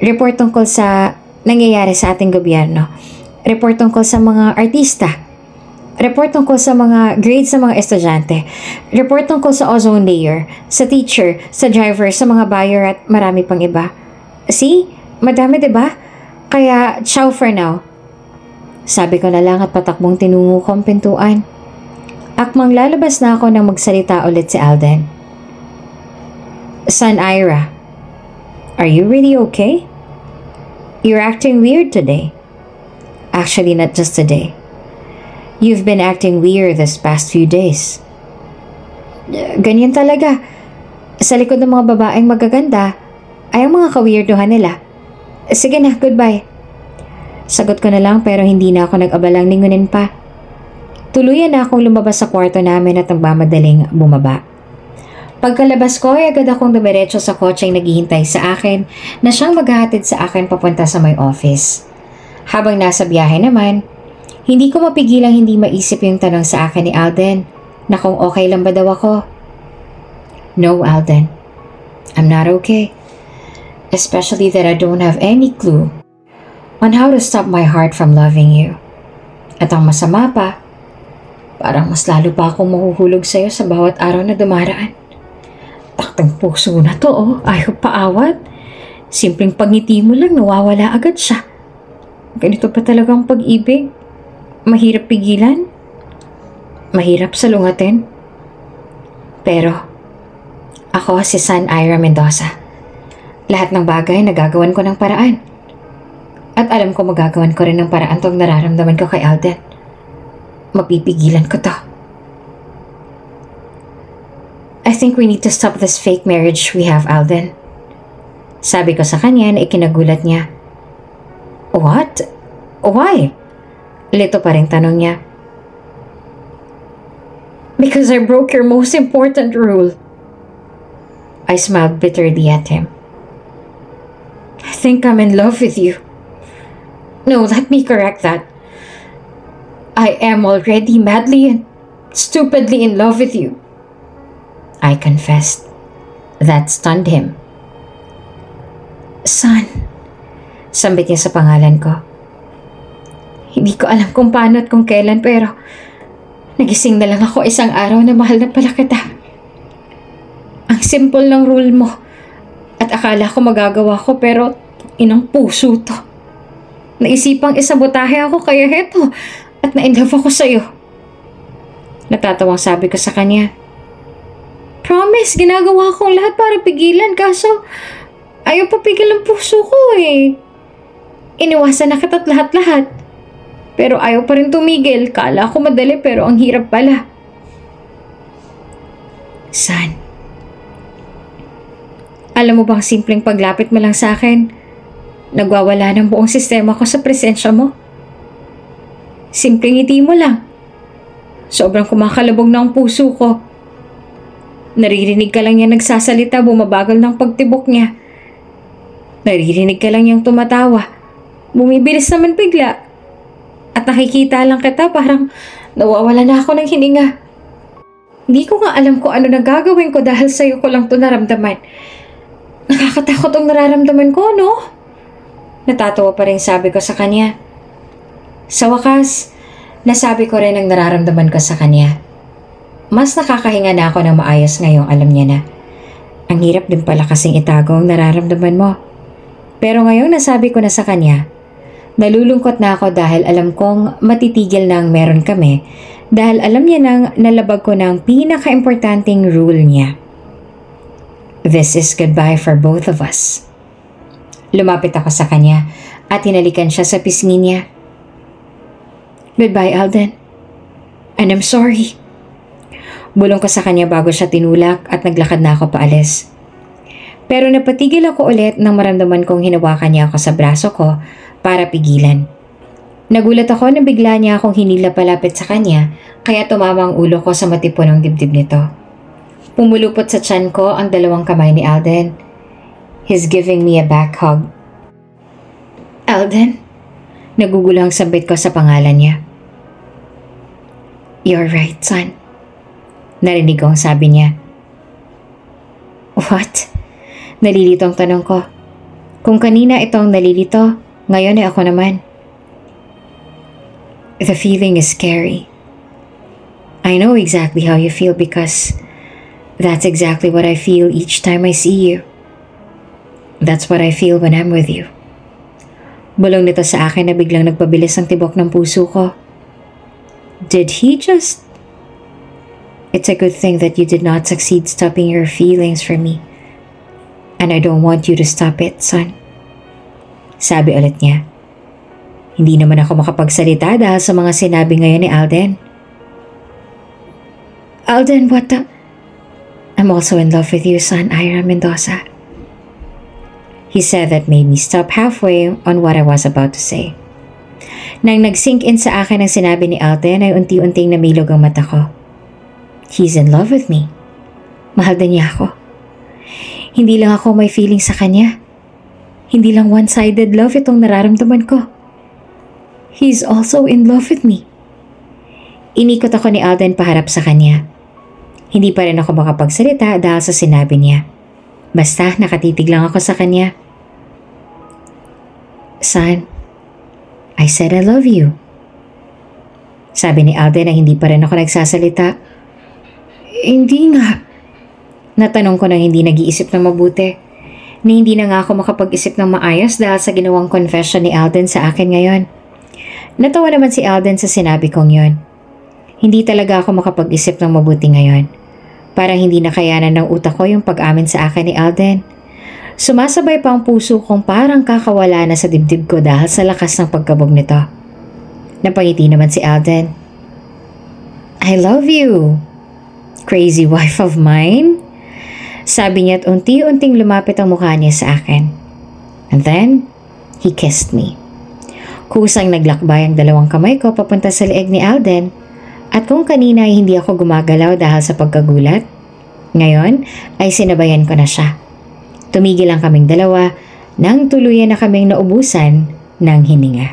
Report tungkol sa nangyayari sa ating gobyerno. Report tungkol sa mga artista. Report tungkol sa mga grades sa mga estudyante. Report tungkol sa ozone layer, sa teacher, sa driver, sa mga buyer at marami pang iba. See? Madami diba? Kaya ciao for now." Sabi ko na lang at patakbong tinungo ko ang pintuan. Akmang lalabas na ako nang magsalita ulit si Alden. "Son Ira, are you really okay? You're acting weird today. Actually, not just today. You've been acting weird this past few days." Ganyan talaga. Sa likod ng mga babaeng magaganda ay ang mga kaweirdohan nila. Sige na, goodbye. Sagot ko na lang pero hindi na ako nag-abalang lingunin pa. Tuluyan na akong lumabas sa kwarto namin at nagmamadaling bumaba. Pagkalabas ko ay agad akong dumiretso sa kotseng naghihintay sa akin na siyang maghahatid sa akin papunta sa my office. Habang nasa biyahe naman, hindi ko mapigilang hindi maisip yung tanong sa akin ni Alden na kung okay lang ba daw ako. "No, Alden. I'm not okay. Especially that I don't have any clue on how to stop my heart from loving you. At ang masama pa, parang mas lalo pa akong mahuhulog sa'yo sa bawat araw na dumaraan. Taktang puso na to oh, ayaw paawat. Simpleng pagngiti mo lang nawawala agad siya. Ganito pa talagang pag-ibig. Mahirap pigilan. Mahirap salungatin. Pero, ako si Son Ira Mendoza. Lahat ng bagay nagagawan ko ng paraan. At alam ko magagawan ko rin ng paraan tong nararamdaman ko kay Alden. Mapipigilan ko to. "I think we need to stop this fake marriage we have, Alden." Sabi ko sa kanya na ikinagulat niya. "What? Why?" Lito pa rin tanong niya. "Because I broke your most important rule." I smiled bitterly at him. "I think I'm in love with you. No, let me correct that. I am already madly and stupidly in love with you," I confessed. That stunned him. "Son," sambit niya sa pangalan ko. Hindi ko alam kung paano at kung kailan pero nagising na lang ako isang araw na mahal na pala kita. Ang simple ng rule mo at akala ko magagawa ko pero inang puso to. Naisipang isabotahe ako kaya heto at na-inlove ako sa'yo. Natatawang sabi ko sa kanya. Promise, ginagawa kong lahat para pigilan kaso ayaw papigil ang puso ko eh. Iniwasan na kita't lahat-lahat. Pero ayaw pa rin tumigil. Kala ko madali pero ang hirap pala. Son, alam mo bang simpleng paglapit mo lang sa akin, nagwawala ng buong sistema ko sa presensya mo? Simpleng ngiti mo lang. Sobrang kumakalabog na ang puso ko. Naririnig ka lang niya nagsasalita, bumabagal ng pagtibok niya. Naririnig ka lang niyang tumatawa. Bumibilis naman bigla. At nakikita lang kita parang nawawala na ako ng hininga. Hindi ko nga alam kung ano na gagawin ko dahil sa'yo ko lang to naramdaman. Nakakatakot ang nararamdaman ko, no? Natatawa pa rin sabi ko sa kanya. Sa wakas, nasabi ko rin ang nararamdaman ko sa kanya. Mas nakakahinga na ako ng maayos ngayong alam niya na. Ang hirap din pala kasing itago ang nararamdaman mo. Pero ngayong nasabi ko na sa kanya, nalulungkot na ako dahil alam kong matitigil na ang meron kami dahil alam niya nang nalabag ko ng pinaka-importanting rule niya. This is goodbye for both of us. Lumapit ako sa kanya at hinalikan siya sa pisngi niya. Goodbye, Alden. And I'm sorry. Bulong ko sa kanya bago siya tinulak at naglakad na ako paalis. Pero napatigil ako ulit nang maramdaman kong hinawakan niya ako sa braso ko para pigilan. Nagulat ako na bigla niya akong hinila palapit sa kanya kaya tumama ang ulo ko sa matipunong dibdib nito. Pumulupot sa tiyan ko ang dalawang kamay ni Alden. He's giving me a back hug. Alden? Nagugulo ang sambit ko sa pangalan niya. You're right, son. Narinig ko ang sabi niya. What? Nalilito ang tanong ko. Kung kanina ito ang nalilito, ngayon ay ako naman. The feeling is scary. I know exactly how you feel because that's exactly what I feel each time I see you. That's what I feel when I'm with you. Bulong nito sa akin na biglang nagpabilis ang tibok ng puso ko. Did he just... It's a good thing that you did not succeed stopping your feelings for me. And I don't want you to stop it, son. Sabi ulit niya. Hindi naman ako makapagsalita dahil sa mga sinabi ngayon ni Alden. Alden, what the... I'm also in love with you, son, Ira Mendoza. He said that made me stop halfway on what I was about to say. Nang nag-sink in sa akin ang sinabi ni Alden ay unti-unting namilog ang mata ko. He's in love with me. Mahal na niya ako. Hindi lang ako may feeling sa kanya. Hindi lang one-sided love itong nararamdaman ko. He's also in love with me. Inikot ako ni Alden paharap sa kanya. Hindi pa rin ako makapagsalita dahil sa sinabi niya. Basta nakatitig lang ako sa kanya. Son, I said I love you. Sabi ni Alden na hindi pa rin ako nagsasalita. Hindi nga. Natanong ko nang hindi nag-iisip ng mabuti. Na hindi na nga ako makapag-isip ng maayos dahil sa ginawang confession ni Alden sa akin ngayon. Natawa naman si Alden sa sinabi kong yon. Hindi talaga ako makapag-isip ng mabuti ngayon. Parang hindi nakayanan ng utak ko yung pag-amin sa akin ni Alden. Sumasabay pa ang puso kong parang kakawala na sa dibdib ko dahil sa lakas ng pagkabog nito. Napangiti naman si Alden. I love you, crazy wife of mine. Sabi niya at unti-unting lumapit ang mukha niya sa akin. And then, he kissed me. Kusang naglakbay ang dalawang kamay ko papunta sa leeg ni Alden. At kung kanina ay hindi ako gumagalaw dahil sa pagkagulat, ngayon ay sinabayan ko na siya. Tumigil lang kaming dalawa nang tuluyan na kaming naubusan ng hininga.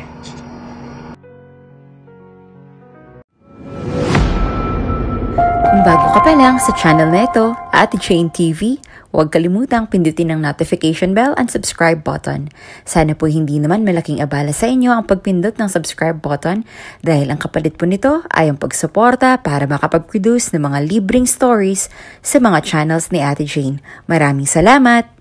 Kung bago ka pa lang sa channel na ito, Ate Jane TV, huwag kalimutang pindutin ang notification bell and subscribe button. Sana po hindi naman malaking abala sa inyo ang pagpindot ng subscribe button dahil ang kapalit po nito ay ang pagsuporta para makapag-produce ng mga libreng stories sa mga channels ni Ate Jane. Maraming salamat!